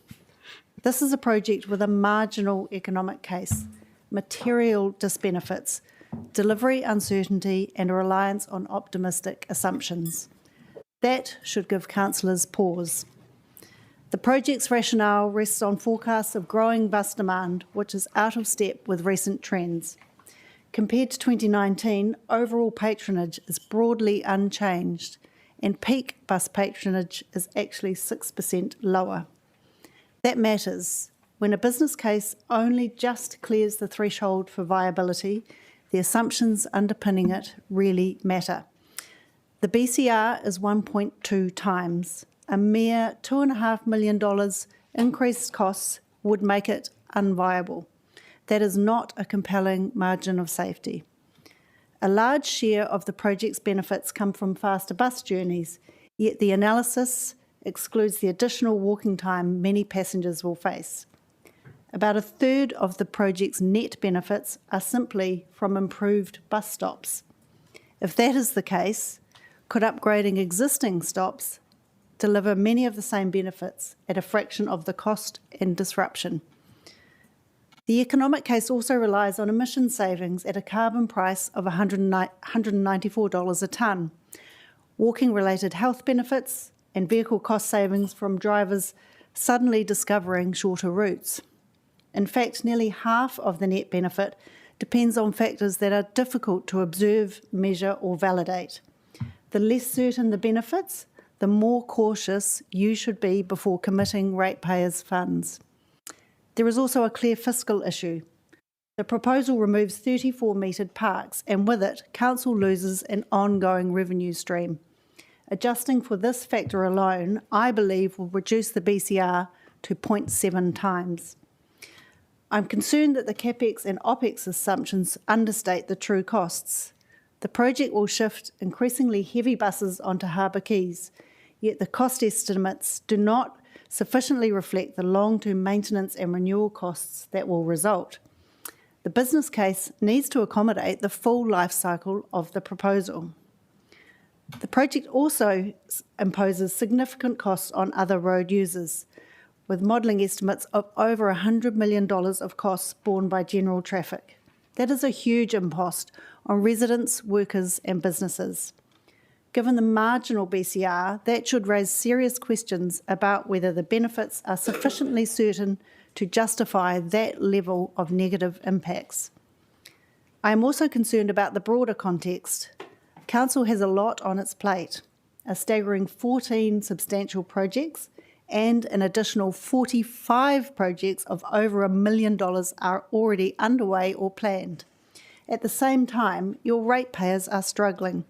This is a project with a marginal economic case, material disbenefits, delivery uncertainty and a reliance on optimistic assumptions. That should give councillors pause. The project's rationale rests on forecasts of growing bus demand, which is out of step with recent trends. Compared to 2019, overall patronage is broadly unchanged, and peak bus patronage is actually 6% lower. That matters. When a business case only just clears the threshold for viability, the assumptions underpinning it really matter. The BCR is 1.2 times. A mere $2.5 million increased costs would make it unviable. That is not a compelling margin of safety. A large share of the project's benefits come from faster bus journeys, yet the analysis excludes the additional walking time many passengers will face. about a third of the project's net benefits are simply from improved bus stops. If that is the case, could upgrading existing stops deliver many of the same benefits at a fraction of the cost and disruption? The economic case also relies on emission savings at a carbon price of $194 a tonne, walking-related health benefits and vehicle cost savings from drivers suddenly discovering shorter routes. In fact, nearly half of the net benefit depends on factors that are difficult to observe, measure or validate. The less certain the benefits, the more cautious you should be before committing ratepayers' funds. There is also a clear fiscal issue. The proposal removes 34 metered parks, and with it, Council loses an ongoing revenue stream. Adjusting for this factor alone, I believe, will reduce the BCR to 0.7 times. I'm concerned that the CapEx and OpEx assumptions understate the true costs. The project will shift increasingly heavy buses onto harbour quays, yet the cost estimates do not sufficiently reflect the long-term maintenance and renewal costs that will result. The business case needs to accommodate the full life cycle of the proposal. The project also imposes significant costs on other road users, with modelling estimates of over $100 million of costs borne by general traffic. That is a huge impost on residents, workers and businesses. Given the marginal BCR, that should raise serious questions about whether the benefits are sufficiently certain to justify that level of negative impacts. I am also concerned about the broader context. Council has a lot on its plate, a staggering 14 substantial projects and an additional 45 projects of over $1 million are already underway or planned. At the same time, your ratepayers are struggling.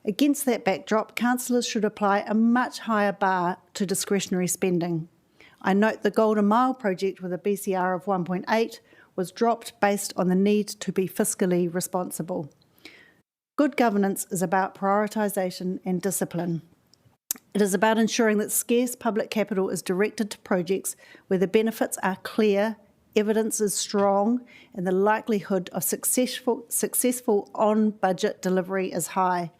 Against that backdrop, councillors should apply a much higher bar to discretionary spending. I note the Golden Mile project with a BCR of 1.8 was dropped based on the need to be fiscally responsible. Good governance is about prioritisation and discipline. It is about ensuring that scarce public capital is directed to projects where the benefits are clear, evidence is strong, and the likelihood of successful on-budget delivery is high.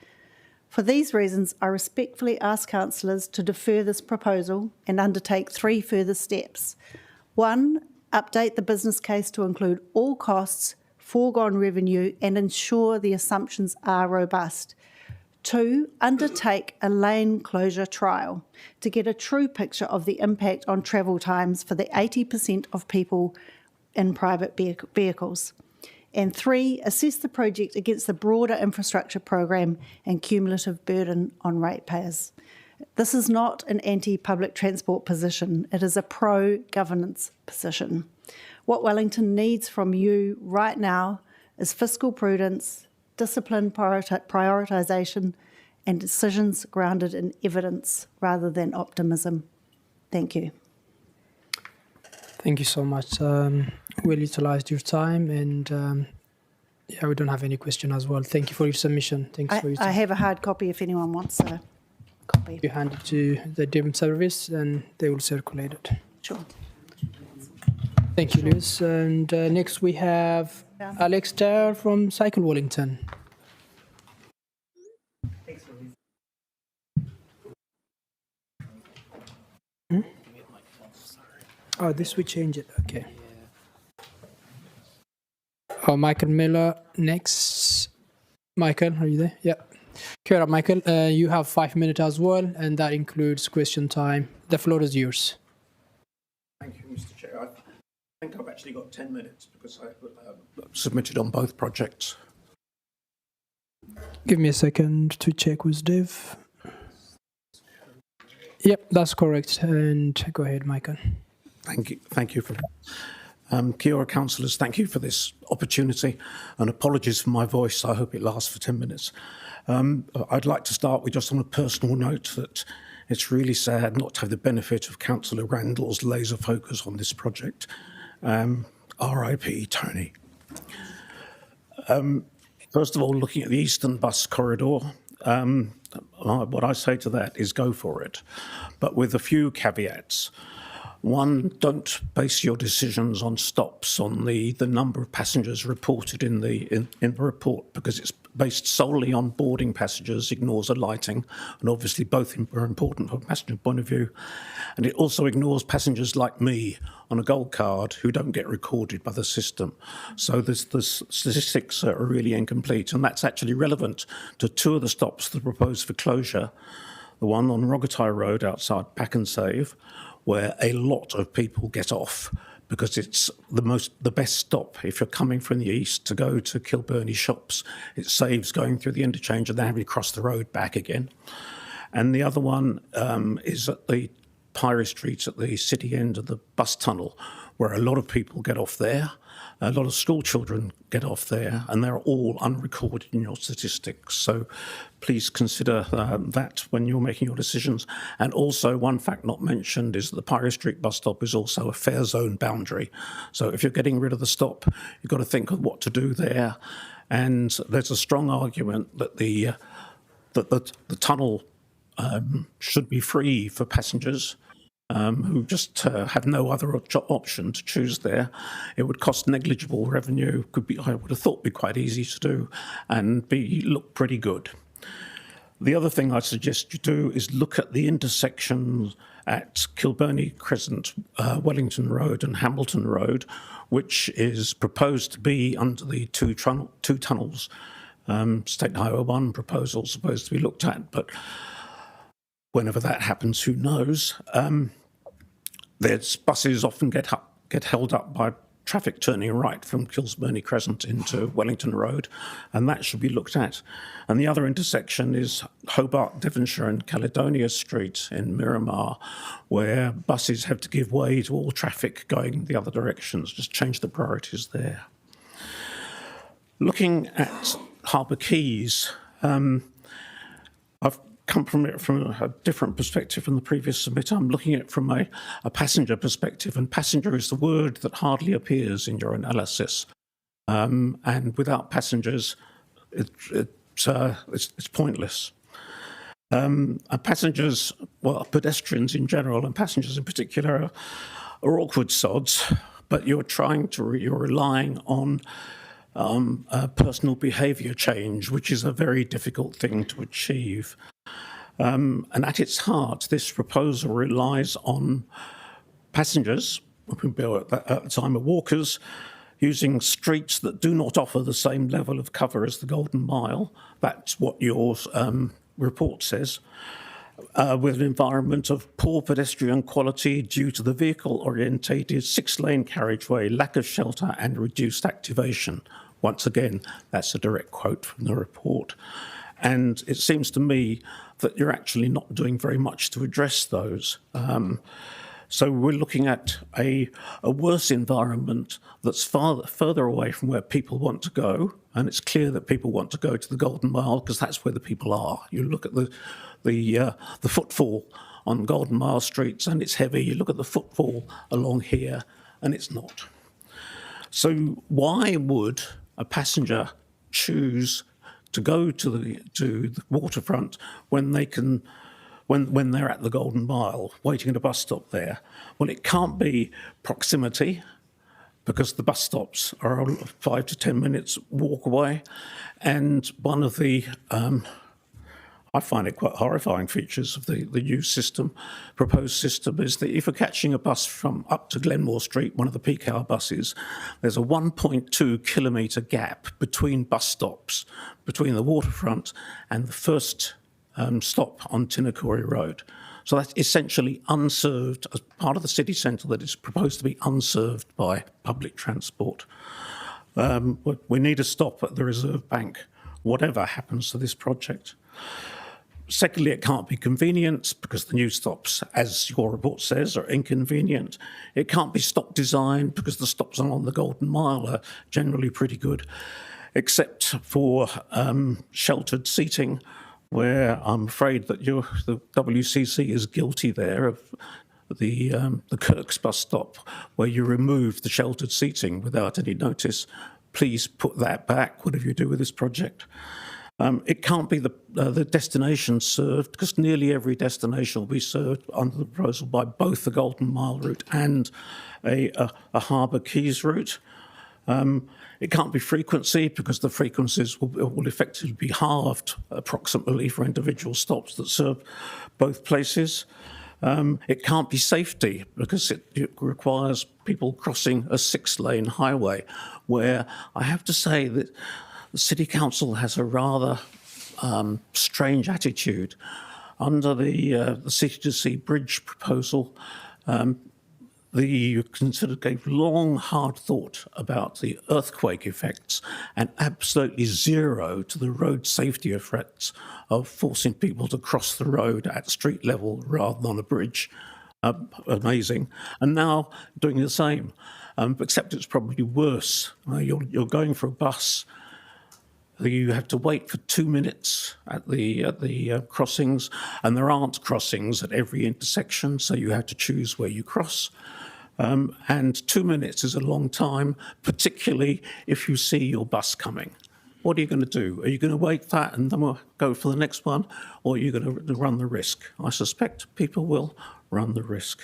For these reasons, I respectfully ask councillors to defer this proposal and undertake 3 further steps. 1, update the business case to include all costs, foregone revenue, and ensure the assumptions are robust. 2, undertake a lane closure trial to get a true picture of the impact on travel times for the 80% of people in private vehicles. And 3, assess the project against the broader infrastructure program and cumulative burden on ratepayers. This is not an anti-public transport position, it is a pro-governance position. What Wellington needs from you right now is fiscal prudence, disciplined prioritisation and decisions grounded in evidence rather than optimism. Thank you. Thank you so much. Well utilised your time, and yeah, we don't have any question as well. Thank you for your submission. Thanks for your time. I have a hard copy if anyone wants a copy. You hand it to the Devon service and they will circulate it. Sure. Thank you, Lewis. And next we have Alex Dare from Cycle Wellington. Oh, this we change it. Okay. Oh, Michael Miller next. Michael, are you there? Yeah. Kia ora, Michael. You have 5 minutes as well, and that includes question time. The floor is yours. Thank you, Mr. Chair. I think I've actually got 10 minutes because I submitted on both projects. Give me a second to check with Dev. Yep, that's correct. And go ahead, Michael. Thank you for that. Kia ora, councillors, thank you for this opportunity, and apologies for my voice. I hope it lasts for 10 minutes. I'd like to start with just on a personal note that it's really sad not to have the benefit of Councillor Randall's laser focus on this project. R.I.P. Tony. First of all, looking at the Eastern Bus Corridor, what I say to that is go for it, but with a few caveats. One, don't base your decisions on stops on the number of passengers reported in the report, because it's based solely on boarding passengers, ignores alighting, and obviously both are important from a passenger point of view. And it also ignores passengers like me on a gold card who don't get recorded by the system. So the statistics are really incomplete, and that's actually relevant to two of the stops that are proposed for closure. The one on Rogatai Road outside Pack and Save, where a lot of people get off because it's the best stop if you're coming from the east to go to Kilbirnie shops. It saves going through the interchange and then having to cross the road back again. And the other one is at the Pyrie Street at the city end of the bus tunnel, where a lot of people get off there. A lot of school children get off there, and they're all unrecorded in your statistics. So please consider that when you're making your decisions. And also, one fact not mentioned is that the Pyrie Street bus stop is also a fare zone boundary. So if you're getting rid of the stop, you've got to think of what to do there. And there's a strong argument that the tunnel should be free for passengers who just have no other option to choose there. It would cost negligible revenue, I would have thought, be quite easy to do and look pretty good. The other thing I suggest you do is look at the intersections at Kilbirnie Crescent, Wellington Road and Hamilton Road, which is proposed to be under the two tunnels. State Highway 1 proposal supposed to be looked at, but whenever that happens, who knows? There's buses often get held up by traffic turning right from Kilbirnie Crescent into Wellington Road, and that should be looked at. And the other intersection is Hobart, Devonshire and Caledonia Street in Miramar, where buses have to give way to all traffic going the other directions, just change the priorities there. Looking at Harbour Quays, I've come from it from a different perspective from the previous submitter. I'm looking at it from a passenger perspective, and passenger is the word that hardly appears in your analysis. And without passengers, it's pointless. Passengers, well, pedestrians in general and passengers in particular are awkward sods, but you're relying on personal behaviour change, which is a very difficult thing to achieve. And at its heart, this proposal relies on passengers, at the time of walkers, using streets that do not offer the same level of cover as the Golden Mile. That's what your report says. With an environment of poor pedestrian quality due to the vehicle-orientated 6-lane carriageway, lack of shelter and reduced activation. Once again, that's a direct quote from the report. And it seems to me that you're actually not doing very much to address those. So we're looking at a worse environment that's further away from where people want to go, and it's clear that people want to go to the Golden Mile because that's where the people are. You look at the footfall on Golden Mile streets and it's heavy. You look at the footfall along here and it's not. So why would a passenger choose to go to the waterfront when they can, when they're at the Golden Mile, waiting at a bus stop there? Well, it can't be proximity, because the bus stops are 5 to 10 minutes walk away. And one of the, I find it quite horrifying features of the new system, proposed system, is that if you're catching a bus from up to Glenmore Street, one of the peak hour buses, there's a 1.2 kilometre gap between bus stops, between the waterfront and the first stop on Tinakori Road. So that's essentially unserved, as part of the city centre that is proposed to be unserved by public transport. We need a stop at the Reserve Bank, whatever happens to this project. Secondly, it can't be convenient because the new stops, as your report says, are inconvenient. It can't be stop design because the stops along the Golden Mile are generally pretty good, except for sheltered seating, where I'm afraid that the WCC is guilty there of the Kirks bus stop, where you remove the sheltered seating without any notice. Please put that back, whatever you do with this project. It can't be the destination served, because nearly every destination will be served under the proposal by both the Golden Mile route and a Harbour Quays route. It can't be frequency, because the frequencies will effectively be halved approximately for individual stops that serve both places. It can't be safety, because it requires people crossing a 6-lane highway, where I have to say that the City Council has a rather strange attitude. Under the City to Sea Bridge proposal, the consider gave long, hard thought about the earthquake effects and absolutely zero to the road safety effects of forcing people to cross the road at street level rather than on a bridge. Amazing. And now doing the same, except it's probably worse. You're going for a bus. You have to wait for 2 minutes at the crossings, and there aren't crossings at every intersection, so you have to choose where you cross. And 2 minutes is a long time, particularly if you see your bus coming. What are you going to do? Are you going to wait that and then we'll go for the next one, or are you going to run the risk? I suspect people will run the risk.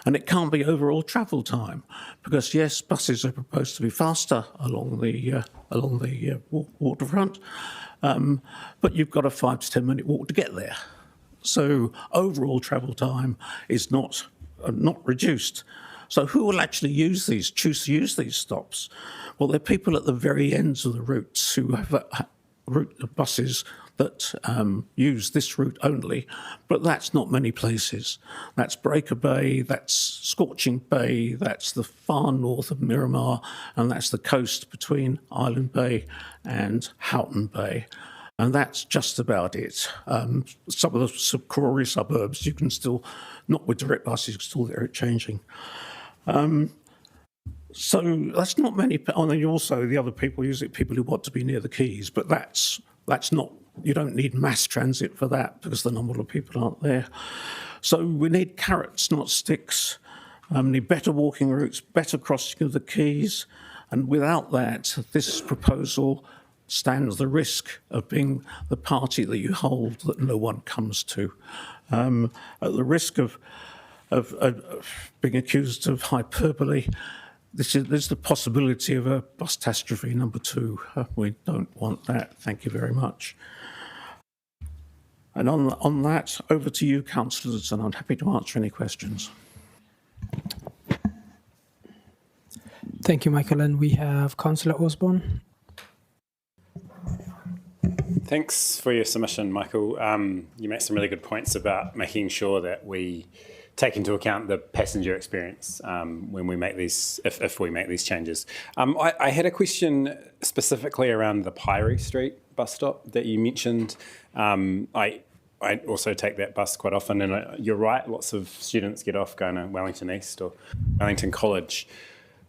And it can't be overall travel time, because yes, buses are proposed to be faster along the waterfront, but you've got a 5 to 10 minute walk to get there. So overall travel time is not reduced. So who will actually choose to use these stops? Well, they're people at the very ends of the routes who have route buses that use this route only, but that's not many places. That's Breaker Bay, that's Scorching Bay, that's the far north of Miramar, and that's the coast between Island Bay and Houghton Bay. And that's just about it. Some of the Crawley suburbs, you can still, not with direct buses, you can still get it changing. So that's not many. And then also the other people use it, people who want to be near the quays, but that's not, you don't need mass transit for that, because the number of people aren't there. So we need carrots, not sticks. Need better walking routes, better crossing of the quays, and without that, this proposal stands the risk of being the party that you hold that no one comes to. At the risk of being accused of hyperbole, there's the possibility of a bus catastrophe number 2. We don't want that. Thank you very much. And on that, over to you, councillors, and I'm happy to answer any questions. Thank you, Michael. And we have Councillor Osborne. Thanks for your submission, Michael. You make some really good points about making sure that we take into account the passenger experience when we make these, if we make these changes. I had a question specifically around the Pyrie Street bus stop that you mentioned. I also take that bus quite often, and you're right, lots of students get off going to Wellington East or Wellington College.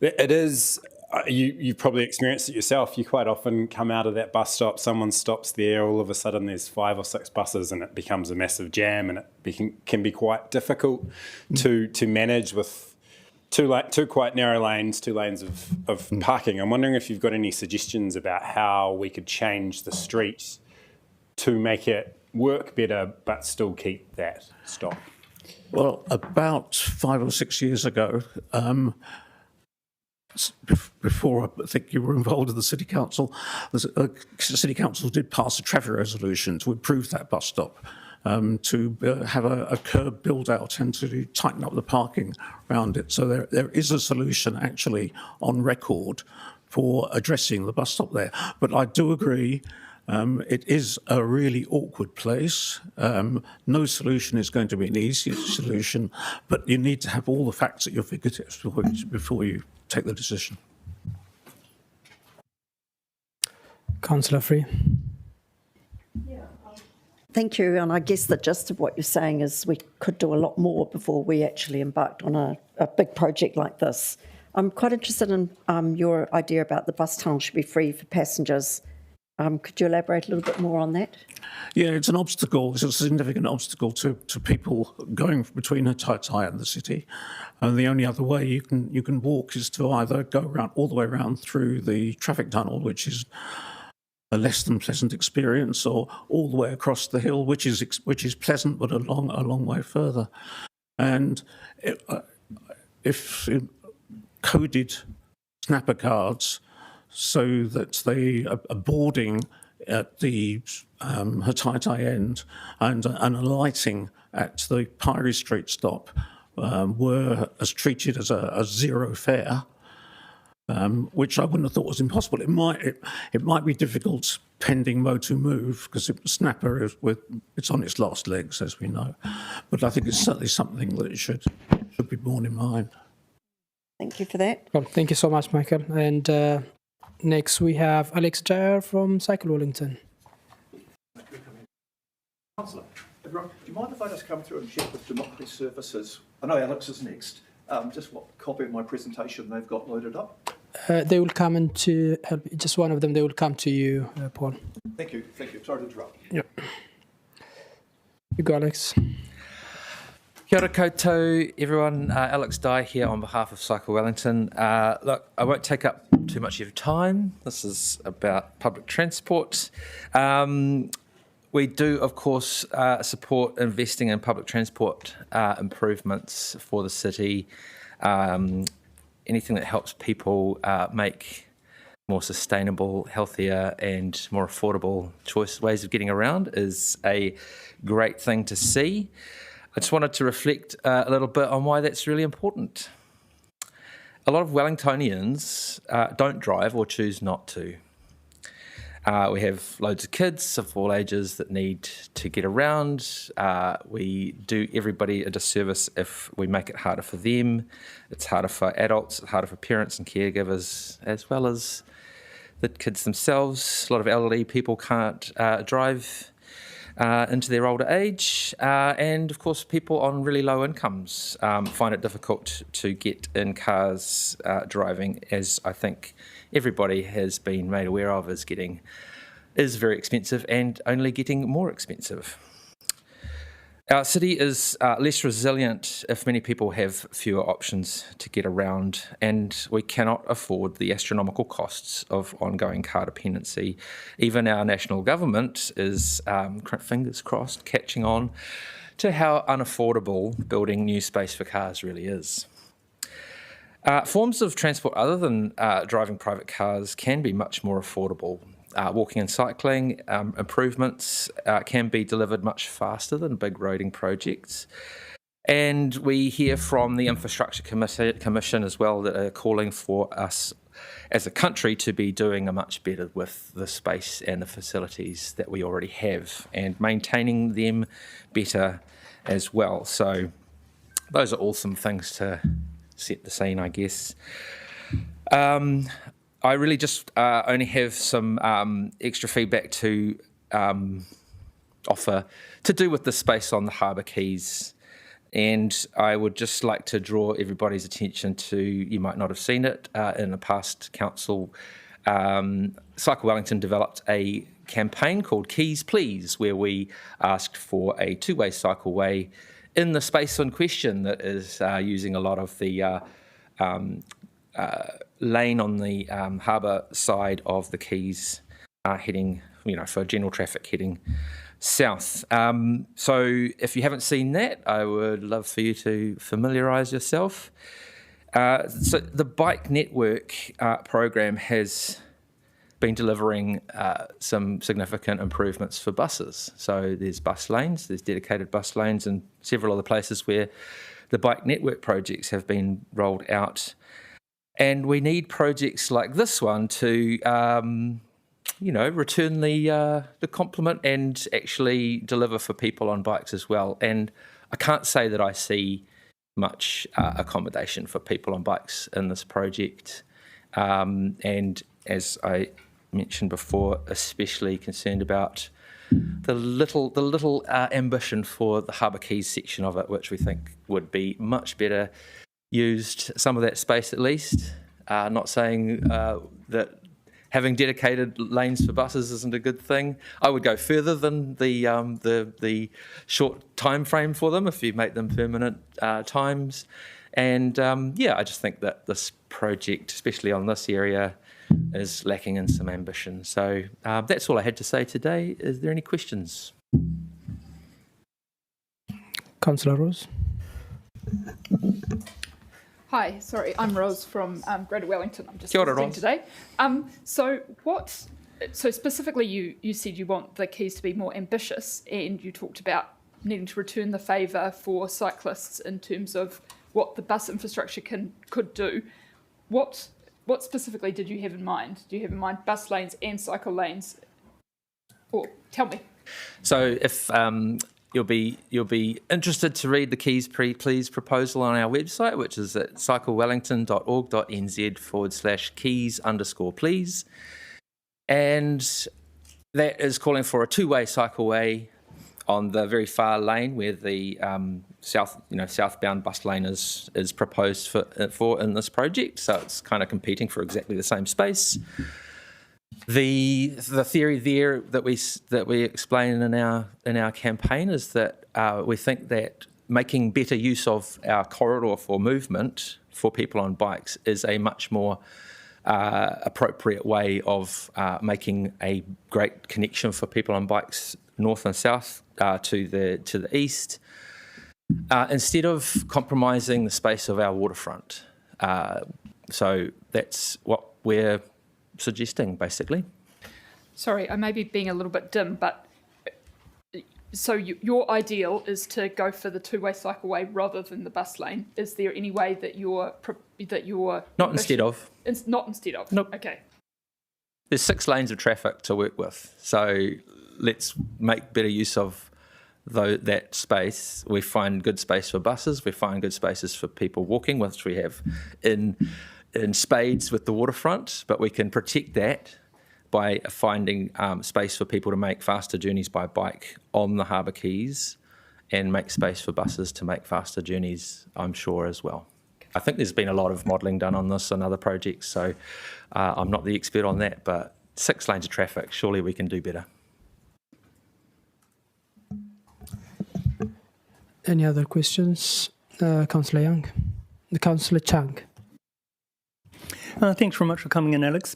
It is, you've probably experienced it yourself, you quite often come out of that bus stop, someone stops there, all of a sudden there's 5 or 6 buses and it becomes a massive jam, and it can be quite difficult to manage with two quite narrow lanes, 2 lanes of parking. I'm wondering if you've got any suggestions about how we could change the street to make it work better but still keep that stop. Well, about 5 or 6 years ago, before I think you were involved in the City Council, the City Council did pass a traffic resolution to improve that bus stop, to have a curb build out and to tighten up the parking around it. So there is a solution actually on record for addressing the bus stop there. But I do agree, it is a really awkward place. No solution is going to be an easy solution, but you need to have all the facts at your fingertips before you take the decision. Councillor Free. Thank you. And I guess the gist of what you're saying is we could do a lot more before we actually embarked on a big project like this. I'm quite interested in your idea about the bus tunnel should be free for passengers. Could you elaborate a little bit more on that? Yeah, it's an obstacle. It's a significant obstacle to people going between Hataitai and the city. And the only other way you can walk is to either go around all the way around through the traffic tunnel, which is less than pleasant experience, or all the way across the hill, which is pleasant but a long way further. And if coded snapper cards so that they are boarding at the Hataitai end and alighting at the Pyrie Street stop were treated as a zero fare, which I wouldn't have thought was impossible. It might be difficult pending Motu move, because snapper it's on its last legs, as we know. But I think it's certainly something that it should be borne in mind. Thank you for that. Well, thank you so much, Michael. And next we have Alex Dyer from Cycle Wellington. Councillor, do you mind if I just come through and check with Democracy Services? I know Alex is next. Just what copy of my presentation they've got loaded up? They will come into just one of them. They will come to you, Paul. Thank you. Sorry to interrupt. Yep. You go, Alex. Kia ora koutou, everyone. Alex Dye here on behalf of Cycle Wellington. Look, I won't take up too much of your time. This is about public transport. We do, of course, support investing in public transport improvements for the city. Anything that helps people make more sustainable, healthier and more affordable ways of getting around is a great thing to see. I just wanted to reflect a little bit on why that's really important. A lot of Wellingtonians don't drive or choose not to. We have loads of kids of all ages that need to get around. We do everybody a disservice if we make it harder for them. It's harder for adults, it's harder for parents and caregivers, as well as the kids themselves. A lot of elderly people can't drive into their older age. And of course, people on really low incomes find it difficult to get in cars driving, as I think everybody has been made aware of, is very expensive and only getting more expensive. Our city is less resilient if many people have fewer options to get around, and we cannot afford the astronomical costs of ongoing car dependency. Even our national government is, fingers crossed, catching on to how unaffordable building new space for cars really is. Forms of transport other than driving private cars can be much more affordable. Walking and cycling improvements can be delivered much faster than big roading projects. And we hear from the Infrastructure Commission as well that are calling for us as a country to be doing a much better with the space and the facilities that we already have and maintaining them better as well. So those are all some things to set the scene, I guess. I really just only have some extra feedback to offer to do with the space on the harbour quays. And I would just like to draw everybody's attention to, you might not have seen it, in the past council, Cycle Wellington developed a campaign called Quays Please, where we asked for a two-way cycleway in the space in question that is using a lot of the lane on the harbour side of the quays heading, for general traffic heading south. So if you haven't seen that, I would love for you to familiarise yourself. So the Bike Network program has been delivering some significant improvements for buses. So there's bus lanes, there's dedicated bus lanes, and several other places where the Bike Network projects have been rolled out. And we need projects like this one to, return the compliment and actually deliver for people on bikes as well. And I can't say that I see much accommodation for people on bikes in this project. And as I mentioned before, especially concerned about the little ambition for the Harbour Quays section of it, which we think would be much better used, some of that space at least. Not saying that having dedicated lanes for buses isn't a good thing. I would go further than the short time frame for them if you make them permanent times. And I just think that this project, especially on this area, is lacking in some ambition. So that's all I had to say today. Is there any questions? Councillor Rose. Hi, sorry, I'm Rose from Greater Wellington. I'm just Kia ora, visiting Rose. today. So specifically you said you want the keys to be more ambitious, and you talked about needing to return the favour for cyclists in terms of what the bus infrastructure could do. What specifically did you have in mind? Do you have in mind bus lanes and cycle lanes? Or tell me. So if you'll be interested to read the Keys Please proposal on our website, which is at cyclewellington.org.nz/keys_please. And that is calling for a two-way cycleway on the very far lane where the southbound bus lane is proposed for in this project. So it's kind of competing for exactly the same space. The theory there that we explain in our campaign is that we think that making better use of our corridor for movement for people on bikes is a much more appropriate way of making a great connection for people on bikes north and south to the east, instead of compromising the space of our waterfront. So that's what we're suggesting, basically. Sorry, I may be being a little bit dim, but so your ideal is to go for the two-way cycleway rather than the bus lane. Is there any way that you're Not instead of. Not instead of. Nope. Okay. There's 6 lanes of traffic to work with, so let's make better use of that space. We find good space for buses. We find good spaces for people walking, which we have in spades with the waterfront, but we can protect that by finding space for people to make faster journeys by bike on the Harbour Quays, and make space for buses to make faster journeys, I'm sure, as well. I think there's been a lot of modelling done on this and other projects, so I'm not the expert on that, but 6 lanes of traffic, surely we can do better. Any other questions? Councillor Young. Councillor Chang. Thanks very much for coming in, Alex.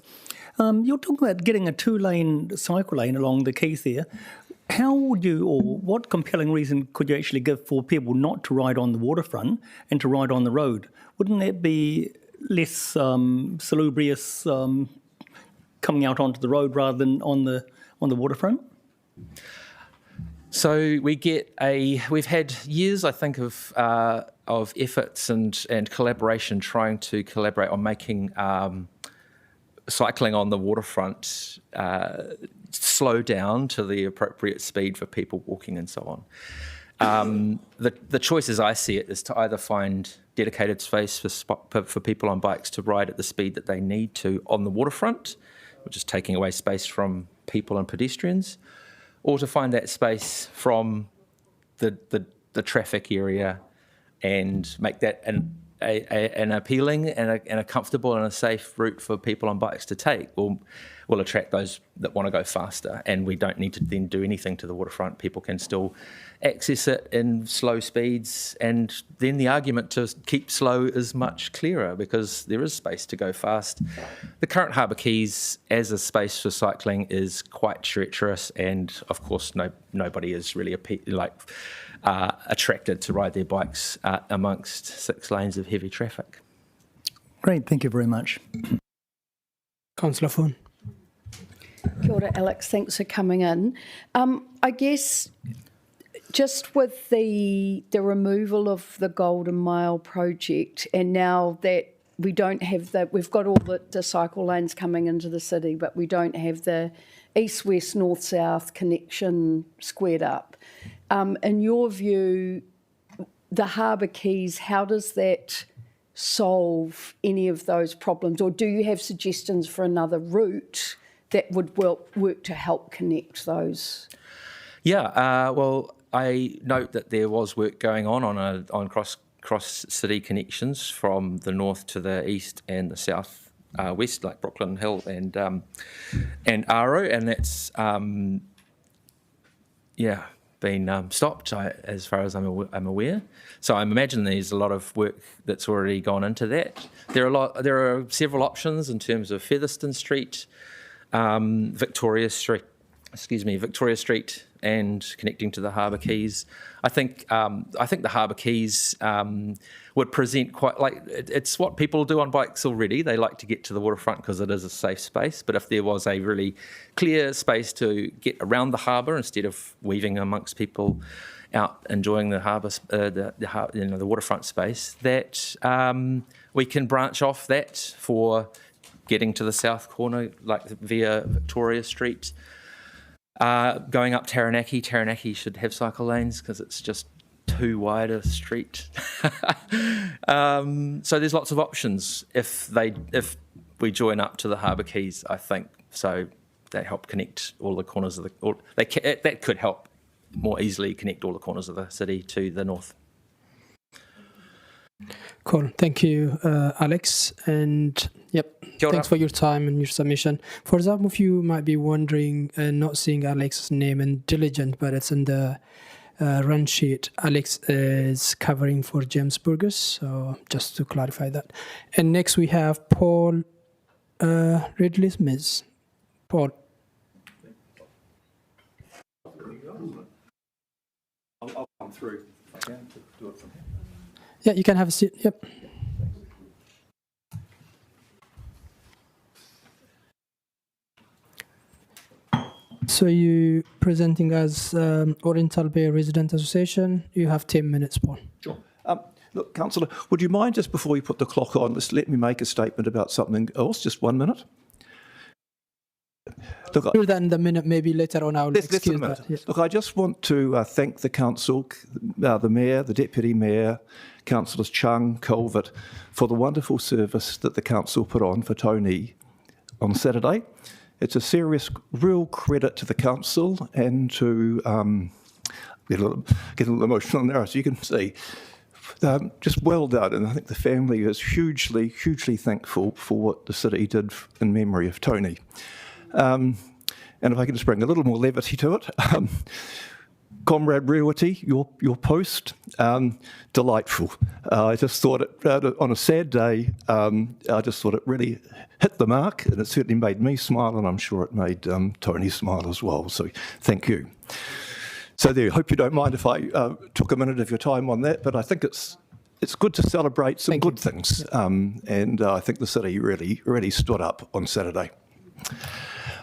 You're talking about getting a 2-lane cycle lane along the quays there. How would you, or what compelling reason could you actually give for people not to ride on the waterfront and to ride on the road? Wouldn't that be less salubrious coming out onto the road rather than on the waterfront? So we've had years, I think, of efforts and collaboration trying to collaborate on making cycling on the waterfront slow down to the appropriate speed for people walking and so on. The choice as I see it is to either find dedicated space for people on bikes to ride at the speed that they need to on the waterfront, which is taking away space from people and pedestrians, or to find that space from the traffic area and make that an appealing and a comfortable and a safe route for people on bikes to take. Will attract those that want to go faster, and we don't need to then do anything to the waterfront. People can still access it in slow speeds, and then the argument to keep slow is much clearer because there is space to go fast. The current Harbour Quays as a space for cycling is quite treacherous, and of course nobody is really attracted to ride their bikes amongst 6 lanes of heavy traffic. Great, thank you very much. Councillor Foon. Kia ora, Alex. Thanks for coming in. I guess just with the removal of the Golden Mile project, and now that we don't have we've got all the cycle lanes coming into the city, but we don't have the east-west, north-south connection squared up. In your view, the Harbour Quays, how does that solve any of those problems? Or do you have suggestions for another route that would work to help connect those? Yeah, well, I note that there was work going on cross-city connections from the north to the east and the south west, like Brooklyn Hill and Aro, and that's been stopped, as far as I'm aware. So I imagine there's a lot of work that's already gone into that. There are several options in terms of Featherston Street, Victoria Street, and connecting to the Harbour Quays. I think the Harbour Quays would present quite like it's what people do on bikes already. They like to get to the waterfront because it is a safe space. But if there was a really clear space to get around the harbour instead of weaving amongst people out enjoying the harbour, the waterfront space, that we can branch off that for getting to the south corner, like via Victoria Street. Going up Taranaki. Taranaki should have cycle lanes because it's just too wide a street. So there's lots of options if we join up to the Harbour Quays, I think. So they help connect all the corners of that could help more easily connect all the corners of the city to the north. Cool. Thank you, Alex. And yep, thanks for your time and your submission. For some of you might be wondering and not seeing Alex's name in Diligent, but it's in the run sheet. Alex is covering for James Burgess, so just to clarify that. And next we have Paul Ridley-Smith. Paul. I'll come through. I can do it from here. Yeah, you can have a seat. Yep. So you presenting as Oriental Bay Resident Association. You have 10 minutes, Paul. Sure. Look, Councillor, would you mind just before you put the clock on, just let me make a statement about something else, just 1 minute? Look, Do that in the minute, maybe later on I'll excuse that. Yeah. Look, I just want to thank the council, the mayor, the deputy mayor, councillors Chung, Colvert, for the wonderful service that the council put on for Tony on Saturday. It's a serious, real credit to the council and to get a little emotional now, as you can see. Just well done, and I think the family is hugely, hugely thankful for what the city did in memory of Tony. And if I can just bring a little more levity to it, Comrade Rewati, your post, delightful. I just thought it, on a sad day, I just thought it really hit the mark, and it certainly made me smile, and I'm sure it made Tony smile as well, so thank you. So there, hope you don't mind if I took a minute of your time on that, but I think it's good to celebrate some good things, and I think the city really stood up on Saturday.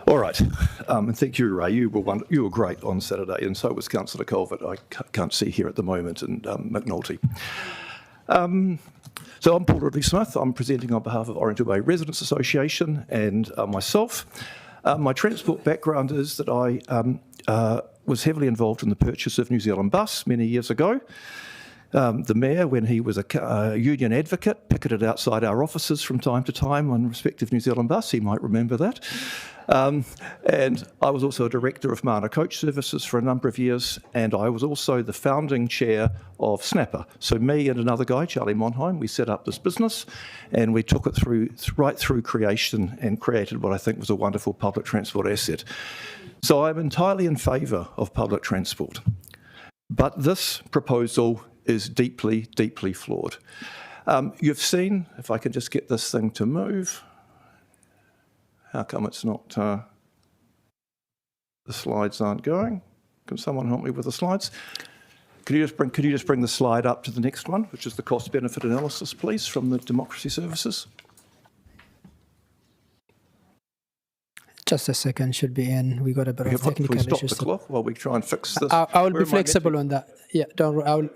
All right, and thank you, Ray. You were great on Saturday, and so was Councillor Colvert. I can't see here at the moment, and McNulty. So I'm Paul Ridley-Smith. I'm presenting on behalf of Oriental Bay Residents Association and myself. My transport background is that I was heavily involved in the purchase of New Zealand Bus many years ago. The mayor, when he was a union advocate, picketed outside our offices from time to time on respective New Zealand Bus. He might remember that. And I was also a director of Mana Coach Services for a number of years, and I was also the founding chair of Snapper. So me and another guy, Charlie Monheim, we set up this business, and we took it right through creation and created what I think was a wonderful public transport asset. So I'm entirely in favour of public transport. But this proposal is deeply, deeply flawed. You've seen, if I can just get this thing to move, how come it's not, the slides aren't going? Can someone help me with the slides? Could you just bring the slide up to the next one, which is the cost-benefit analysis, please, from the Democracy Services? Just a second, should be in. We got a bit of technical issues. Can we stop the clock while we try and fix this? I will be flexible on that. Yeah, don't.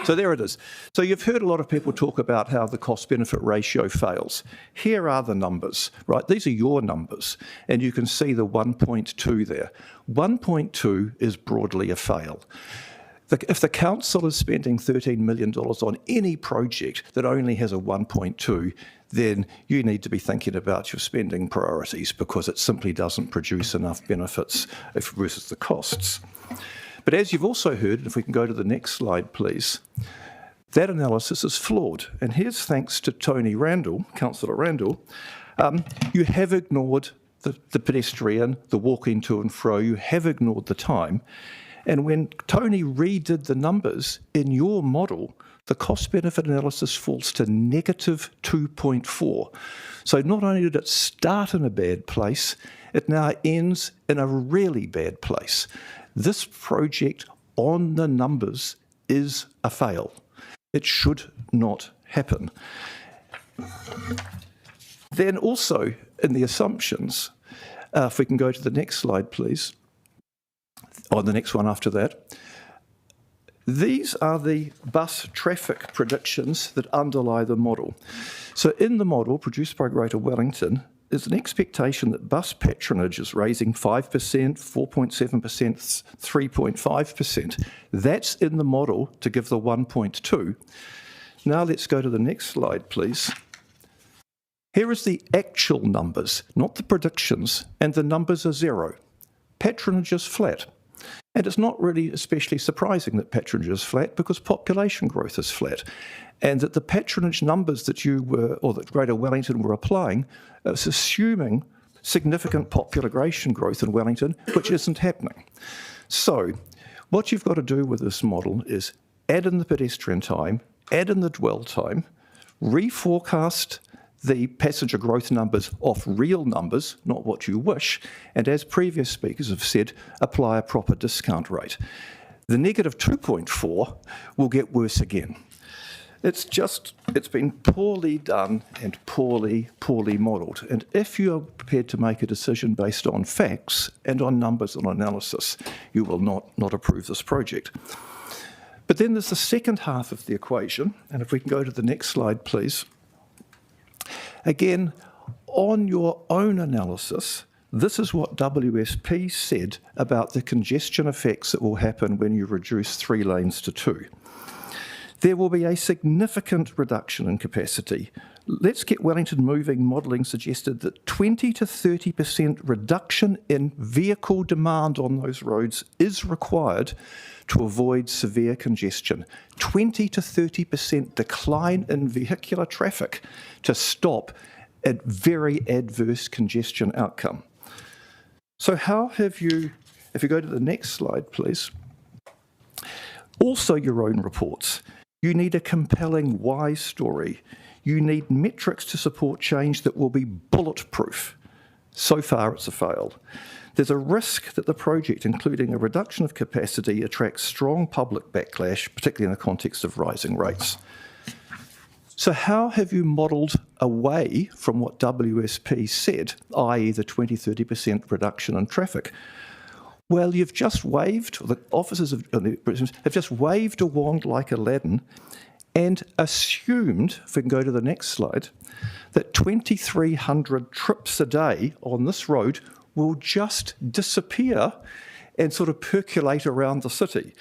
So there it is. So you've heard a lot of people talk about how the cost-benefit ratio fails. Here are the numbers, right? These are your numbers, and you can see the 1.2 there. 1.2 is broadly a fail. If the council is spending $13 million on any project that only has a 1.2, then you need to be thinking about your spending priorities, because it simply doesn't produce enough benefits versus the costs. But as you've also heard, if we can go to the next slide, please, that analysis is flawed. And here's thanks to Tony Randall, Councillor Randall. You have ignored the pedestrian, the walking to and fro. You have ignored the time. And when Tony redid the numbers in your model, the cost-benefit analysis falls to negative 2.4. So not only did it start in a bad place, it now ends in a really bad place. This project on the numbers is a fail. It should not happen. Then also in the assumptions, if we can go to the next slide, please, or the next one after that. These are the bus traffic predictions that underlie the model. So in the model produced by Greater Wellington, there's an expectation that bus patronage is raising 5%, 4.7%, 3.5%. That's in the model to give the 1.2. Now let's go to the next slide, please. Here is the actual numbers, not the predictions, and the numbers are zero. Patronage is flat. And it's not really especially surprising that patronage is flat because population growth is flat. And that the patronage numbers that you were, or that Greater Wellington were applying, is assuming significant population growth in Wellington, which isn't happening. So what you've got to do with this model is add in the pedestrian time, add in the dwell time, reforecast the passenger growth numbers off real numbers, not what you wish, and as previous speakers have said, apply a proper discount rate. The negative 2.4 will get worse again. It's been poorly done and poorly modelled. And if you are prepared to make a decision based on facts and on numbers and analysis, you will not approve this project. But then there's the second half of the equation, and if we can go to the next slide, please. Again, on your own analysis, this is what WSP said about the congestion effects that will happen when you reduce 3 lanes to 2. There will be a significant reduction in capacity. Let's Get Wellington Moving modelling suggested that 20 to 30% reduction in vehicle demand on those roads is required to avoid severe congestion. 20 to 30% decline in vehicular traffic to stop a very adverse congestion outcome. So how have you, if you go to the next slide, please, also your own reports. You need a compelling why story. You need metrics to support change that will be bulletproof. So far, it's a fail. There's a risk that the project, including a reduction of capacity, attracts strong public backlash, particularly in the context of rising rates. So how have you modelled away from what WSP said, i.e. the 20-30% reduction in traffic? Well, you've just waved, the officers have just waved a wand like Aladdin and assumed, if we can go to the next slide, that 2,300 trips a day on this road will just disappear and sort of percolate around the city,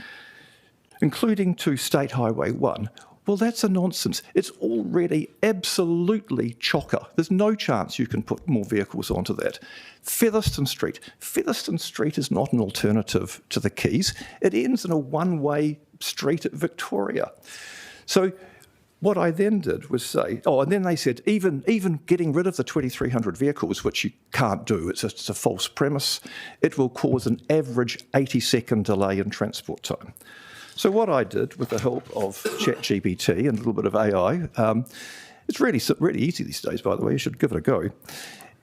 including to State Highway 1. Well, that's a nonsense. It's already absolutely chocker. There's no chance you can put more vehicles onto that. Featherston Street is not an alternative to the Quays. It ends in a one-way street at Victoria. So what I then did was say, and then they said, even getting rid of the 2,300 vehicles, which you can't do, it's a false premise, it will cause an average 80-second delay in transport time. So what I did with the help of ChatGPT and a little bit of AI, it's really easy these days, by the way, you should give it a go,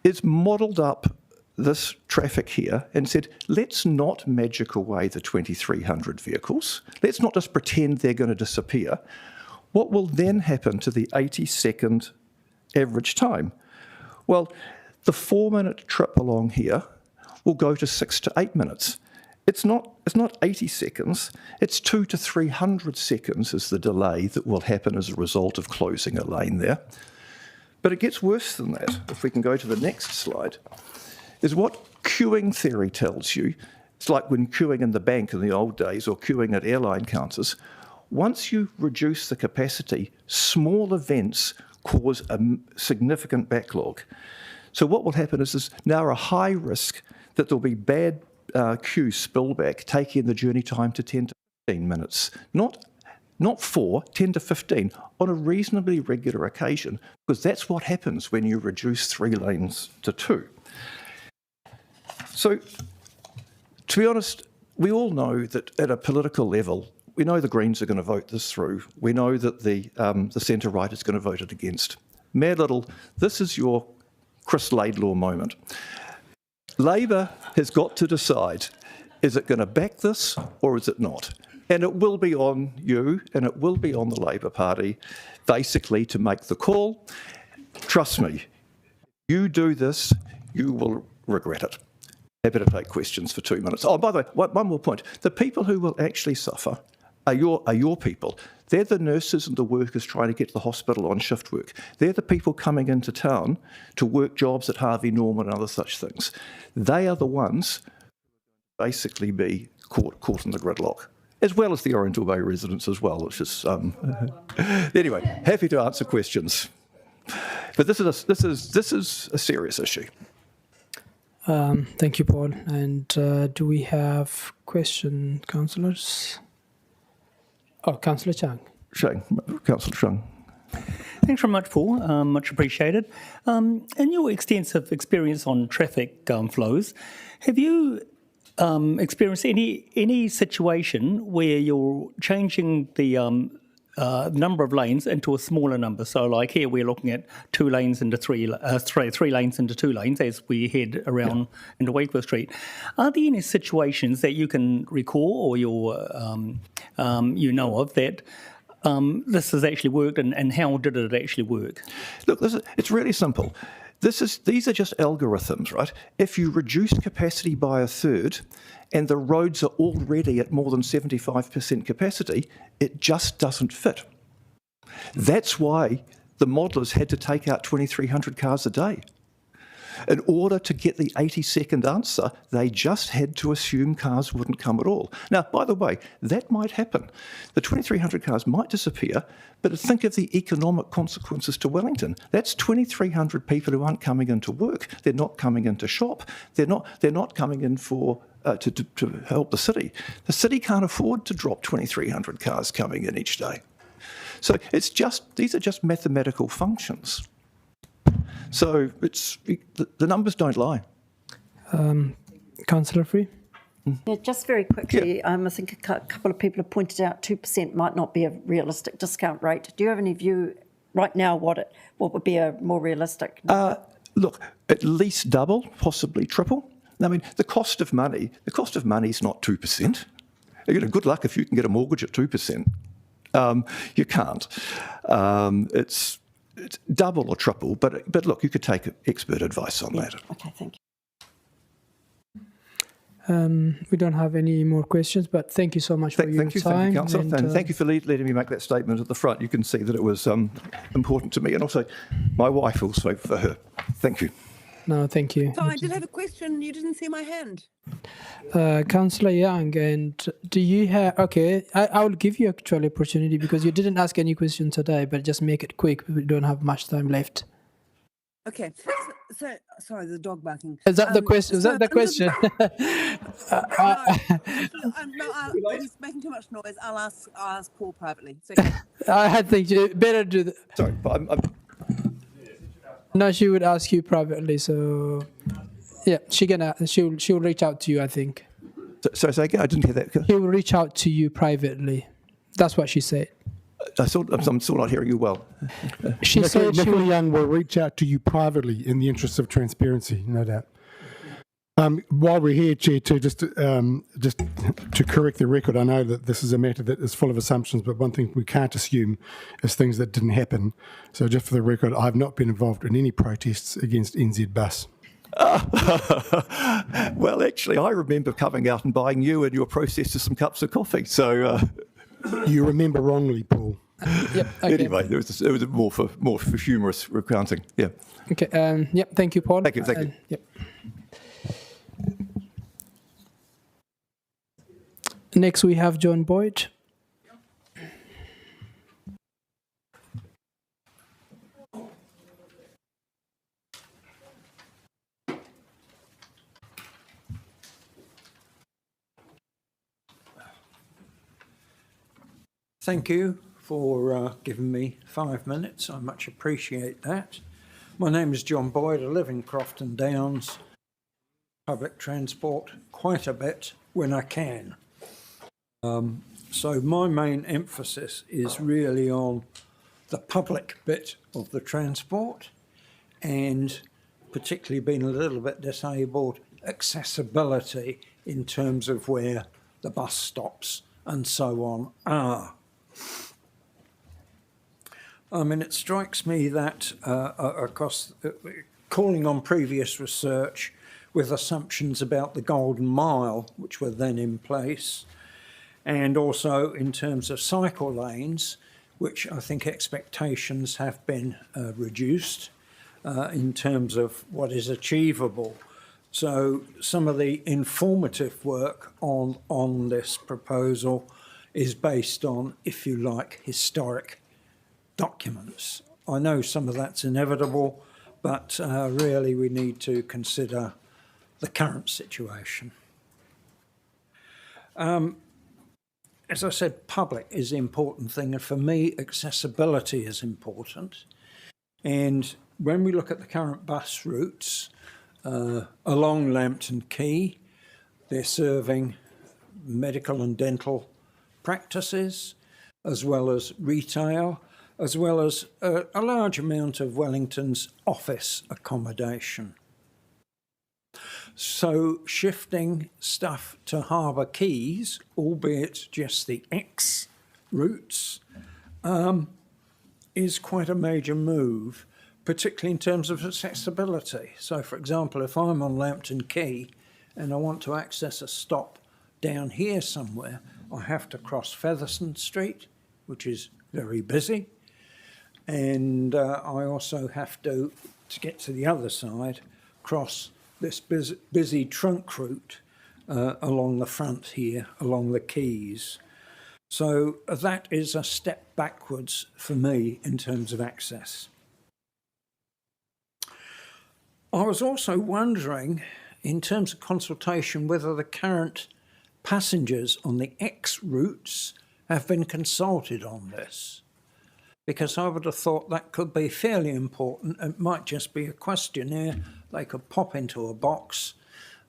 is modelled up this traffic here and said, let's not magic away the 2,300 vehicles. Let's not just pretend they're going to disappear. What will then happen to the 80-second average time? Well, the 4-minute trip along here will go to 6 to 8 minutes. It's not 80 seconds, it's 200 to 300 seconds is the delay that will happen as a result of closing a lane there. But it gets worse than that. If we can go to the next slide, is what queuing theory tells you. It's like when queuing in the bank in the old days or queuing at airline counters. Once you reduce the capacity, small events cause a significant backlog. So what will happen is there's now a high risk that there'll be bad queue spillback, taking the journey time to 10 to 15 minutes. Not 4, 10 to 15 on a reasonably regular occasion, because that's what happens when you reduce 3 lanes to 2. So, to be honest, we all know that at a political level, we know the Greens are going to vote this through. We know that the centre-right is going to vote it against. Mayor Little, this is your Chris Laidlaw moment. Labor has got to decide, is it going to back this or is it not? And it will be on you and it will be on the Labor Party basically to make the call. Trust me, you do this, you will regret it. Happy to take questions for 2 minutes. Oh, by the way, one more point. The people who will actually suffer are your people. They're the nurses and the workers trying to get to the hospital on shift work. They're the people coming into town to work jobs at Harvey Norman and other such things. They are the ones who basically be caught in the gridlock, as well as the Oriental Bay residents as well, which is... Anyway, happy to answer questions. But this is a serious issue. Thank you, Paul. And do we have questions, councillors? Oh, Councillor Chang. Councillor Chang. Thanks very much, Paul. Much appreciated. In your extensive experience on traffic flows, have you experienced any situation where you're changing the number of lanes into a smaller number? So, like here, we're looking at 2 lanes into 3 lanes into 2 lanes as we head around into Wakefield Street. Are there any situations that you can recall or you know of that this has actually worked, and how did it actually work? Look, it's really simple. These are just algorithms, right? If you reduce capacity by a third and the roads are already at more than 75% capacity, it just doesn't fit. That's why the modelers had to take out 2,300 cars a day. In order to get the 80-second answer, they just had to assume cars wouldn't come at all. Now, by the way, that might happen. The 2,300 cars might disappear, but think of the economic consequences to Wellington. That's 2,300 people who aren't coming into work. They're not coming into shop. They're not coming in for to help the city. The city can't afford to drop 2,300 cars coming in each day. So these are just mathematical functions. So the numbers don't lie. Councillor Free? Yeah, just very quickly, I think a couple of people have pointed out 2% might not be a realistic discount rate. Do you have any view right now what would be a more realistic number? Look, at least double, possibly triple. I mean, the cost of money is not 2%. Good luck if you can get a mortgage at 2%. You can't. It's double or triple, but look, you could take expert advice on that. Okay, thank you. We don't have any more questions, but thank you so much for your time. Thank you, Councillor, and thank you for letting me make that statement at the front. You can see that it was important to me, and also my wife also for her. Thank you. No, thank you. So I did have a question. You didn't see my hand. Councillor Young, and do you have... Okay, I will give you actually opportunity because you didn't ask any question today, but just make it quick. We don't have much time left. Okay. So sorry, the dog barking. Is that the question? Is that the question? No, he's making too much noise. I'll ask Paul privately. So, I think you better do that. Sorry, but I'm... No, she would ask you privately. So, yeah, she'll reach out to you, I think. So say again, I didn't hear that. She will reach out to you privately. That's what she said. I'm still not hearing you well. She said Nicola Young will reach out to you privately in the interest of transparency, no doubt. While we're here, Chair, just to correct the record, I know that this is a matter that is full of assumptions, but one thing we can't assume is things that didn't happen. So just for the record, I've not been involved in any protests against NZ Bus. Well, actually, I remember coming out and buying you and your processor some cups of coffee. So you remember wrongly, Paul. Yep. Okay. Anyway, it was more for humorous recounting. Yeah. Okay. Yep. Thank you, Paul. Thank you. Yep. Next, we have John Boyd. Thank you for giving me 5 minutes. I much appreciate that. My name is John Boyd. I live in Crofton Downs. public transport quite a bit when I can. So my main emphasis is really on the public bit of the transport, and particularly being a little bit disabled, accessibility in terms of where the bus stops and so on are. I mean, it strikes me that calling on previous research with assumptions about the Golden Mile, which were then in place, and also in terms of cycle lanes, which I think expectations have been reduced in terms of what is achievable. So some of the informative work on this proposal is based on, if you like, historic documents. I know some of that's inevitable, but really we need to consider the current situation. As I said, public is the important thing, and for me, accessibility is important. And when we look at the current bus routes along Lambton Quay, they're serving medical and dental practices, as well as retail, as well as a large amount of Wellington's office accommodation. So shifting stuff to Harbour Quays, albeit just the X routes, is quite a major move, particularly in terms of accessibility. So, for example, if I'm on Lambton Quay and I want to access a stop down here somewhere, I have to cross Featherstone Street, which is very busy, and I also have to get to the other side, cross this busy trunk route along the front here, along the quays. So that is a step backwards for me in terms of access. I was also wondering, in terms of consultation, whether the current passengers on the X routes have been consulted on this, because I would have thought that could be fairly important. It might just be a questionnaire they could pop into a box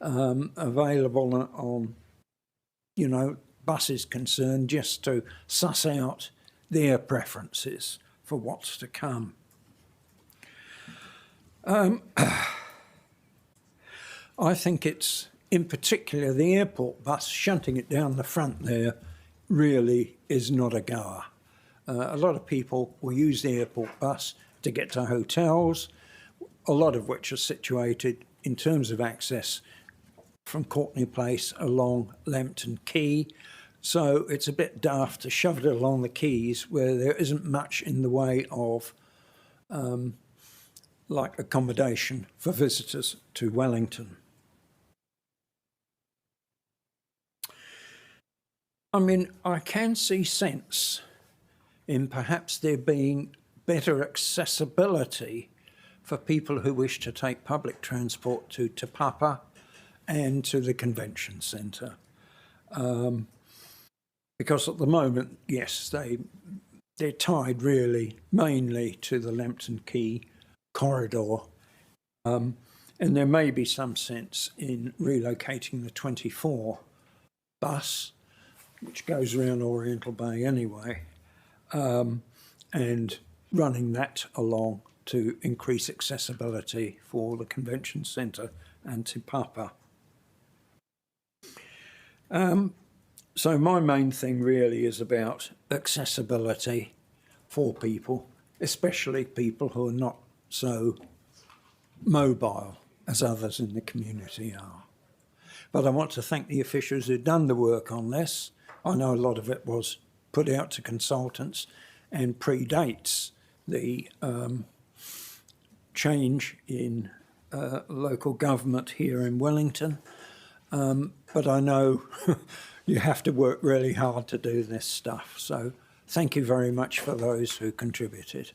available on, you know, buses concerned, just to suss out their preferences for what's to come. I think it's, in particular, the airport bus, shunting it down the front there really is not a goer. A lot of people will use the airport bus to get to hotels, a lot of which are situated in terms of access from Courtney Place along Lambton Quay. So it's a bit daft to shove it along the quays where there isn't much in the way of like accommodation for visitors to Wellington. I mean, I can see sense in perhaps there being better accessibility for people who wish to take public transport to Te Papa and to the convention centre. Because at the moment, yes, they're tied really mainly to the Lambton Quay corridor. And there may be some sense in relocating the 24 bus, which goes around Oriental Bay anyway, and running that along to increase accessibility for the convention centre and Te Papa. So my main thing really is about accessibility for people, especially people who are not so mobile as others in the community are. But I want to thank the officials who've done the work on this. I know a lot of it was put out to consultants and predates the change in local government here in Wellington. But I know you have to work really hard to do this stuff. So thank you very much for those who contributed.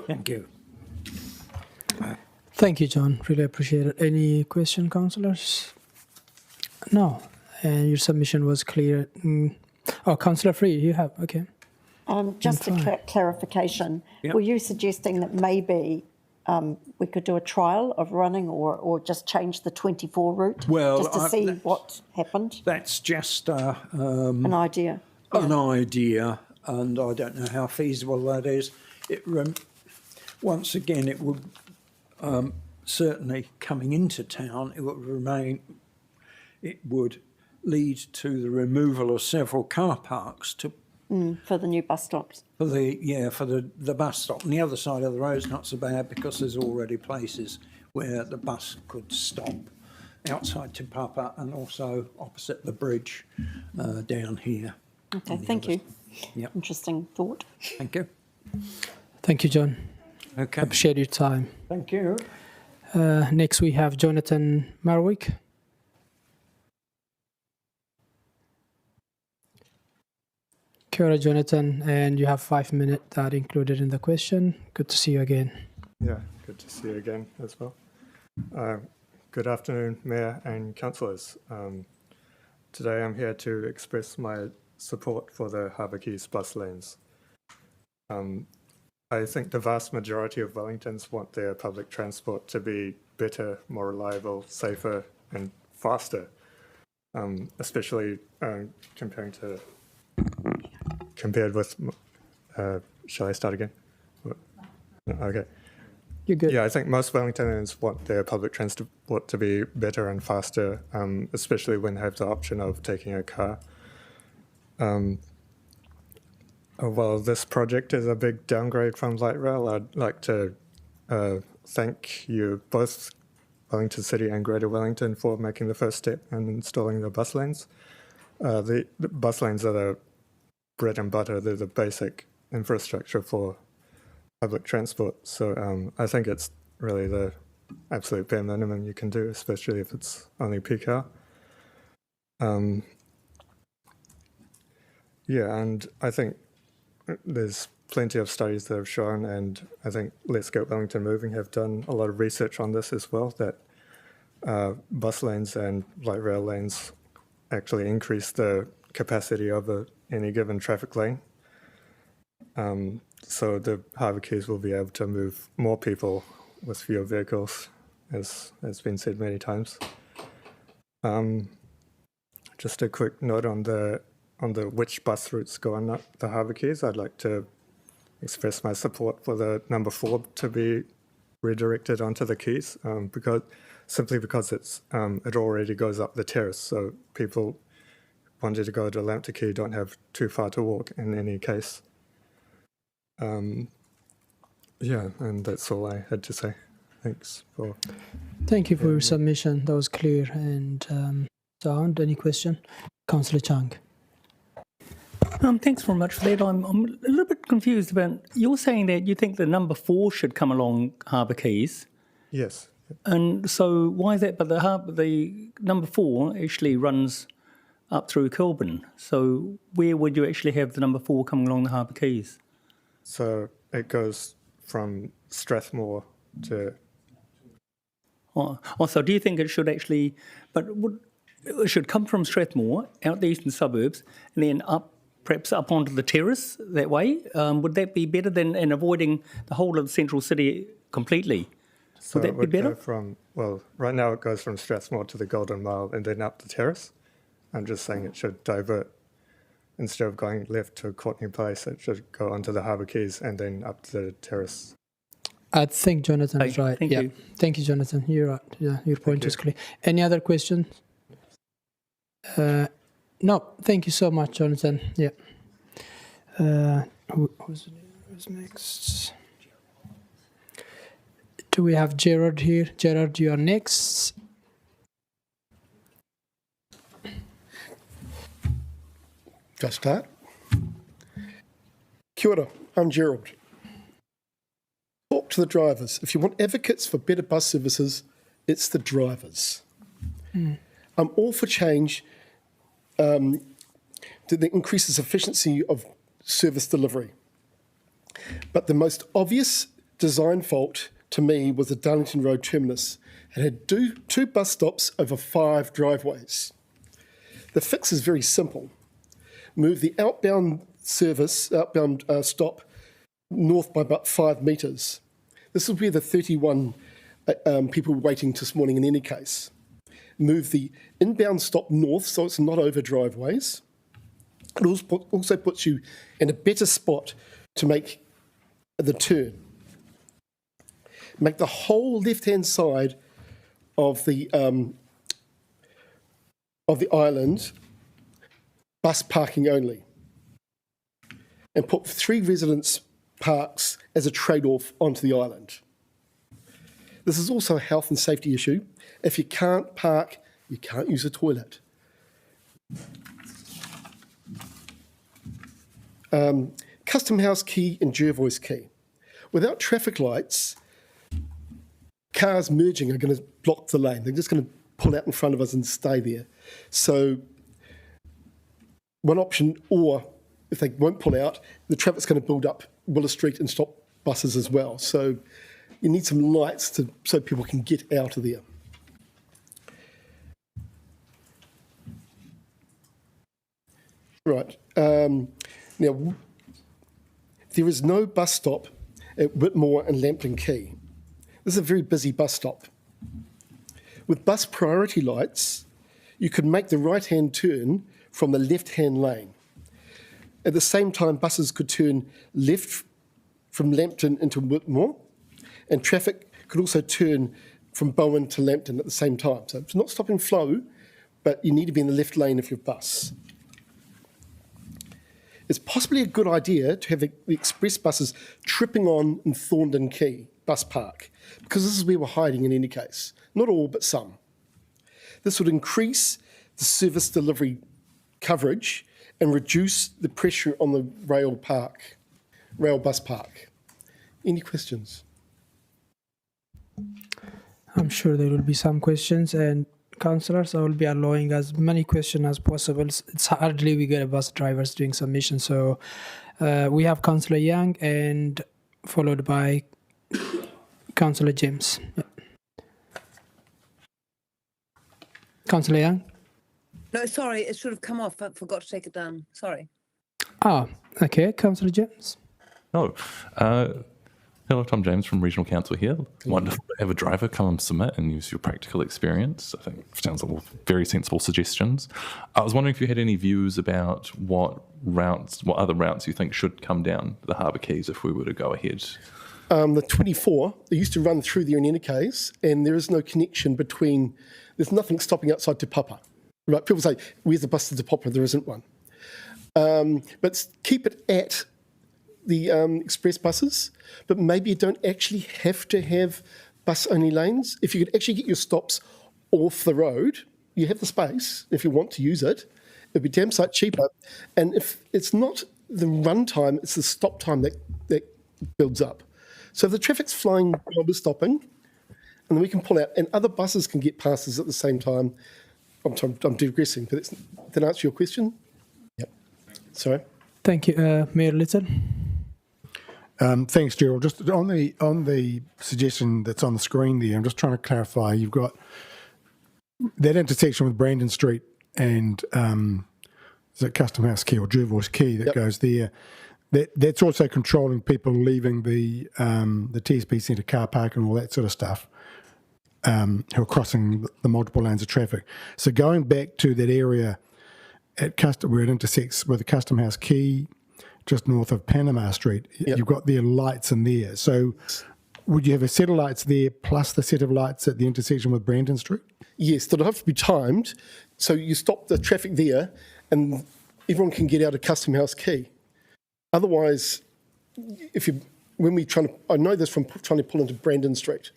Thank you. Thank you, John. Really appreciate it. Any question, councillors? No. And your submission was clear. Oh, Councillor Free, you have, okay. Just a clarification. Yep. Were you suggesting that maybe we could do a trial of running or just change the 24 route Well, just to see what happened? That's just An idea. an idea, and I don't know how feasible that is. Once again, it would certainly coming into town, it would lead to the removal of several car parks for the new bus stops. for the bus stop. And the other side of the road is not so bad because there's already places where the bus could stop outside Te Papa and also opposite the bridge down here. Okay, thank you. Yep. Interesting thought. Thank you. Thank you, John. Okay. Appreciate your time. Thank you. Next, we have Jonathan Marwick. Kia ora, Jonathan, and you have 5 minutes that included in the question. Good to see you again. Yeah, good to see you again as well. Good afternoon, Mayor and Councillors. Today I'm here to express my support for the Harbour Quays bus lanes. I think the vast majority of Wellingtons want their public transport to be better, more reliable, safer and faster, especially compared with, shall I start again? Okay. You're good. Yeah, I think most Wellingtonians want their public transport to be better and faster, especially when they have the option of taking a car. While this project is a big downgrade from light rail, I'd like to thank you both, Wellington City and Greater Wellington, for making the first step and installing the bus lanes. The bus lanes are the bread and butter, they're the basic infrastructure for public transport. So I think it's really the absolute bare minimum you can do, especially if it's only peak hour. Yeah, and I think there's plenty of studies that have shown, and I think Let's Get Wellington Moving have done a lot of research on this as well, that bus lanes and light rail lanes actually increase the capacity of any given traffic lane. So the Harbour Quays will be able to move more people with fewer vehicles, as has been said many times. Just a quick note on the which bus routes go on the Harbour Quays. I'd like to express my support for the number 4 to be redirected onto the quays, because it already goes up the terrace, so people wanting to go to Lambton Quay don't have too far to walk in any case. Yeah, and that's all I had to say. Thanks for. Thank you for your submission. That was clear and sound. Any question? Councillor Chang. Thanks very much for that. I'm a little bit confused about, you're saying that you think the number 4 should come along Harbour Quays. Yes. And so why is that? But the number 4 actually runs up through Kilburn. So where would you actually have the number 4 coming along the Harbour Quays? So it goes from Strathmore to... So do you think it should actually... it should come from Strathmore, out the eastern suburbs, and then perhaps up onto the terrace that way? Would that be better than avoiding the whole of the central city completely? So would that be better? Right now it goes from Strathmore to the Golden Mile and then up the terrace. I'm just saying it should divert. Instead of going left to Courtney Place, it should go onto the Harbour Quays and then up to the terrace. I think Jonathan is right. Thank you. Thank you, Jonathan. You're right. Yeah, your point is clear. Any other questions? No, thank you so much, Jonathan. Yeah. Who's next? Do we have Gerard here? Gerard, you are next. Just start. Kia ora, I'm Gerald. Talk to the drivers. If you want advocates for better bus services, it's the drivers. I'm all for change that increases efficiency of service delivery. But the most obvious design fault to me was the Darlington Road terminus. It had two bus stops over 5 driveways. The fix is very simple. Move the outbound stop north by about 5 metres. This will be the 31 people waiting this morning in any case. Move the inbound stop north so it's not over driveways. It also puts you in a better spot to make the turn. Make the whole left-hand side of the island bus parking only, and put 3 residence parks as a trade-off onto the island. This is also a health and safety issue. If you can't park, you can't use the toilet. Custom House Quay and Jervois Quay. Without traffic lights, cars merging are going to block the lane. They're just going to pull out in front of us and stay there. So one option, or if they won't pull out, the traffic's going to build up Willow Street and stop buses as well. So you need some lights so people can get out of there. Right. Now, there is no bus stop at Whitmore and Lambton Quay. This is a very busy bus stop. With bus priority lights, you could make the right-hand turn from the left-hand lane. At the same time, buses could turn left from Lambton into Whitmore, and traffic could also turn from Bowen to Lambton at the same time. So it's not stopping flow, but you need to be in the left lane of your bus. It's possibly a good idea to have the express buses tripping on in Thorndon Quay bus park, because this is where we're hiding in any case. Not all, but some. This would increase the service delivery coverage and reduce the pressure on the rail bus park. Any questions? I'm sure there will be some questions, and councillors, I will be allowing as many questions as possible. It's hardly we get bus drivers doing submission. So we have Councillor Young and followed by Councillor James. Yeah. Councillor Young? No, sorry, it should have come off. I forgot to take it down. Sorry. Ah, okay. Councillor James. Oh, hello, Tom James from Regional Council here. Wonderful to have a driver come and submit and use your practical experience. I think it sounds like very sensible suggestions. I was wondering if you had any views about what other routes you think should come down the Harbour Quays if we were to go ahead. The 24, they used to run through there in any case, and there is no connection between, there's nothing stopping outside Te Papa. Right? People say, where's the bus to Te Papa? There isn't one. But keep it at the express buses, but maybe you don't actually have to have bus-only lanes. If you could actually get your stops off the road, you have the space if you want to use it. It'd be damn sight cheaper. And if it's not the run time, it's the stop time that builds up. So if the traffic's flying while we're stopping, and then we can pull out, and other buses can get past us at the same time. I'm digressing, but did that answer your question? Yep. Sorry. Thank you, Mayor Little. Thanks, Gerald. Just on the suggestion that's on the screen there, I'm just trying to clarify. You've got that intersection with Brandon Street and is it Custom House Quay or Jervois Quay that goes there. That's also controlling people leaving the TSB Centre car park and all that sort of stuff, who are crossing the multiple lanes of traffic. So going back to that area at where it intersects with the Custom House Quay, just north of Panama Street, you've got their lights in there. So would you have a set of lights there plus the set of lights at the intersection with Brandon Street? Yes, that'll have to be timed. So you stop the traffic there and everyone can get out of Custom House Quay. Otherwise, I know this from trying to pull into Brandon Street.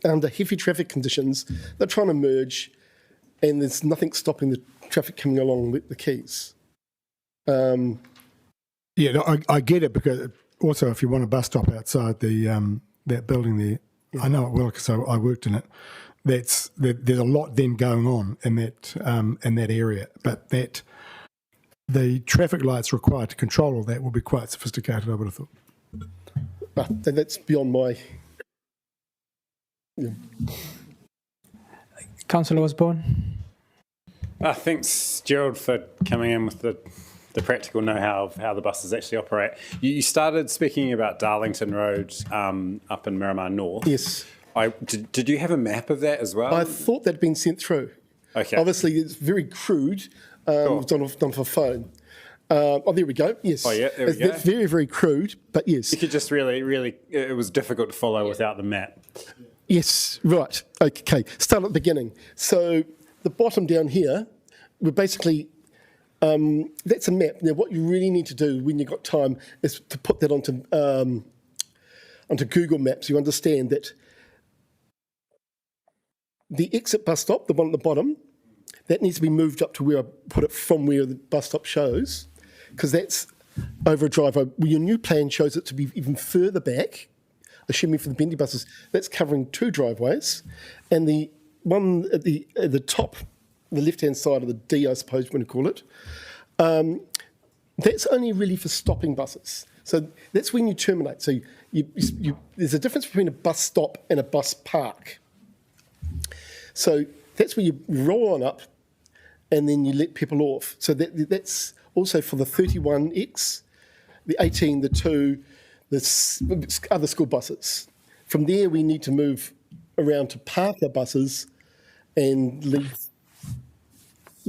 Under heavy traffic conditions, they're trying to merge and there's nothing stopping the traffic coming along the quays. Yeah, no, I get it, because also if you want a bus stop outside the that building there, I know it well because I worked in it. There's a lot then going on in that area, but the traffic lights required to control all that will be quite sophisticated, I would have thought. But that's beyond my. Yeah. Councillor Osborne. Thanks, Gerald, for coming in with the the practical know-how of how the buses actually operate. You started speaking about Darlington Road up in Miramar North. Yes. Did you have a map of that as well? I thought that'd been sent through. Okay. Obviously, it's very crude. Sure. Done for phone. There we go. Yes. Oh, yeah, there we go. That's very, very crude, but yes. You could just really, it was difficult to follow without the map. Yes, right. Okay, start at the beginning. So the bottom down here, we're basically, that's a map. Now, what you really need to do when you've got time is to put that onto Google Maps. You understand that the exit bus stop, the one at the bottom, that needs to be moved up to where I put it from where the bus stop shows, because that's over a driveway. Well, your new plan shows it to be even further back, assuming for the bendy buses, that's covering 2 driveways. And the one at the top, the left-hand side of the D, I suppose you want to call it, that's only really for stopping buses. So that's when you terminate. So there's a difference between a bus stop and a bus park. So that's where you roll on up and then you let people off. So that's also for the 31X, the 18, the 2, the other school buses. From there, we need to move around to park our buses and leave,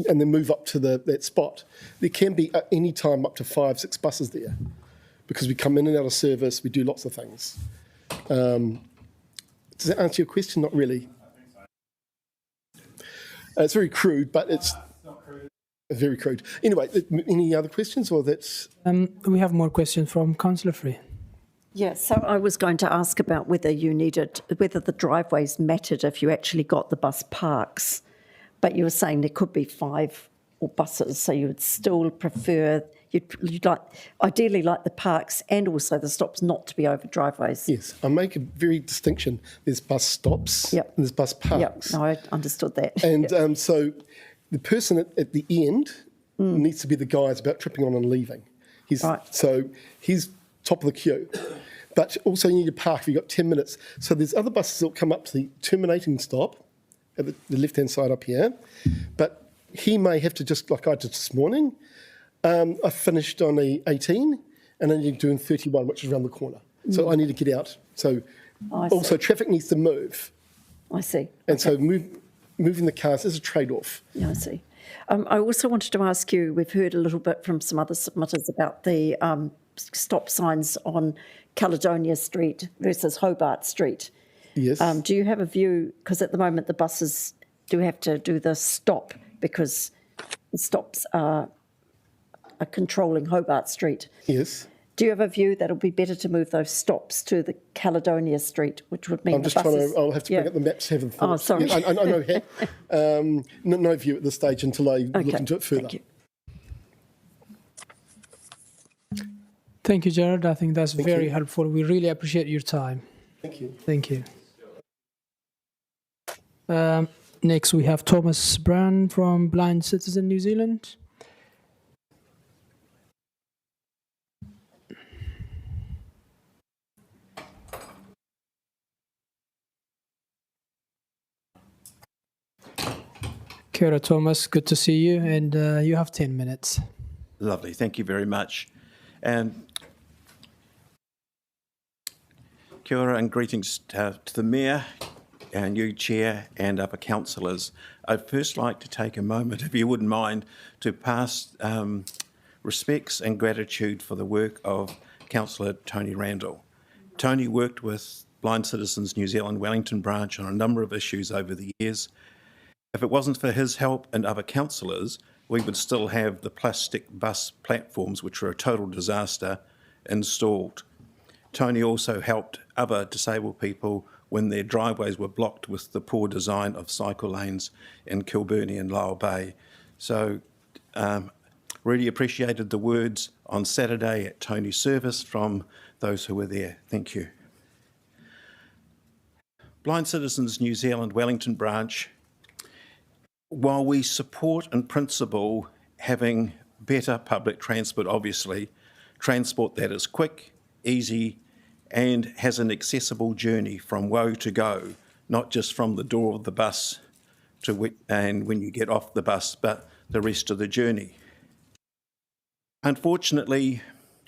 and then move up to that spot. There can be at any time up to 5, 6 buses there, because we come in and out of service, we do lots of things. Does that answer your question? Not really. It's very crude, but it's very crude. Anyway, any other questions, or that's? We have more questions from Councillor Free. Yeah, so I was going to ask about whether the driveways mattered if you actually got the bus parks, but you were saying there could be 5 or buses, so you would still prefer, you'd ideally like the parks and also the stops not to be over driveways. Yes, I make a very distinction. There's bus stops and there's bus parks. Yep, no, I understood that. And so the person at the end needs to be the guy that's about tripping on and leaving. So he's top of the queue. But also you need to park if you've got 10 minutes. So there's other buses that will come up to the terminating stop at the left-hand side up here. But he may have to, just like I did this morning, I finished on a 18 and then you're doing 31, which is around the corner. So I need to get out. So also traffic needs to move. I see. And so moving the cars is a trade-off. Yeah, I see. I also wanted to ask you, we've heard a little bit from some other submitters about the stop signs on Caledonia Street versus Hobart Street. Yes. Do you have a view, because at the moment the buses do have to do the stop because the stops are controlling Hobart Street. Yes. Do you have a view that it'll be better to move those stops to the Caledonia Street, which would mean I'm just I'll have to bring up the maps. Haven't thought. Oh, sorry. Yeah, I know. No view at this stage until I look into it further. Thank you. Thank you, Gerard. I think that's very helpful. We really appreciate your time. Thank you. Thank you. Next, we have Thomas Brand from Blind Citizen New Zealand. Kia ora, Thomas. Good to see you. And you have 10 minutes. Lovely. Thank you very much. And kia ora and greetings to the Mayor and you, Chair, and other councillors. I'd first like to take a moment, if you wouldn't mind, to pass respects and gratitude for the work of Councillor Tony Randall. Tony worked with Blind Citizens New Zealand Wellington branch on a number of issues over the years. If it wasn't for his help and other councillors, we would still have the plastic bus platforms, which were a total disaster, installed. Tony also helped other disabled people when their driveways were blocked with the poor design of cycle lanes in Kilburnie and Lyall Bay. So really appreciated the words on Saturday at Tony's service from those who were there. Thank you. Blind Citizens New Zealand Wellington branch, while we support in principle having better public transport, obviously, transport that is quick, easy, and has an accessible journey from woe to go, not just from the door of the bus and when you get off the bus, but the rest of the journey. Unfortunately,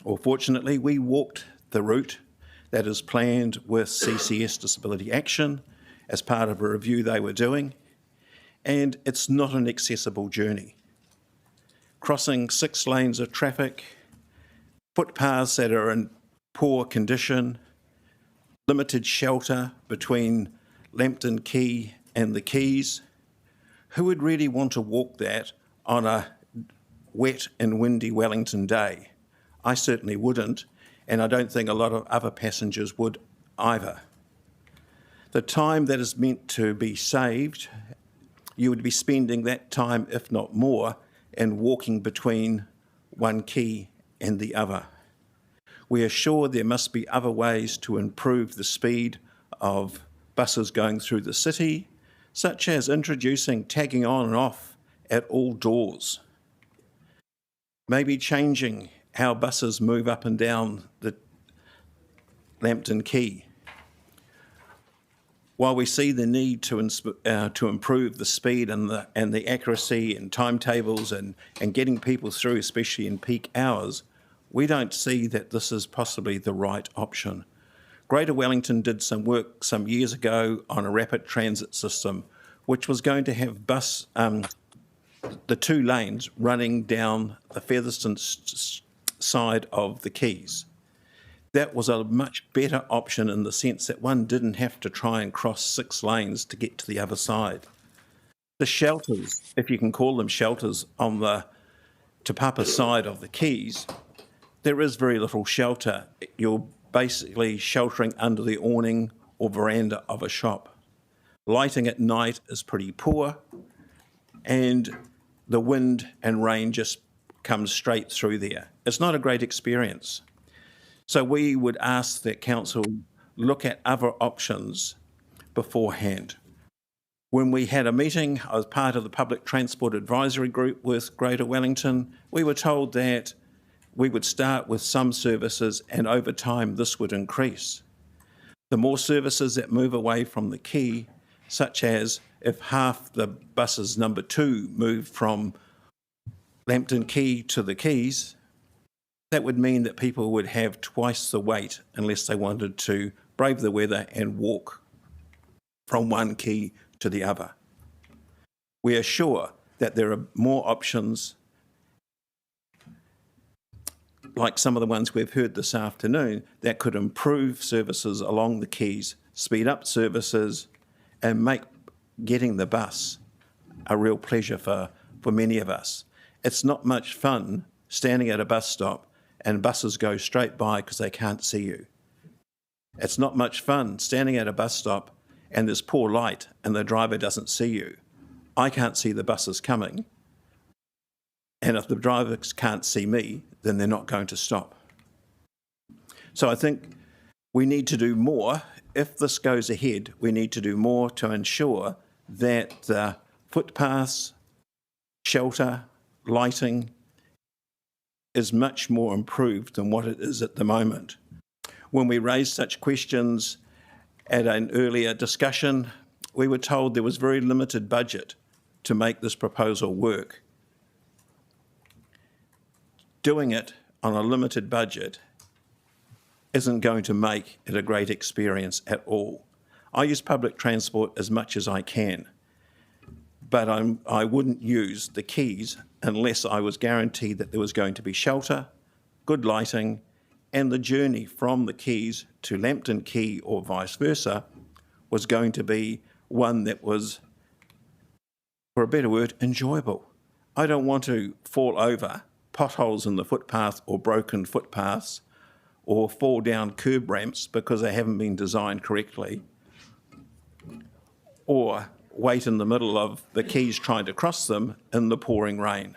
or fortunately, we walked the route that is planned with CCS Disability Action as part of a review they were doing, and it's not an accessible journey. Crossing 6 lanes of traffic, footpaths that are in poor condition, limited shelter between Lambton Quay and the Quays. Who would really want to walk that on a wet and windy Wellington day? I certainly wouldn't, and I don't think a lot of other passengers would either. The time that is meant to be saved, you would be spending that time, if not more, in walking between one quay and the other. We are sure there must be other ways to improve the speed of buses going through the city, such as introducing tagging on and off at all doors. Maybe changing how buses move up and down the Lambton Quay. While we see the need to improve the speed and the accuracy and timetables and getting people through, especially in peak hours, we don't see that this is possibly the right option. Greater Wellington did some work some years ago on a rapid transit system, which was going to have the 2 lanes running down the Featherston side of the quays. That was a much better option in the sense that one didn't have to try and cross 6 lanes to get to the other side. The shelters, if you can call them shelters, on the Te Papa side of the quays, there is very little shelter. You're basically sheltering under the awning or veranda of a shop. Lighting at night is pretty poor, and the wind and rain just comes straight through there. It's not a great experience. So we would ask that council look at other options beforehand. When we had a meeting, I was part of the Public Transport Advisory Group with Greater Wellington. We were told that we would start with some services and over time this would increase. The more services that move away from the quay, such as if half the buses number 2 move from Lambton Quay to the quays, that would mean that people would have twice the wait unless they wanted to brave the weather and walk from one quay to the other. We are sure that there are more options, like some of the ones we've heard this afternoon, that could improve services along the quays, speed up services, and make getting the bus a real pleasure for many of us. It's not much fun standing at a bus stop and buses go straight by because they can't see you. It's not much fun standing at a bus stop and there's poor light and the driver doesn't see you. I can't see the buses coming, and if the drivers can't see me, then they're not going to stop. So I think we need to do more. If this goes ahead, we need to do more to ensure that the footpaths, shelter, lighting is much more improved than what it is at the moment. When we raised such questions at an earlier discussion, we were told there was very limited budget to make this proposal work. Doing it on a limited budget isn't going to make it a great experience at all. I use public transport as much as I can, but I wouldn't use the quays unless I was guaranteed that there was going to be shelter, good lighting, and the journey from the quays to Lambton Quay or vice versa was going to be one that was, for a better word, enjoyable. I don't want to fall over potholes in the footpath or broken footpaths or fall down curb ramps because they haven't been designed correctly, or wait in the middle of the quays trying to cross them in the pouring rain.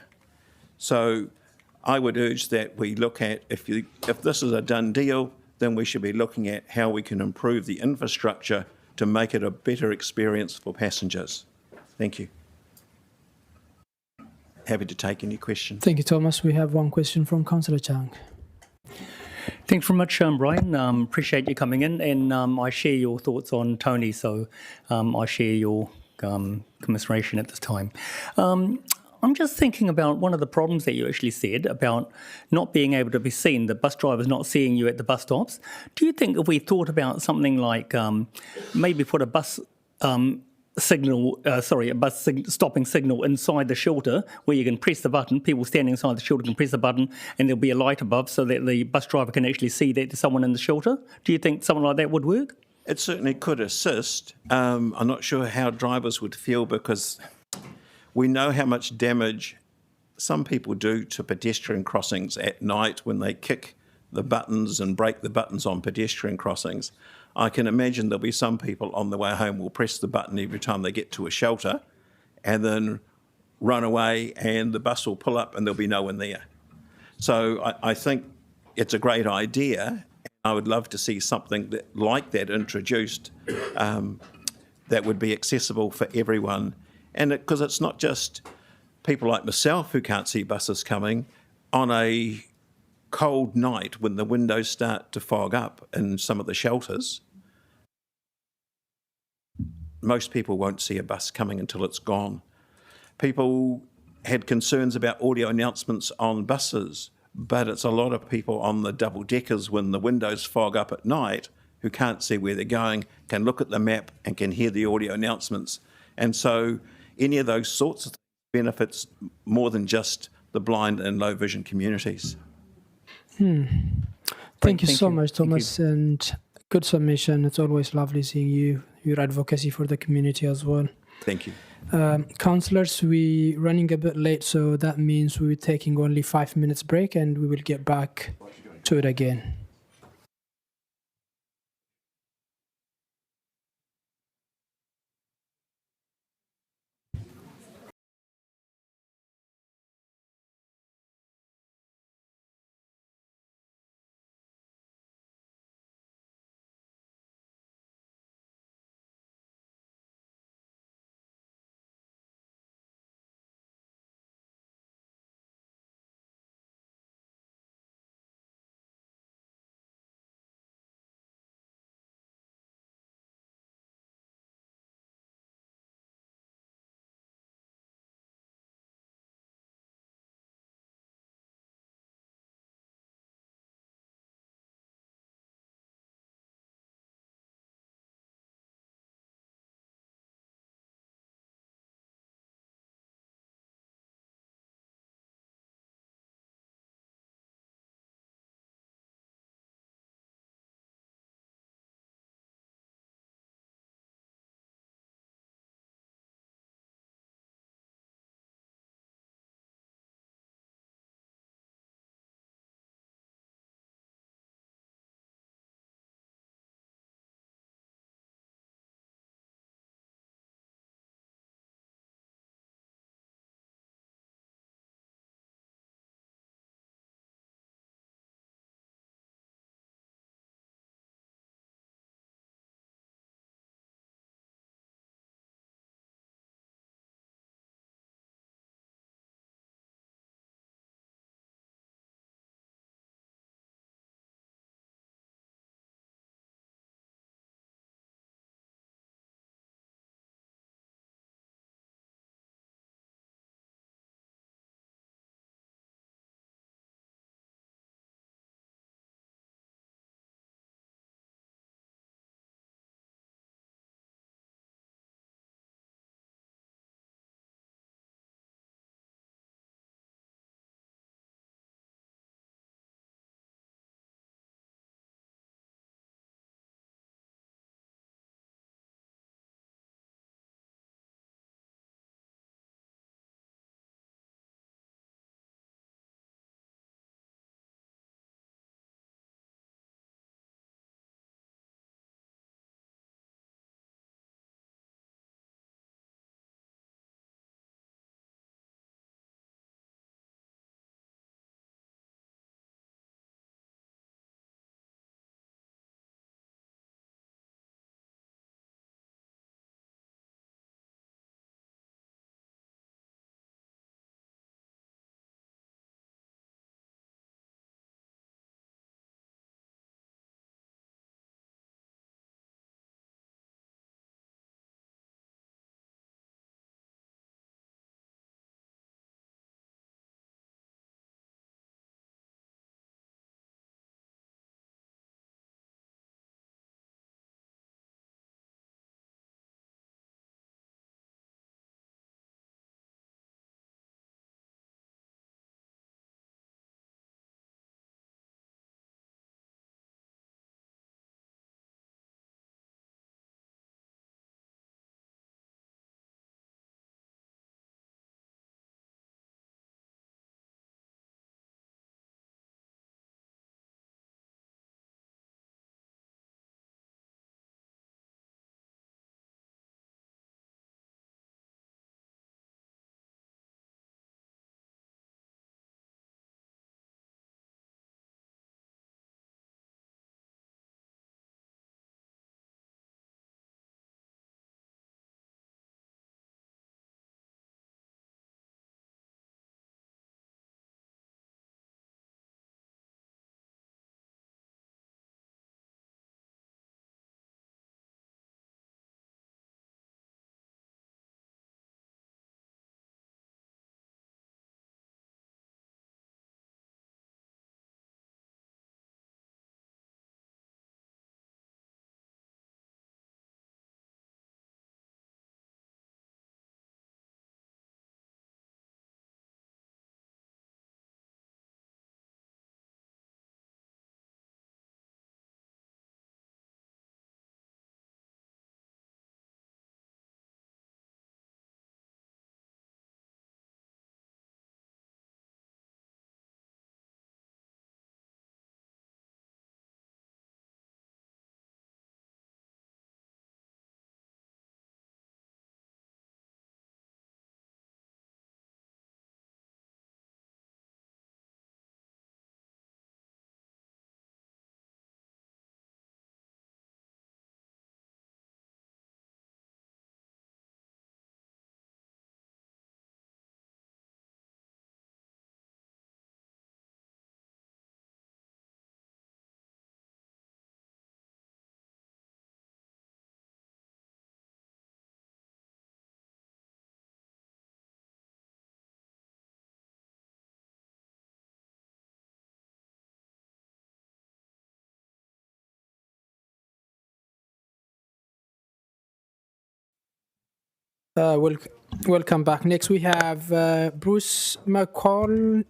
So I would urge that we look at, if this is a done deal, then we should be looking at how we can improve the infrastructure to make it a better experience for passengers. Thank you. Happy to take any questions. Thank you, Thomas. We have one question from Councillor Chang. Thanks very much, Brian. Appreciate you coming in, and I share your thoughts on Tony, so I share your commiseration at this time. I'm just thinking about one of the problems that you actually said about not being able to be seen, the bus drivers not seeing you at the bus stops. Do you think if we thought about something like maybe put a bus stopping signal inside the shelter where you can press the button, people standing inside the shelter can press the button and there'll be a light above so that the bus driver can actually see that there's someone in the shelter? Do you think something like that would work? It certainly could assist. I'm not sure how drivers would feel because we know how much damage some people do to pedestrian crossings at night when they kick the buttons and break the buttons on pedestrian crossings. I can imagine there'll be some people on the way home will press the button every time they get to a shelter and then run away and the bus will pull up and there'll be no one there. So I think it's a great idea. I would love to see something like that introduced that would be accessible for everyone. And because it's not just people like myself who can't see buses coming, on a cold night when the windows start to fog up in some of the shelters, most people won't see a bus coming until it's gone. People had concerns about audio announcements on buses, but it's a lot of people on the double deckers when the windows fog up at night who can't see where they're going, can look at the map and can hear the audio announcements. And so any of those sorts of benefits more than just the blind and low vision communities. Thank you so much, Thomas, and good submission. It's always lovely seeing your advocacy for the community as well. Thank you. Councillors, we're running a bit late, so that means we're taking only 5 minutes break and we will get back to it again. Welcome back. Next, we have Bruce McCall.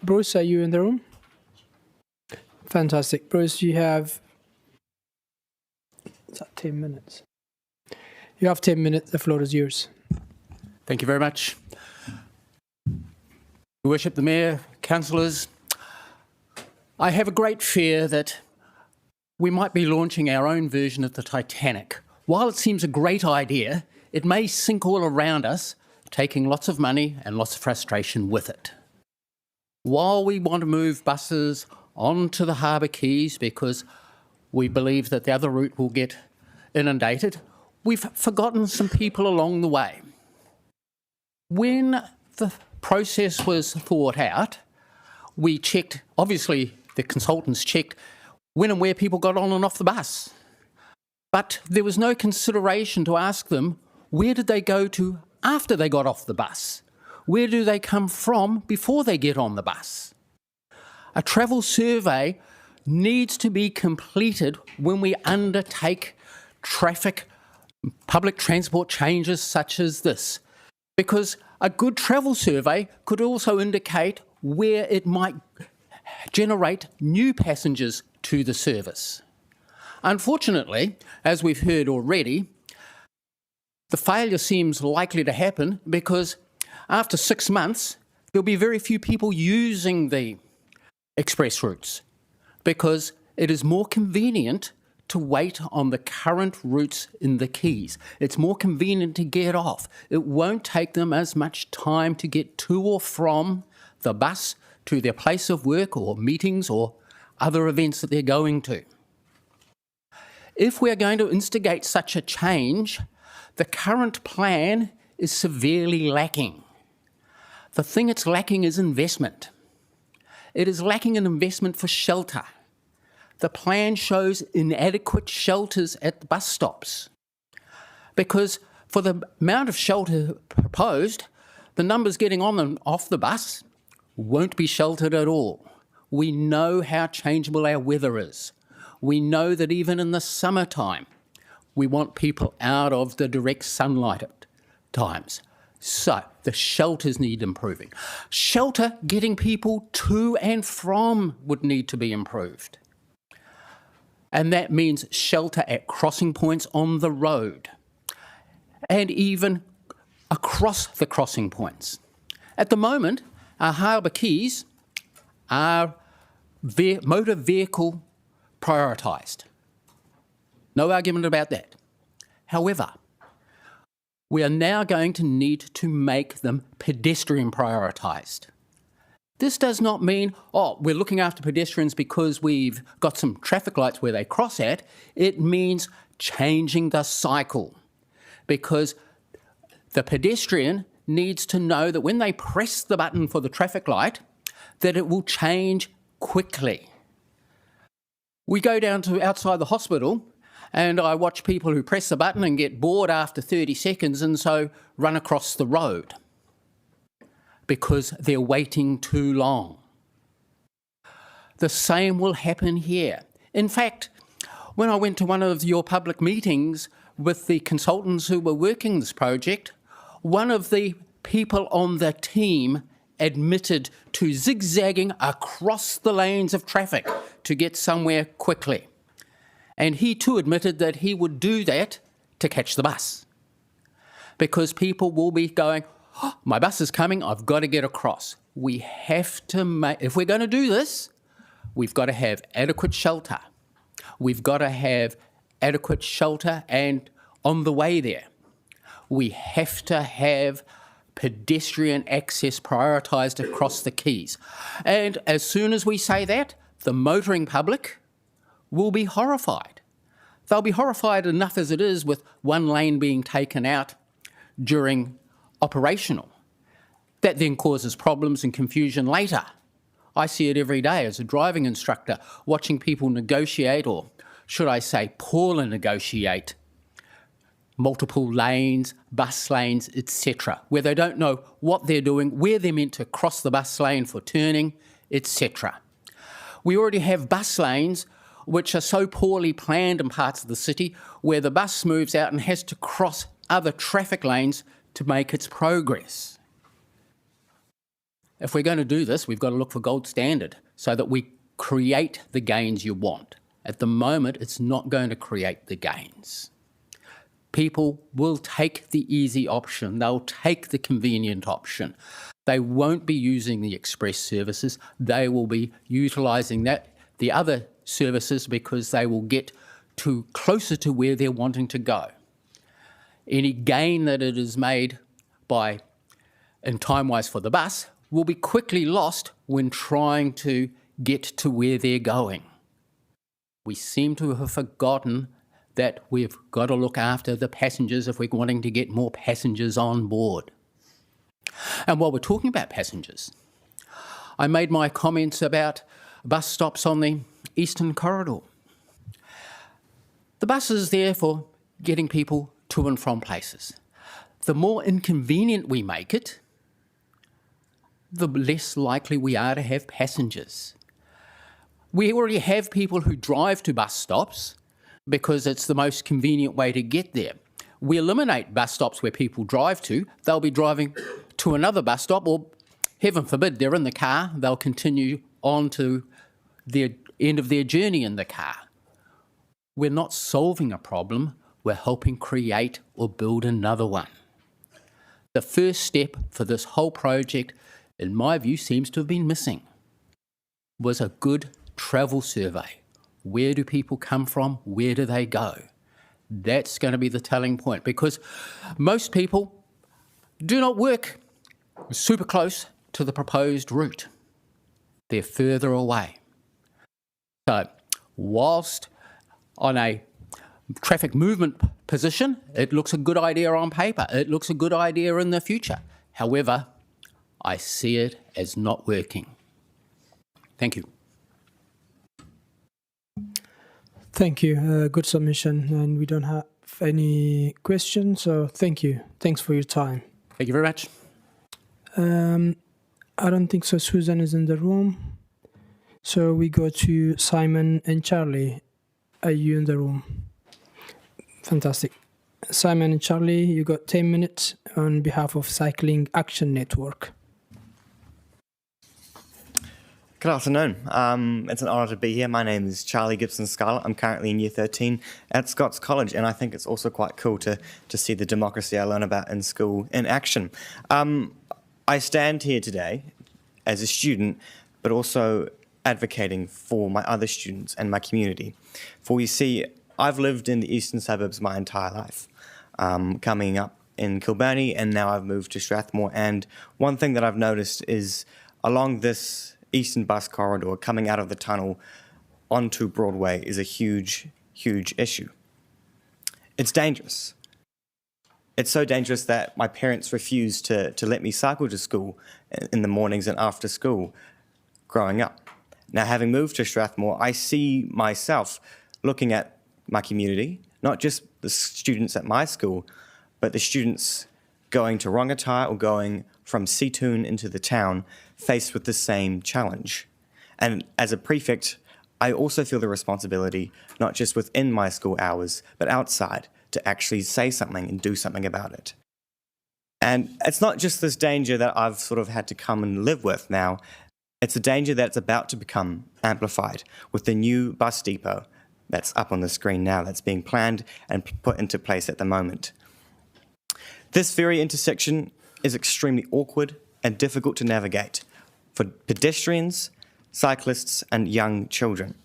Bruce, are you in the room? Fantastic. Bruce, you have 10 minutes. You have 10 minutes. The floor is yours. Thank you very much. Your Worship, the Mayor, councillors, I have a great fear that we might be launching our own version of the Titanic. While it seems a great idea, it may sink all around us, taking lots of money and lots of frustration with it. While we want to move buses onto the harbour quays because we believe that the other route will get inundated, we've forgotten some people along the way. When the process was thought out, we checked, obviously the consultants checked when and where people got on and off the bus. But there was no consideration to ask them, where did they go to after they got off the bus? Where do they come from before they get on the bus? A travel survey needs to be completed when we undertake public transport changes such as this, because a good travel survey could also indicate where it might generate new passengers to the service. Unfortunately, as we've heard already, the failure seems likely to happen because after 6 months, there'll be very few people using the express routes because it is more convenient to wait on the current routes in the quays. It's more convenient to get off. It won't take them as much time to get to or from the bus to their place of work or meetings or other events that they're going to. If we're going to instigate such a change, the current plan is severely lacking. The thing it's lacking is investment. It is lacking an investment for shelter. The plan shows inadequate shelters at the bus stops because for the amount of shelter proposed, the numbers getting on and off the bus won't be sheltered at all. We know how changeable our weather is. We know that even in the summertime, we want people out of the direct sunlight at times. So the shelters need improving. Shelter getting people to and from would need to be improved. And that means shelter at crossing points on the road and even across the crossing points. At the moment, our harbour quays are motor vehicle prioritised. No argument about that. However, we are now going to need to make them pedestrian prioritised. This does not mean, we're looking after pedestrians because we've got some traffic lights where they cross at. It means changing the cycle because the pedestrian needs to know that when they press the button for the traffic light, that it will change quickly. We go down to outside the hospital and I watch people who press the button and get bored after 30 seconds and so run across the road because they're waiting too long. The same will happen here. In fact, when I went to one of your public meetings with the consultants who were working this project, one of the people on the team admitted to zigzagging across the lanes of traffic to get somewhere quickly. And he too admitted that he would do that to catch the bus because people will be going, my bus is coming, I've got to get across. We have to make, if we're going to do this, we've got to have adequate shelter. We've got to have adequate shelter and on the way there, we have to have pedestrian access prioritised across the quays. And as soon as we say that, the motoring public will be horrified. They'll be horrified enough as it is with one lane being taken out during operational. That then causes problems and confusion later. I see it every day as a driving instructor, watching people negotiate, or should I say poorly negotiate, multiple lanes, bus lanes, etc., where they don't know what they're doing, where they're meant to cross the bus lane for turning, etc. We already have bus lanes which are so poorly planned in parts of the city where the bus moves out and has to cross other traffic lanes to make its progress. If we're going to do this, we've got to look for gold standard so that we create the gains you want. At the moment, it's not going to create the gains. People will take the easy option. They'll take the convenient option. They won't be using the express services. They will be utilising the other services because they will get closer to where they're wanting to go. Any gain that it is made in time-wise for the bus will be quickly lost when trying to get to where they're going. We seem to have forgotten that we've got to look after the passengers if we're wanting to get more passengers on board. And while we're talking about passengers, I made my comments about bus stops on the Eastern Corridor. The bus is there for getting people to and from places. The more inconvenient we make it, the less likely we are to have passengers. We already have people who drive to bus stops because it's the most convenient way to get there. We eliminate bus stops where people drive to, they'll be driving to another bus stop, or heaven forbid, they're in the car, they'll continue on to the end of their journey in the car. We're not solving a problem, we're helping create or build another one. The first step for this whole project, in my view, seems to have been missing, was a good travel survey. Where do people come from? Where do they go? That's going to be the telling point, because most people do not work super close to the proposed route. They're further away. So whilst on a traffic movement position, it looks a good idea on paper. It looks a good idea in the future. However, I see it as not working. Thank you. Thank you. Good submission, and we don't have any questions, so thank you. Thanks for your time. Thank you very much. I don't think so. Susan is in the room. So we go to Simon and Charlie. Are you in the room? Fantastic. Simon and Charlie, you got 10 minutes on behalf of Cycling Action Network. Good afternoon. It's an honour to be here. My name is Charlie Gibson Scarlett. I'm currently in Year 13 at Scots College, and I think it's also quite cool to see the democracy I learn about in school in action. I stand here today as a student, but also advocating for my other students and my community. For you see, I've lived in the eastern suburbs my entire life, coming up in Kilbirnie, and now I've moved to Strathmore. And one thing that I've noticed is along this eastern bus corridor, coming out of the tunnel onto Broadway is a huge, huge issue. It's dangerous. It's so dangerous that my parents refused to let me cycle to school in the mornings and after school growing up. Now, having moved to Strathmore, I see myself looking at my community, not just the students at my school, but the students going to Rongotai or going from Seatoun into the town, faced with the same challenge. And as a prefect, I also feel the responsibility, not just within my school hours, but outside, to actually say something and do something about it. And it's not just this danger that I've sort of had to come and live with now, it's a danger that's about to become amplified with the new bus depot that's up on the screen now, that's being planned and put into place at the moment. This very intersection is extremely awkward and difficult to navigate for pedestrians, cyclists, and young children.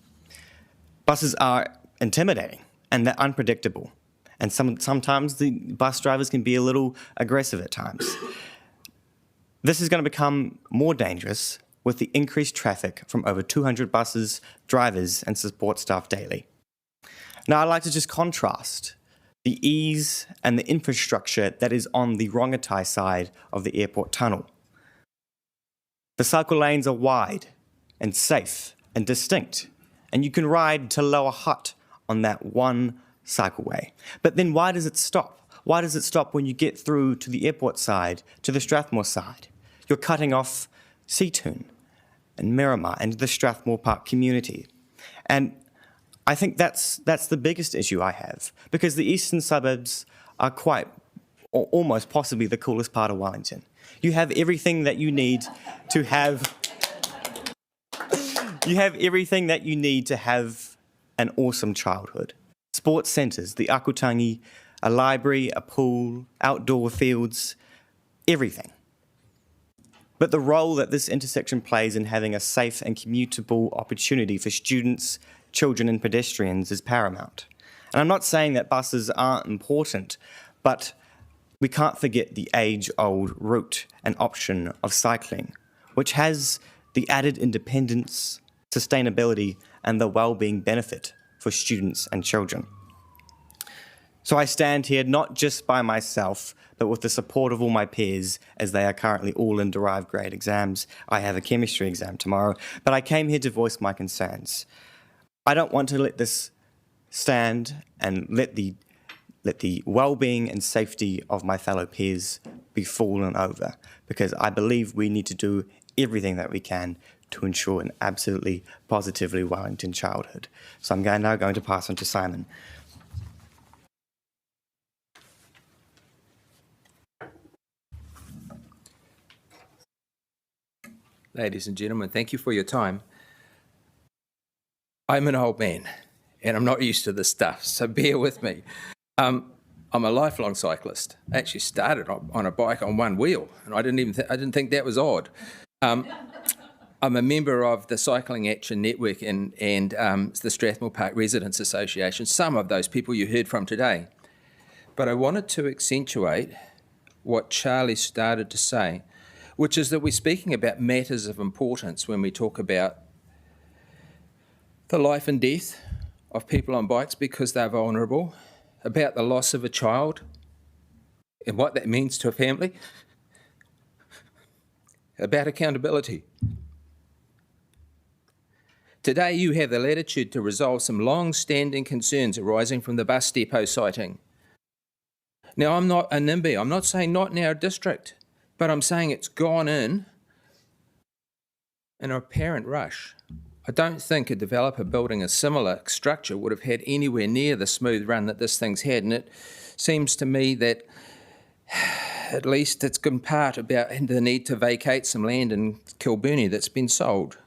Buses are intimidating and they're unpredictable. And sometimes the bus drivers can be a little aggressive at times. This is going to become more dangerous with the increased traffic from over 200 buses, drivers, and support staff daily. Now, I'd like to just contrast the ease and the infrastructure that is on the Rongotai side of the airport tunnel. The cycle lanes are wide and safe and distinct, and you can ride to Lower Hutt on that one cycleway. But then why does it stop? Why does it stop when you get through to the airport side, to the Strathmore side? You're cutting off Seatoun and Miramar and the Strathmore Park community. And I think that's the biggest issue I have, because the eastern suburbs are quite or almost possibly the coolest part of Wellington. You have everything that you need to have. You have everything that you need to have an awesome childhood. Sports centres, the akutangi, a library, a pool, outdoor fields, everything. But the role that this intersection plays in having a safe and commutable opportunity for students, children and pedestrians is paramount. And I'm not saying that buses aren't important, but we can't forget the age-old route and option of cycling, which has the added independence, sustainability and the well-being benefit for students and children. So I stand here not just by myself, but with the support of all my peers, as they are currently all in derived grade exams. I have a chemistry exam tomorrow, but I came here to voice my concerns. I don't want to let this stand and let the well-being and safety of my fellow peers be fallen over, because I believe we need to do everything that we can to ensure an absolutely positively Wellington childhood. So I'm now going to pass on to Simon. Ladies and gentlemen, thank you for your time. I'm an old man and I'm not used to this stuff, so bear with me. I'm a lifelong cyclist. I actually started on a bike on one wheel, and I didn't think that was odd. I'm a member of the Cycling Action Network and the Strathmore Park Residents Association, some of those people you heard from today. But I wanted to accentuate what Charlie started to say, which is that we're speaking about matters of importance when we talk about the life and death of people on bikes because they're vulnerable, about the loss of a child and what that means to a family, about accountability. Today you have the latitude to resolve some long-standing concerns arising from the bus depot sighting. Now, I'm not a NIMBY. I'm not saying not in our district, but I'm saying it's gone in an apparent rush. I don't think a developer building a similar structure would have had anywhere near the smooth run that this thing's had, and it seems to me that at least it's in part about the need to vacate some land in Kilburnie that's been sold.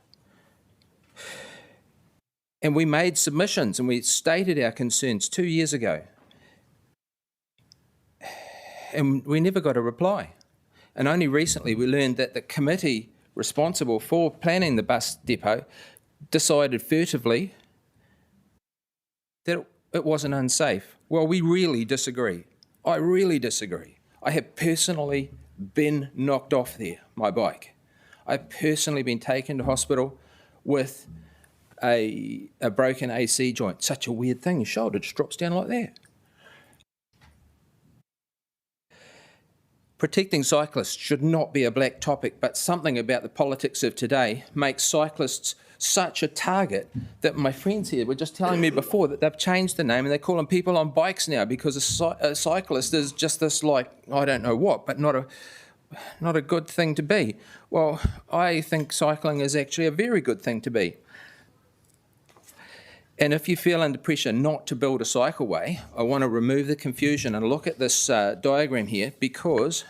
And we made submissions and we stated our concerns 2 years ago. And we never got a reply. And only recently we learned that the committee responsible for planning the bus depot decided furtively that it wasn't unsafe. Well, we really disagree. I really disagree. I have personally been knocked off there, my bike. I've personally been taken to hospital with a broken AC joint. Such a weird thing, your shoulder just drops down like that. Protecting cyclists should not be a black topic, but something about the politics of today makes cyclists such a target that my friends here were just telling me before that they've changed the name and they call them people on bikes now because a cyclist is just this, like, I don't know what, but not a good thing to be. Well, I think cycling is actually a very good thing to be. And if you feel under pressure not to build a cycleway, I want to remove the confusion and look at this diagram here, because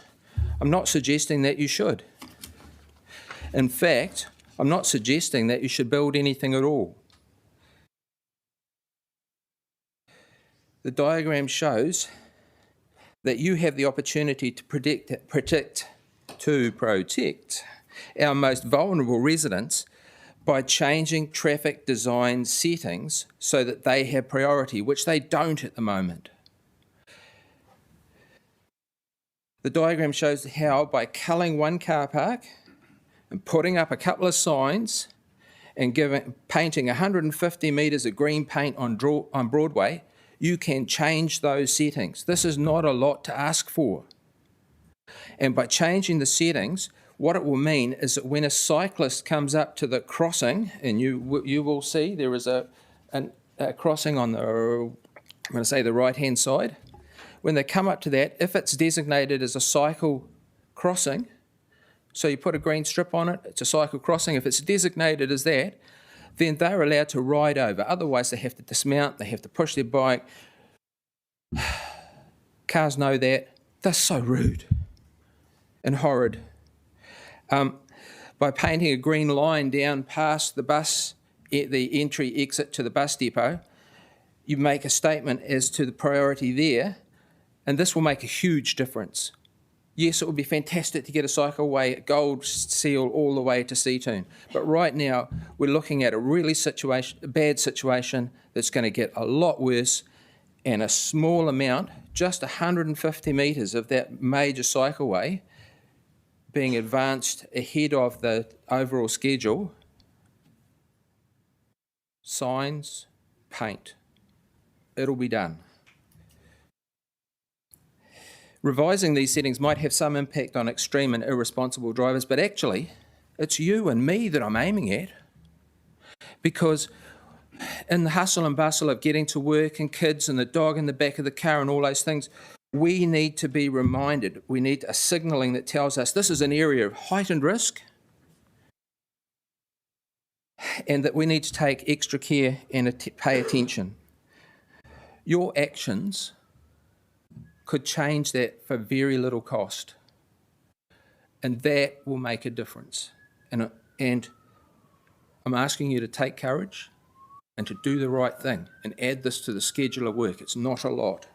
I'm not suggesting that you should. In fact, I'm not suggesting that you should build anything at all. The diagram shows that you have the opportunity to protect our most vulnerable residents by changing traffic design settings so that they have priority, which they don't at the moment. The diagram shows how by culling one car park and putting up a couple of signs and painting 150 metres of green paint on Broadway, you can change those settings. This is not a lot to ask for. And by changing the settings, what it will mean is that when a cyclist comes up to the crossing, and you will see there is a crossing on the, I'm going to say the right-hand side. When they come up to that, if it's designated as a cycle crossing, so you put a green strip on it, it's a cycle crossing. If it's designated as that, then they're allowed to ride over. Otherwise, they have to dismount, they have to push their bike. Cars know that. They're so rude and horrid. By painting a green line down past the bus, the entry exit to the bus depot, you make a statement as to the priority there, and this will make a huge difference. Yes, it would be fantastic to get a cycleway at Gold Seal all the way to Seatoon, but right now we're looking at a really bad situation that's going to get a lot worse, and a small amount, just 150 metres of that major cycleway being advanced ahead of the overall schedule. Signs, paint. It'll be done. Revising these settings might have some impact on extreme and irresponsible drivers, but actually, it's you and me that I'm aiming at. Because in the hustle and bustle of getting to work and kids and the dog in the back of the car and all those things, we need to be reminded. We need a signalling that tells us this is an area of heightened risk and that we need to take extra care and pay attention. Your actions could change that for very little cost, and that will make a difference. And I'm asking you to take courage and to do the right thing and add this to the schedule of work. It's not a lot.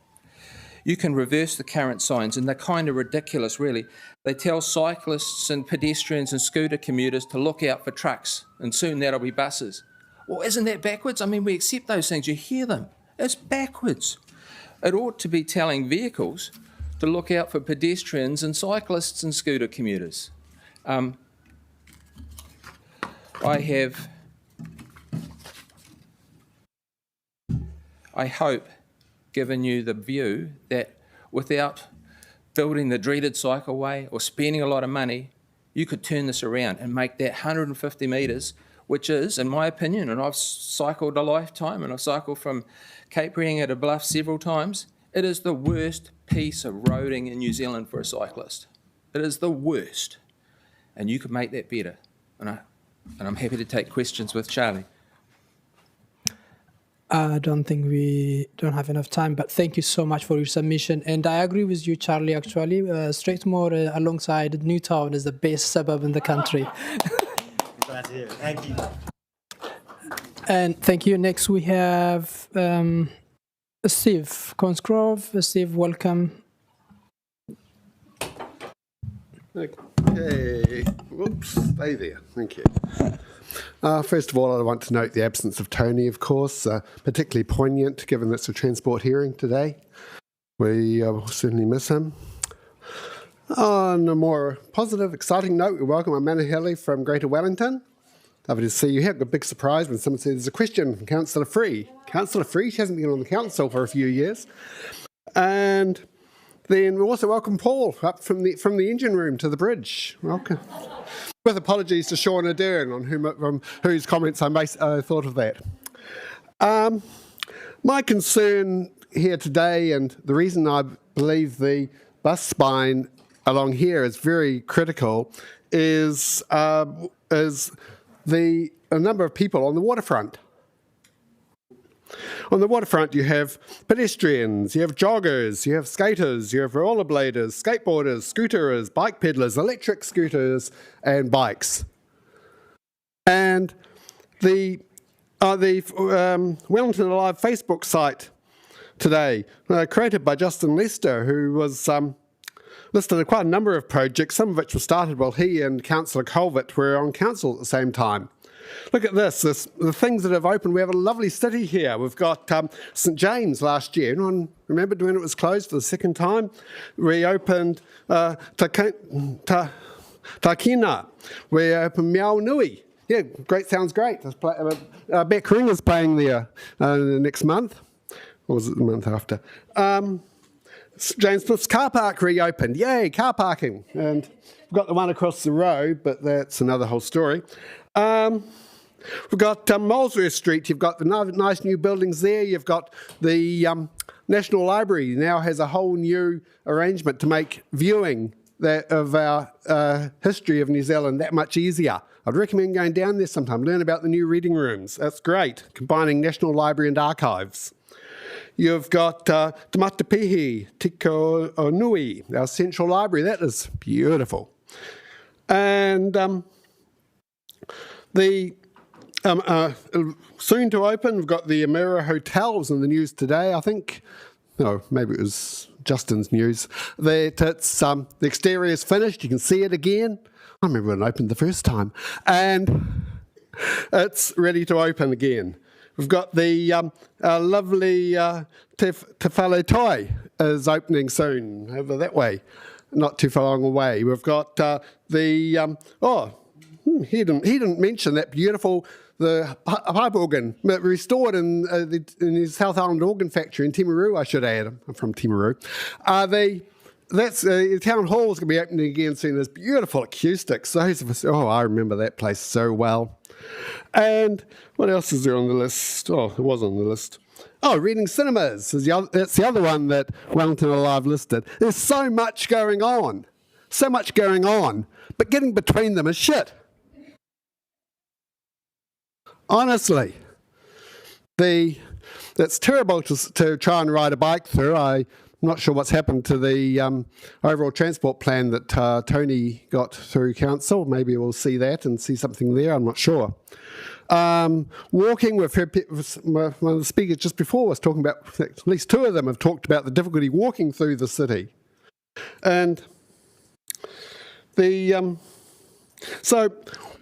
You can reverse the current signs, and they're kind of ridiculous, really. They tell cyclists and pedestrians and scooter commuters to look out for trucks, and soon that'll be buses. Well, isn't that backwards? I mean, we accept those things. You hear them. It's backwards. It ought to be telling vehicles to look out for pedestrians and cyclists and scooter commuters. I hope, given you the view that without building the dreaded cycleway or spending a lot of money, you could turn this around and make that 150 metres, which is, in my opinion, and I've cycled a lifetime and I've cycled from Cape Reinga to Bluff several times, it is the worst piece of roading in New Zealand for a cyclist. It is the worst. And you could make that better. And I'm happy to take questions with Charlie. I don't think we don't have enough time, but thank you so much for your submission. And I agree with you, Charlie, actually. Strathmore alongside Newtown is the best suburb in the country. Glad to hear it. Thank you. And thank you. Next we have Steve Consgrove. Steve, welcome. Okay. Whoops. Stay there. Thank you. First of all, I want to note the absence of Tony, of course, particularly poignant given it's a transport hearing today. We will certainly miss him. On a more positive, exciting note, we welcome Amanda Healy from Greater Wellington. Lovely to see you here. A big surprise when someone said there's a question from Councillor Free. Councillor Free, she hasn't been on the council for a few years. And then we also welcome Paul up from the engine room to the bridge. Welcome. With apologies to Sean Ardern on whose comments I thought of that. My concern here today, and the reason I believe the bus spine along here is very critical, is the number of people on the waterfront. On the waterfront, you have pedestrians, you have joggers, you have skaters, you have rollerbladers, skateboarders, scooterers, bike peddlers, electric scooters, and bikes. And the Wellington Alive Facebook site today, created by Justin Lester, who was listed quite a number of projects, some of which were started while he and Councillor Colvett were on council at the same time. Look at this, the things that have opened. We have a lovely city here. We've got St James last year. Anyone remembered when it was closed for the second time? We opened Takina. We opened Miao Nui. Yeah, great, sounds great. Beck Ring is playing there next month. Or was it the month after? James Smith's car park reopened. Yay, car parking. And we've got the one across the road, but that's another whole story. We've got Molesworth Street. You've got the nice new buildings there. You've got the National Library now has a whole new arrangement to make viewing of our history of New Zealand that much easier. I'd recommend going down there sometime, learn about the new reading rooms. That's great, combining National Library and archives. You've got Te Matapihi, Tiko Onui, our central library. That is beautiful. And soon to open, we've got the Amira Hotels in the news today, I think. No, maybe it was Justin's news. That it's, the exterior is finished. You can see it again. I remember when it opened the first time. And it's ready to open again. We've got the lovely Te Whaletoi is opening soon over that way, not too far long away. We've got he didn't mention that beautiful the pipe organ restored in his South Island organ factory in Timaru. I should add, I'm from Timaru. The town hall is going to be opening again soon. There's beautiful acoustics. Those of us, I remember that place so well. And what else is there on the list? Oh, it was on the list. Oh, Reading Cinemas. That's the other one that Wellington Alive listed. There's so much going on. But getting between them is shit. Honestly. It's terrible to try and ride a bike through. I'm not sure what's happened to the overall transport plan that Tony got through council. Maybe we'll see that and see something there. I'm not sure. Walking, we've heard one of the speakers just before was talking about, at least two of them have talked about the difficulty walking through the city. And so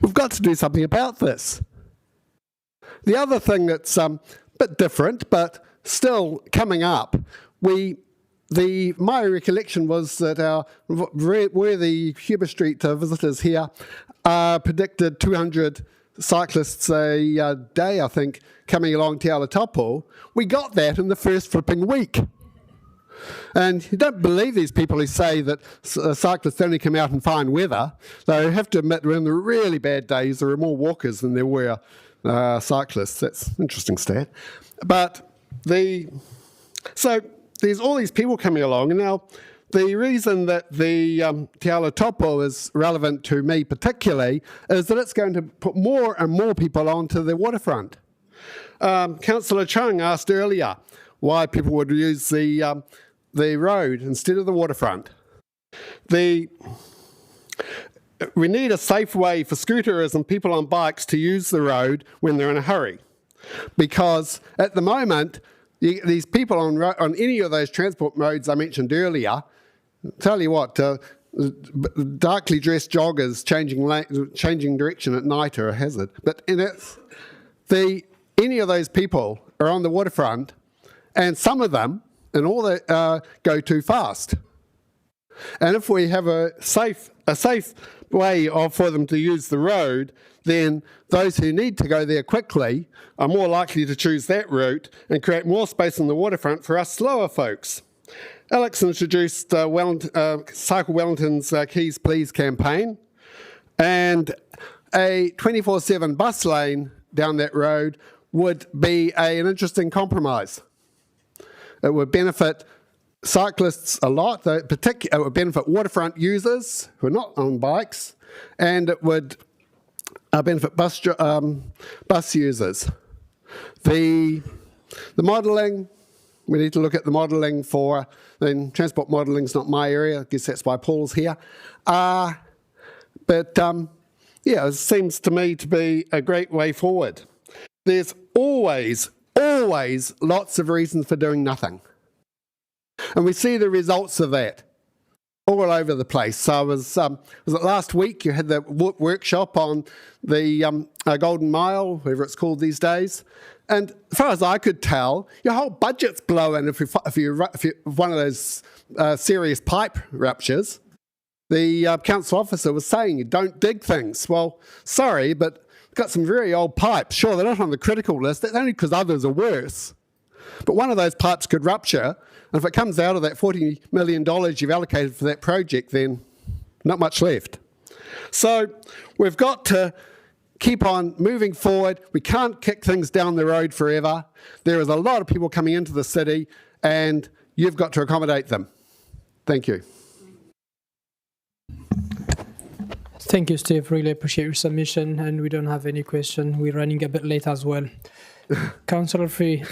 we've got to do something about this. The other thing that's a bit different, but still coming up, my recollection was that where the Huber Street visitors here predicted 200 cyclists a day, I think, coming along Te Aotearoa, we got that in the first flipping week. And you don't believe these people who say that cyclists only come out in fine weather. They have to admit, in the really bad days, there were more walkers than there were cyclists. That's an interesting stat. But so there's all these people coming along, and now the reason that the Te Aotearoa is relevant to me particularly is that it's going to put more and more people onto the waterfront. Councillor Chung asked earlier why people would use the road instead of the waterfront. We need a safe way for scooterers and people on bikes to use the road when they're in a hurry, because at the moment these people on any of those transport modes I mentioned earlier, tell you what, darkly dressed joggers changing direction at night are a hazard. But any of those people are on the waterfront, and some of them, and all that, go too fast. And if we have a safe way for them to use the road, then those who need to go there quickly are more likely to choose that route and create more space on the waterfront for us slower folks. Alex introduced Cycle Wellington's Keys Please campaign, and a 24/7 bus lane down that road would be an interesting compromise. It would benefit cyclists a lot. It would benefit waterfront users who are not on bikes, and it would benefit bus users. The modelling, we need to look at the modelling for, then transport modelling is not my area, I guess that's why Paul's here. It seems to me to be a great way forward. There's always lots of reasons for doing nothing. And we see the results of that all over the place. So was it last week you had the workshop on the Golden Mile, whatever it's called these days, and as far as I could tell, your whole budget's blowing if one of those serious pipe ruptures. The council officer was saying you don't dig things. Well, sorry, but we've got some very old pipes. Sure, they're not on the critical list. That's only because others are worse. But one of those pipes could rupture, and if it comes out of that $40 million you've allocated for that project, then not much left. So we've got to keep on moving forward. We can't kick things down the road forever. There is a lot of people coming into the city, and you've got to accommodate them. Thank you. Thank you, Steve. Really appreciate your submission, and we don't have any question. We're running a bit late as well. Councillor Free,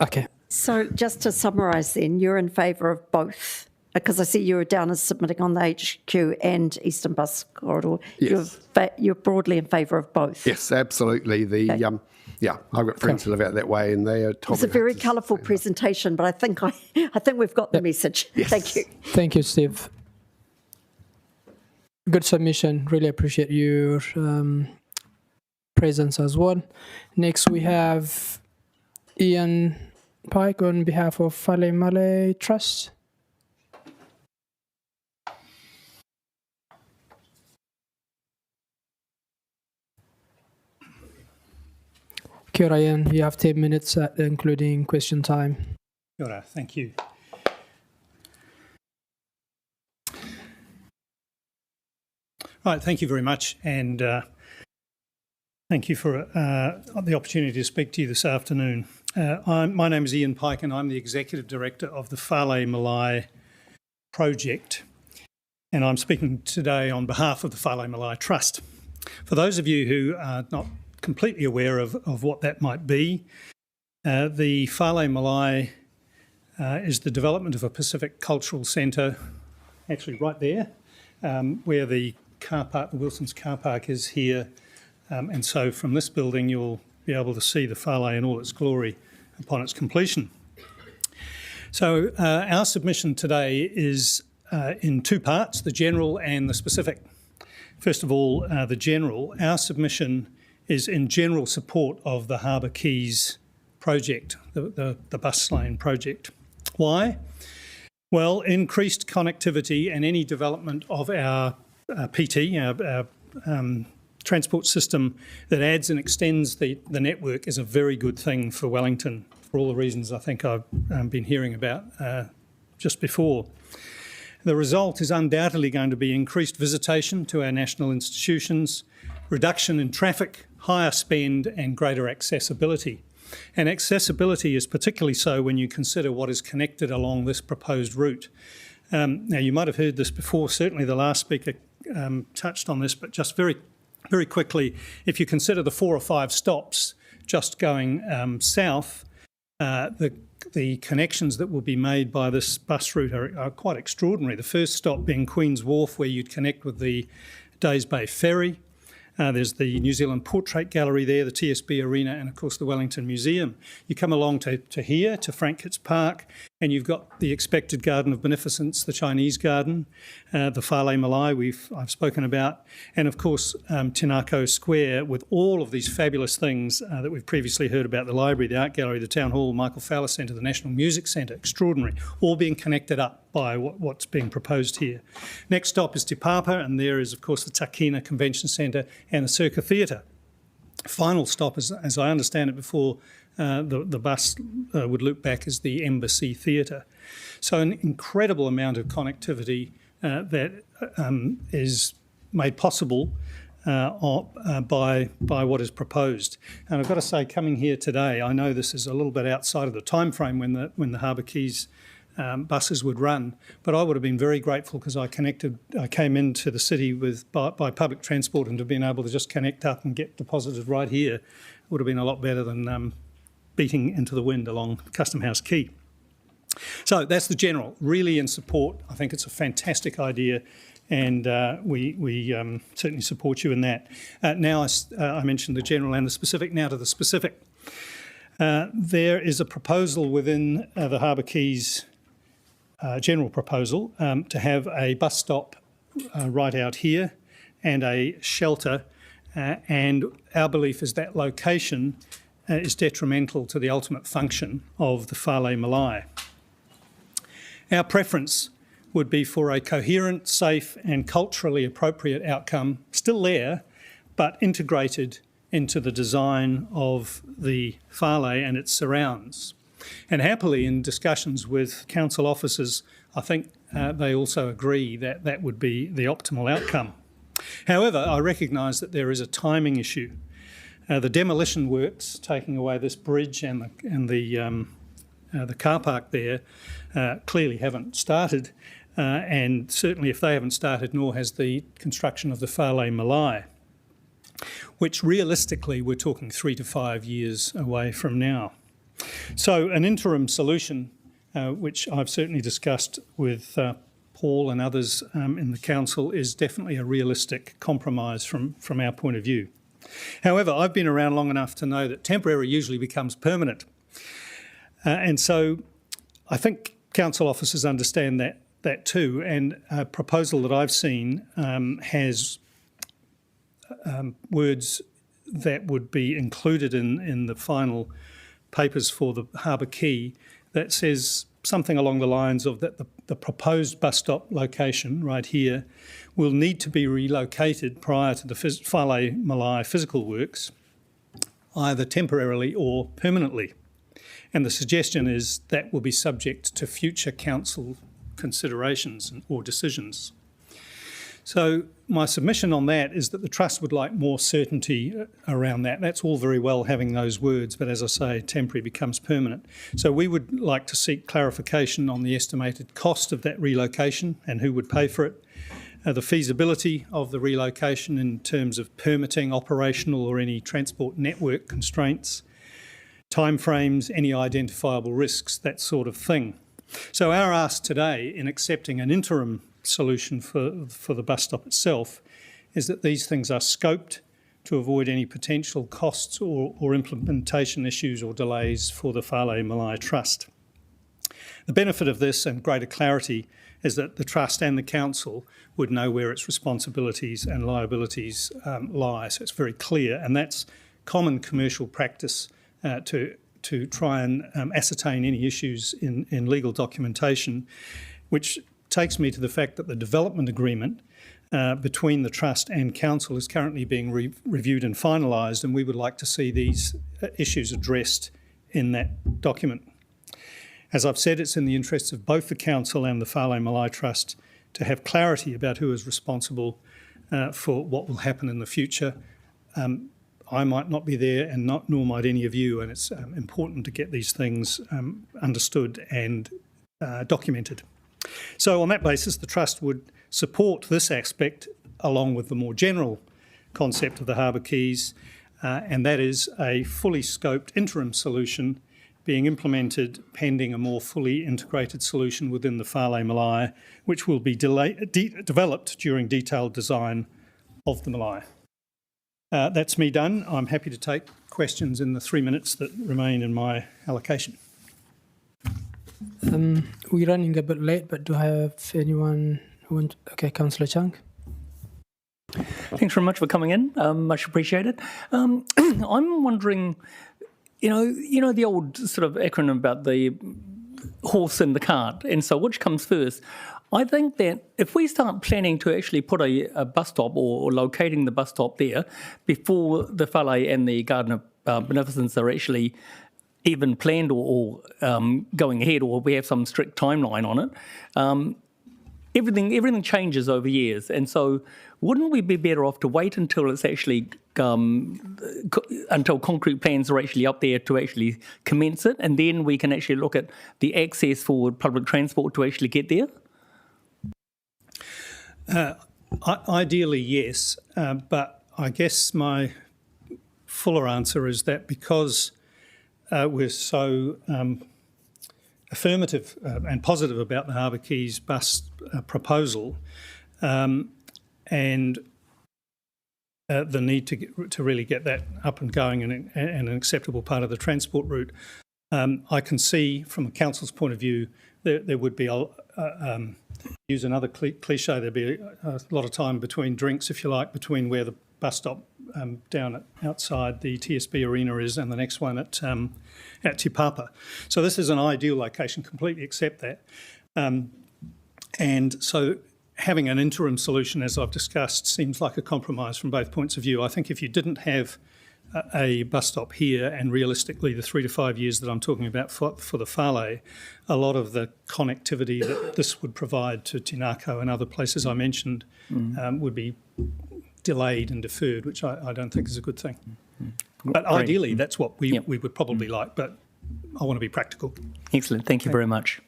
Okay. So just to summarise then, you're in favour of both? Because I see you were down as submitting on the HQ and Eastern Bus Corridor. Yes. You're broadly in favour of both? Yes, absolutely. I've got friends who live out that way, and they are told It's a very colourful presentation, but I think we've got the message. Yes. Thank you. Thank you, Steve. Good submission. Really appreciate your presence as well. Next, we have Ian Pike on behalf of Fale Malay Trust. Kia ora, Ian. You have 10 minutes, including question time. Kia ora, thank you. Right, thank you very much, and thank you for the opportunity to speak to you this afternoon. My name is Ian Pike, and I'm the Executive Director of the Fale Malay project, and I'm speaking today on behalf of the Fale Malay Trust. For those of you who are not completely aware of what that might be, the Fale Malay is the development of a Pacific Cultural Centre, actually right there, where the car park, the Wilson's car park, is here, and so from this building you'll be able to see the Fale in all its glory upon its completion. So our submission today is in two parts, the general and the specific. First of all, the general. Our submission is in general support of the Harbour Quays project, the bus lane project. Why? Well, increased connectivity and any development of our PT, our transport system that adds and extends the network is a very good thing for Wellington, for all the reasons I think I've been hearing about just before. The result is undoubtedly going to be increased visitation to our national institutions, reduction in traffic, higher spend and greater accessibility. And accessibility is particularly so when you consider what is connected along this proposed route. Now, you might have heard this before, certainly the last speaker touched on this, but just very, very quickly, if you consider the 4 or 5 stops just going south, the connections that will be made by this bus route are quite extraordinary. The first stop being Queen's Wharf, where you'd connect with the Days Bay Ferry. There's the New Zealand Portrait Gallery there, the TSB Arena, and of course the Wellington Museum. You come along to here, to Frank Kitts Park, and you've got the expected Garden of Beneficence, the Chinese Garden, the Fale Malay I've spoken about, and of course Tinako Square, with all of these fabulous things that we've previously heard about, the library, the art gallery, the town hall, Michael Fowler Centre, the National Music Centre, extraordinary, all being connected up by what's being proposed here. Next stop is Te Papa, and there is of course the Takina Convention Centre and the Circa Theatre. Final stop, as I understand it before the bus would loop back, is the Embassy Theatre. So an incredible amount of connectivity that is made possible by what is proposed. And I've got to say, coming here today, I know this is a little bit outside of the time frame when the Harbour Quays buses would run, but I would have been very grateful because I came into the city by public transport, and to have been able to just connect up and get deposited right here would have been a lot better than beating into the wind along Custom House Quay. So that's the general, really in support. I think it's a fantastic idea, and we certainly support you in that. Now I mentioned the general and the specific, now to the specific. There is a proposal within the Harbour Quays general proposal to have a bus stop right out here and a shelter, and our belief is that location is detrimental to the ultimate function of the Fale Malay. Our preference would be for a coherent, safe and culturally appropriate outcome, still there, but integrated into the design of the Fale and its surrounds. And happily, in discussions with council officers, I think they also agree that that would be the optimal outcome. However, I recognise that there is a timing issue. The demolition works, taking away this bridge and the car park there, clearly haven't started, and certainly if they haven't started, nor has the construction of the Fale Malay, which realistically we're talking 3 to 5 years away from now. So an interim solution, which I've certainly discussed with Paul and others in the council, is definitely a realistic compromise from our point of view. However, I've been around long enough to know that temporary usually becomes permanent. And so I think council officers understand that too, and a proposal that I've seen has words that would be included in the final papers for the Harbour Quay that says something along the lines of that the proposed bus stop location right here will need to be relocated prior to the Whale Malai physical works, either temporarily or permanently. And the suggestion is that will be subject to future council considerations or decisions. So my submission on that is that the Trust would like more certainty around that. That's all very well having those words, but as I say, temporary becomes permanent. So we would like to seek clarification on the estimated cost of that relocation and who would pay for it, the feasibility of the relocation in terms of permitting, operational or any transport network constraints, timeframes, any identifiable risks, that sort of thing. So our ask today in accepting an interim solution for the bus stop itself is that these things are scoped to avoid any potential costs or implementation issues or delays for the Whale Malai Trust. The benefit of this and greater clarity is that the Trust and the Council would know where its responsibilities and liabilities lie, so it's very clear, and that's common commercial practice to try and ascertain any issues in legal documentation, which takes me to the fact that the development agreement between the Trust and Council is currently being reviewed and finalised, and we would like to see these issues addressed in that document. As I've said, it's in the interests of both the Council and the Whale Malai Trust to have clarity about who is responsible for what will happen in the future. I might not be there, and nor might any of you, and it's important to get these things understood and documented. So on that basis, the Trust would support this aspect along with the more general concept of the Harbour Quays, and that is a fully scoped interim solution being implemented pending a more fully integrated solution within the Whale Malai, which will be developed during detailed design of the Malai. That's me done. I'm happy to take questions in the 3 minutes that remain in my allocation. We're running a bit late, but do I have anyone who want? Okay, Councillor Chung. Thanks very much for coming in. Much appreciated. I'm wondering, you know the old sort of acronym about the horse and the cart, and so which comes first? I think that if we start planning to actually put a bus stop or locating the bus stop there before the Whale and the Garden of Beneficence are actually even planned or going ahead, or we have some strict timeline on it, everything changes over years. And so wouldn't we be better off to wait until it's actually, until concrete plans are actually up there to actually commence it, and then we can actually look at the access for public transport to actually get there? Ideally, yes, but I guess my fuller answer is that because we're so affirmative and positive about the Harbour Quays bus proposal and the need to really get that up and going and an acceptable part of the transport route, I can see from a council's point of view there would be, use another cliche, there'd be a lot of time between drinks, if you like, between where the bus stop down outside the TSB arena is and the next one at Te Papa. So this is an ideal location, completely accept that. And so having an interim solution, as I've discussed, seems like a compromise from both points of view. I think if you didn't have a bus stop here, and realistically the 3 to 5 years that I'm talking about for the Whale, a lot of the connectivity that this would provide to Tinako and other places I mentioned would be delayed and deferred, which I don't think is a good thing. But ideally, that's what we would probably like, but I want to be practical. Excellent. Thank you very much.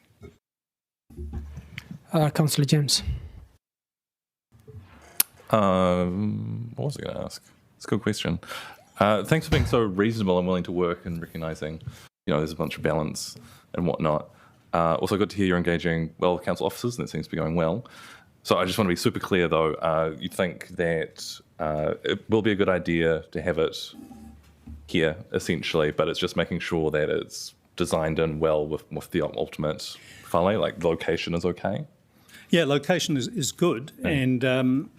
Councillor James. What was I going to ask? It's a good question. Thanks for being so reasonable and willing to work and recognising there's a bunch of balance and whatnot. Also good to hear you're engaging well with council officers, and it seems to be going well. So I just want to be super clear, though. You think that it will be a good idea to have it here, essentially, but it's just making sure that it's designed in well with the ultimate whale, like location is okay? Yeah, location is good, and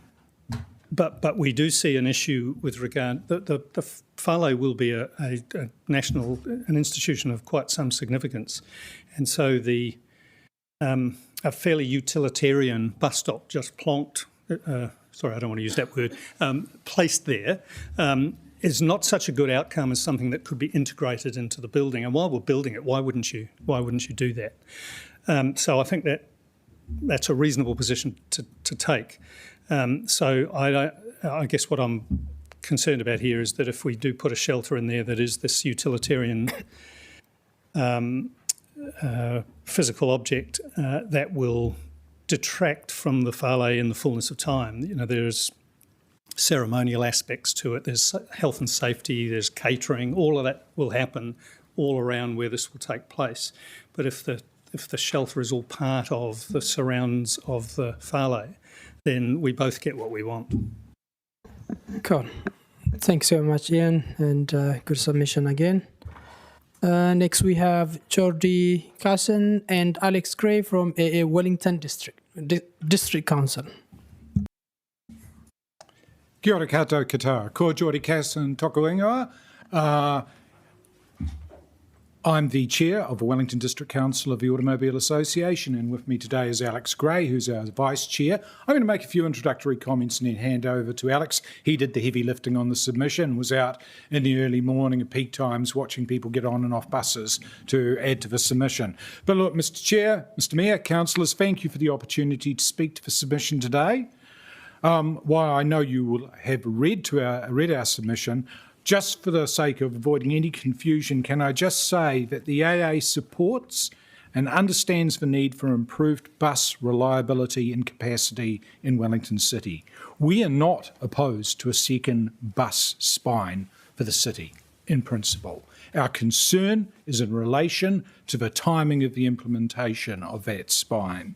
but we do see an issue with regard the whale will be a national institution of quite some significance, and so a fairly utilitarian bus stop just plonked. Sorry, I don't want to use that word. Placed there. Is not such a good outcome as something that could be integrated into the building. And while we're building it, why wouldn't you do that? So I think that's a reasonable position to take. So I guess what I'm concerned about here is that if we do put a shelter in there that is this utilitarian physical object, that will detract from the whale in the fullness of time. There's ceremonial aspects to it, there's health and safety, there's catering, all of that will happen all around where this will take place. But if the shelter is all part of the surrounds of the whale, then we both get what we want. Cool. Thanks so much, Ian, and good submission again. Next we have Jordi Carson and Alex Gray from AA Wellington District Council. Kia ora koutou katoa. Ko Jordi Carson toku ingoa. I'm the chair of the Wellington District Council of the Automobile Association, and with me today is Alex Gray, who's our vice chair. I'm going to make a few introductory comments and then hand over to Alex. He did the heavy lifting on the submission, was out in the early morning at peak times watching people get on and off buses to add to the submission. But look, Mr. Chair, Mr. Mayor, councillors, thank you for the opportunity to speak to the submission today. While I know you will have read our submission, just for the sake of avoiding any confusion, can I just say that the AA supports and understands the need for improved bus reliability and capacity in Wellington City. We are not opposed to a second bus spine for the city, in principle. Our concern is in relation to the timing of the implementation of that spine.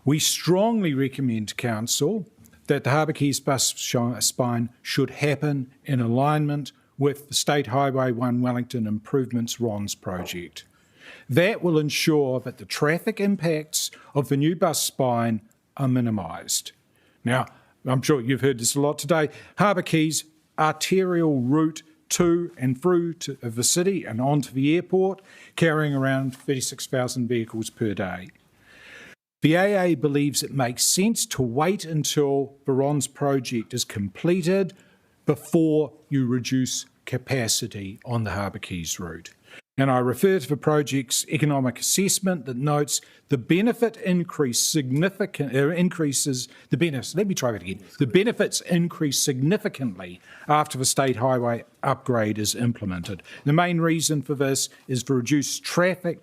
We strongly recommend to Council that the Harbour Quays bus spine should happen in alignment with the State Highway 1 Wellington Improvements RONS project. That will ensure that the traffic impacts of the new bus spine are minimised. Now, I'm sure you've heard this a lot today. Harbour Quays arterial route to and through of the city and onto the airport, carrying around 36,000 vehicles per day. The AA believes it makes sense to wait until the RONS project is completed before you reduce capacity on the Harbour Quays route. And I refer to the project's economic assessment that notes the benefit increases The benefits increase significantly after the state highway upgrade is implemented. The main reason for this is the reduced traffic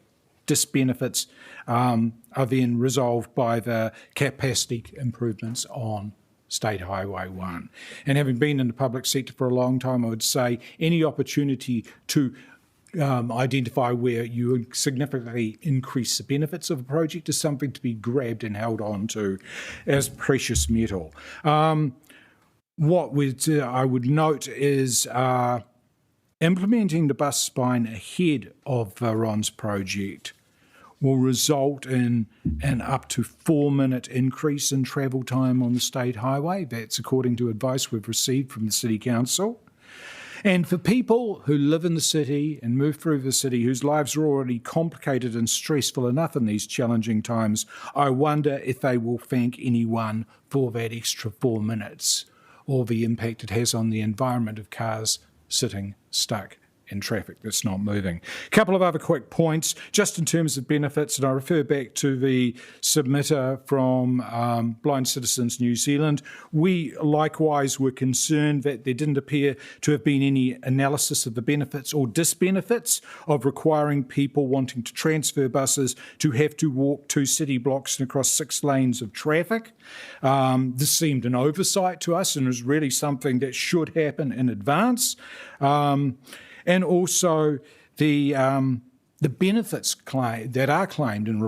disbenefits are then resolved by the capacity improvements on State Highway 1. And having been in the public sector for a long time, I would say any opportunity to identify where you significantly increase the benefits of a project is something to be grabbed and held on to as precious metal. What I would note is implementing the bus spine ahead of the RONS project will result in an up to 4-minute increase in travel time on the state highway. That's according to advice we've received from the City Council. And for people who live in the city and move through the city, whose lives are already complicated and stressful enough in these challenging times, I wonder if they will thank anyone for that extra 4 minutes or the impact it has on the environment of cars sitting stuck in traffic that's not moving. A couple of other quick points, just in terms of benefits, and I refer back to the submitter from Blind Citizens New Zealand. We likewise were concerned that there didn't appear to have been any analysis of the benefits or disbenefits of requiring people wanting to transfer buses to have to walk 2 city blocks and across 6 lanes of traffic. This seemed an oversight to us and was really something that should happen in advance. And also the benefits that are claimed in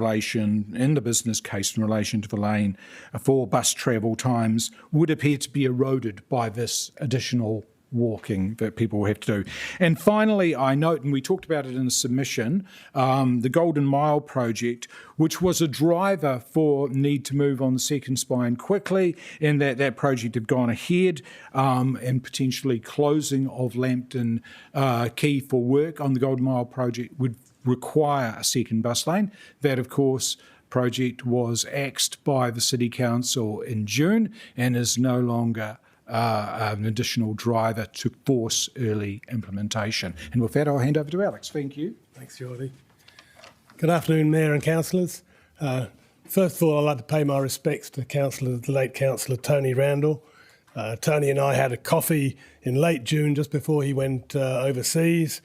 the business case in relation to the lane for bus travel times would appear to be eroded by this additional walking that people have to do. And finally, I note, and we talked about it in the submission, the Golden Mile project, which was a driver for need to move on the second spine quickly, and that project had gone ahead, and potentially closing of Lambton Quay for work on the Golden Mile project would require a second bus lane. That, of course, project was axed by the City Council in June and is no longer an additional driver to force early implementation. And with that, I'll hand over to Alex. Thank you. Thanks, Geordie. Good afternoon, Mayor and councillors. First of all, I'd like to pay my respects to the late Councillor Tony Randall. Tony and I had a coffee in late June, just before he went overseas,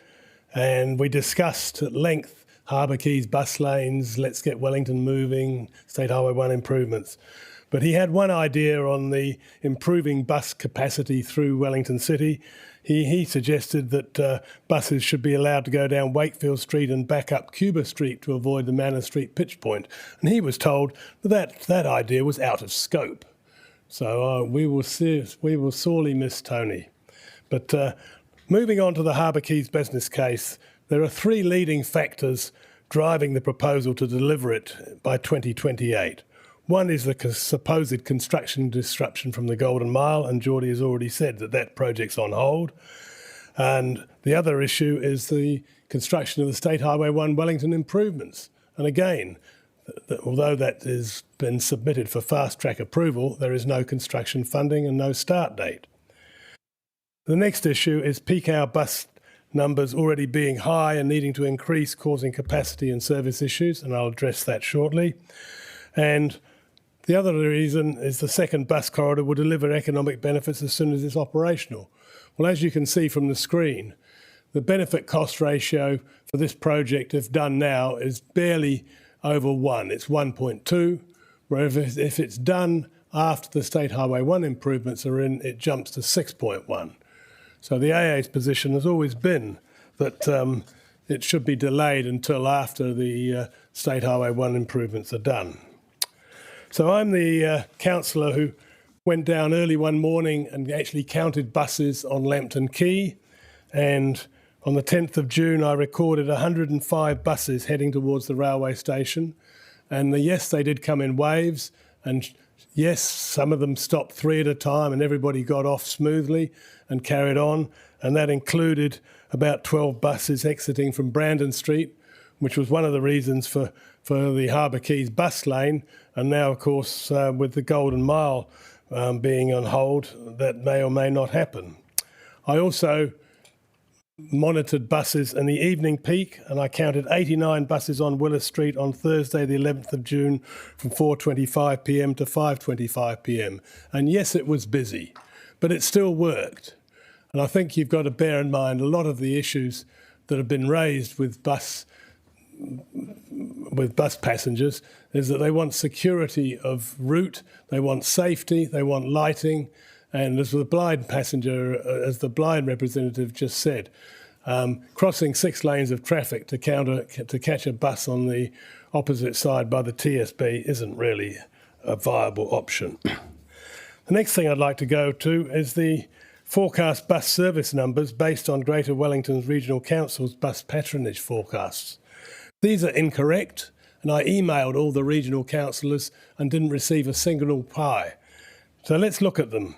and we discussed at length Harbour Quays bus lanes, Let's Get Wellington Moving, State Highway 1 improvements. But he had one idea on the improving bus capacity through Wellington City. He suggested that buses should be allowed to go down Wakefield Street and back up Cuba Street to avoid the Manor Street pitch point. And he was told that idea was out of scope. So we will sorely miss Tony. But moving on to the Harbour Quays business case, there are three leading factors driving the proposal to deliver it by 2028. One is the supposed construction disruption from the Golden Mile, and Geordie has already said that project's on hold. And the other issue is the construction of the State Highway 1 Wellington improvements. And again, although that has been submitted for fast-track approval, there is no construction funding and no start date. The next issue is peak hour bus numbers already being high and needing to increase, causing capacity and service issues, and I'll address that shortly. And the other reason is the second bus corridor will deliver economic benefits as soon as it's operational. Well, as you can see from the screen, the benefit-cost ratio for this project, if done now, is barely over 1. It's 1.2, whereas if it's done after the State Highway 1 improvements are in, it jumps to 6.1. So the AA's position has always been that it should be delayed until after the State Highway 1 improvements are done. So I'm the councillor who went down early one morning and actually counted buses on Lambton Quay, and on the 10th of June I recorded 105 buses heading towards the railway station, and yes, they did come in waves, and yes, some of them stopped 3 at a time and everybody got off smoothly and carried on, and that included about 12 buses exiting from Brandon Street, which was one of the reasons for the Harbour Quays bus lane. And now, of course, with the Golden Mile being on hold, that may or may not happen. I also monitored buses in the evening peak, and I counted 89 buses on Willis Street on Thursday, the 11th of June, from 4:25 p.m. to 5:25 p.m. And yes, it was busy, but it still worked. And I think you've got to bear in mind a lot of the issues that have been raised with bus passengers is that they want security of route, they want safety, they want lighting, and as the blind passenger, as the blind representative just said, crossing 6 lanes of traffic to catch a bus on the opposite side by the TSB isn't really a viable option. The next thing I'd like to go to is the forecast bus service numbers based on Greater Wellington's Regional Council's bus patronage forecasts. These are incorrect, and I emailed all the regional councillors and didn't receive a single reply. So let's look at them.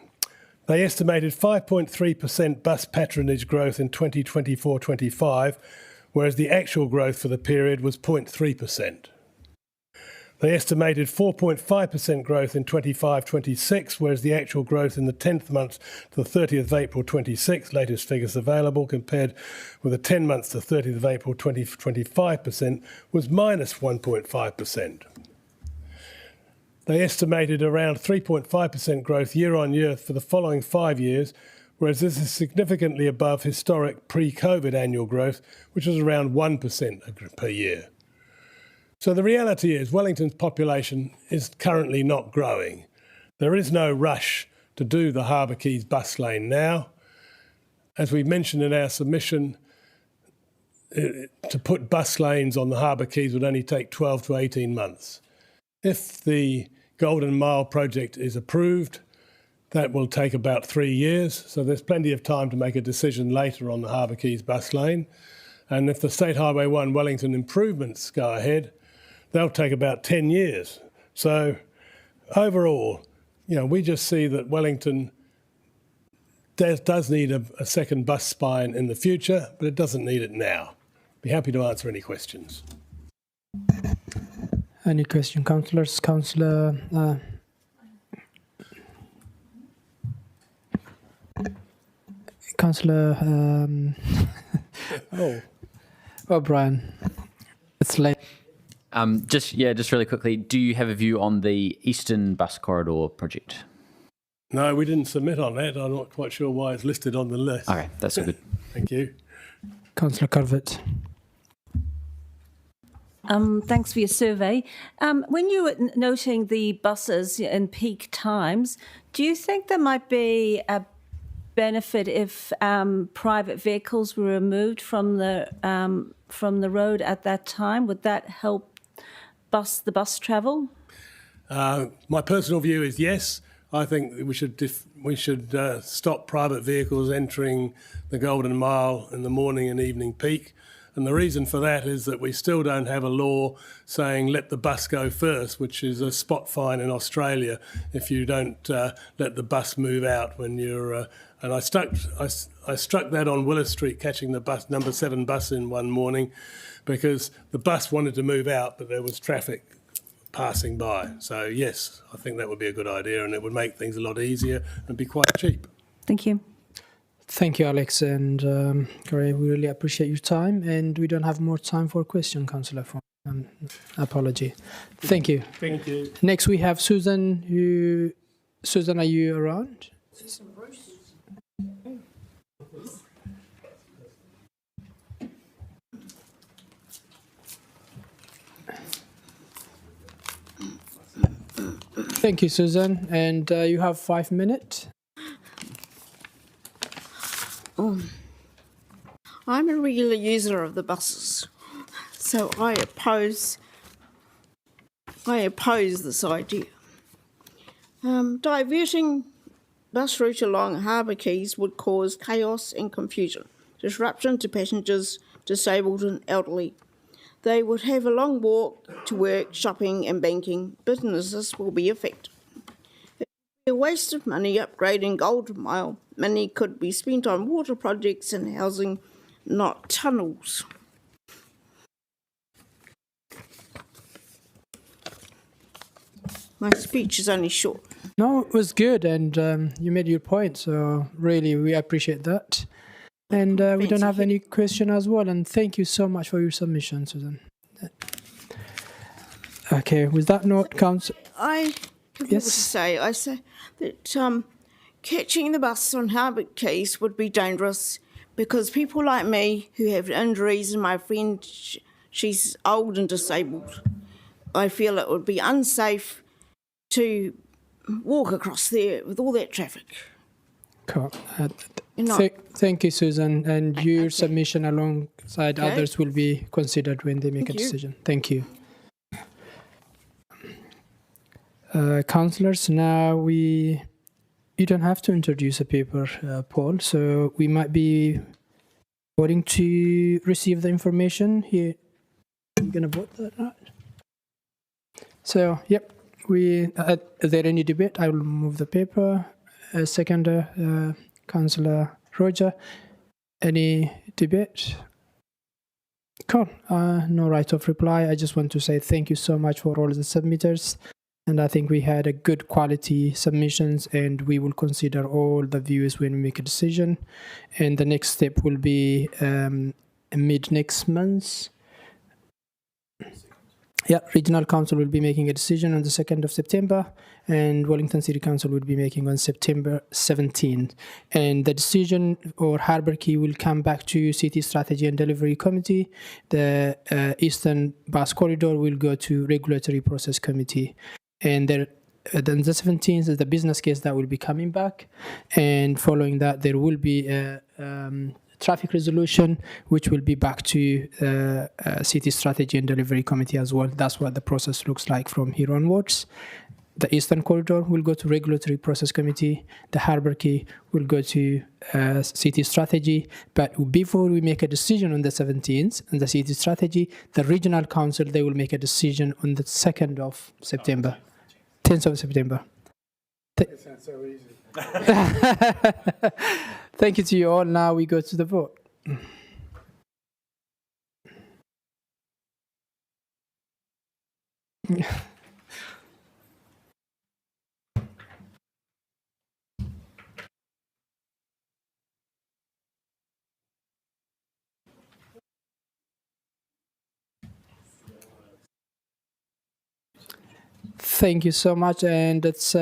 They estimated 5.3% bus patronage growth in 2024-25, whereas the actual growth for the period was 0.3%. They estimated 4.5% growth in 25-26, whereas the actual growth in the 10th month to the 30th of April 26, latest figures available, compared with the 10 months to 30th of April 2025%, was minus 1.5%. They estimated around 3.5% growth year on year for the following 5 years, whereas this is significantly above historic pre-COVID annual growth, which was around 1% per year. So the reality is Wellington's population is currently not growing. There is no rush to do the Harbour Quays bus lane now. As we mentioned in our submission, to put bus lanes on the Harbour Quays would only take 12 to 18 months. If the Golden Mile project is approved, that will take about 3 years, so there's plenty of time to make a decision later on the Harbour Quays bus lane. And if the State Highway 1 Wellington improvements go ahead, they'll take about 10 years. So overall, we just see that Wellington does need a second bus spine in the future, but it doesn't need it now. Be happy to answer any questions. Any question, councillors? Councillor O'Brien. It's late. Just really quickly, do you have a view on the Eastern Bus Corridor project? No, we didn't submit on that. I'm not quite sure why it's listed on the list. Okay, that's good. Thank you. Councillor Corvett. Thanks for your survey. When you were noting the buses in peak times, do you think there might be a benefit if private vehicles were removed from the road at that time? Would that help the bus travel? My personal view is yes. I think we should stop private vehicles entering the Golden Mile in the morning and evening peak. And the reason for that is that we still don't have a law saying let the bus go first, which is a spot fine in Australia if you don't let the bus move out when you're. And I struck that on Willis Street catching the bus number 7 bus in one morning, because the bus wanted to move out, but there was traffic passing by. So yes, I think that would be a good idea, and it would make things a lot easier and be quite cheap. Thank you. Thank you, Alex and Gary. We really appreciate your time, and we don't have more time for question, Councillor. For apology. Thank you. Thank you. Next, we have Susan. Susan, are you around? Thank you, Susan. And you have 5 minutes. I'm a regular user of the buses, so I oppose this idea. Diverting bus route along Harbour Quays would cause chaos and confusion, disruption to passengers, disabled and elderly. They would have a long walk to work, shopping and banking. Businesses will be affected. It would be a waste of money upgrading Golden Mile. Money could be spent on water projects and housing, not tunnels. My speech is only short. No, it was good, and you made your point, so really we appreciate that. And we don't have any question as well, and thank you so much for your submission, Susan. Okay, with that note, Council. I have more to say. I say that catching the bus on Harbour Quays would be dangerous because people like me who have injuries, and my friend, she's old and disabled, I feel it would be unsafe to walk across there with all that traffic. Cool. Thank you, Susan. And your submission alongside others will be considered when they make a decision. Thank you. Councillors, now you don't have to introduce a paper poll, so we might be voting to receive the information here. I'm going to vote that out. So, yep. Is there any debate? I will move the paper. Seconder, Councillor Roger. Any debate? Cool. No right of reply. I just want to say thank you so much for all the submitters. And I think we had a good quality submissions, and we will consider all the views when we make a decision. And the next step will be mid next month. Yeah, Regional Council will be making a decision on the 2nd of September, and Wellington City Council will be making on September 17th. And the decision or Harbour Quay will come back to City Strategy and Delivery Committee. The Eastern Bus Corridor will go to Regulatory Process Committee. And then the 17th is the business case that will be coming back. And following that, there will be a traffic resolution, which will be back to City Strategy and Delivery Committee as well. That's what the process looks like from here onwards. The Eastern Corridor will go to Regulatory Process Committee. The Harbour Quay will go to City Strategy. But before we make a decision on the 17th on the City Strategy, the Regional Council, they will make a decision on the 2nd of September, 10th of September. It sounds so easy. Thank you to you all. Now we go to the vote. Thank you so much, and it's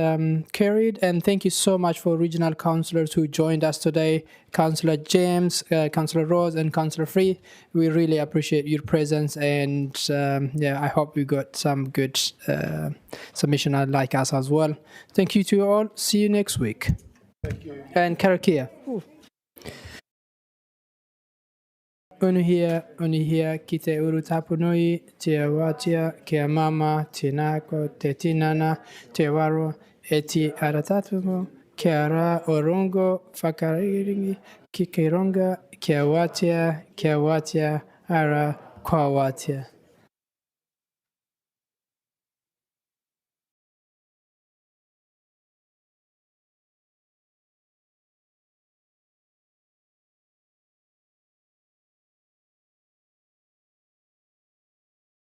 carried. And thank you so much for regional councillors who joined us today, Councillor James, Councillor Rose, and Councillor Free. We really appreciate your presence, and I hope you got some good submission like us as well. Thank you to you all. See you next week. Thank you. And Karakia. Unuhia kite urutapunui, te watia, ke mama, te nako, te tinana, te waro, eti aratatumo, ke ara orongo, fakariringi, kikeronga, ke watia, ara kwa watia.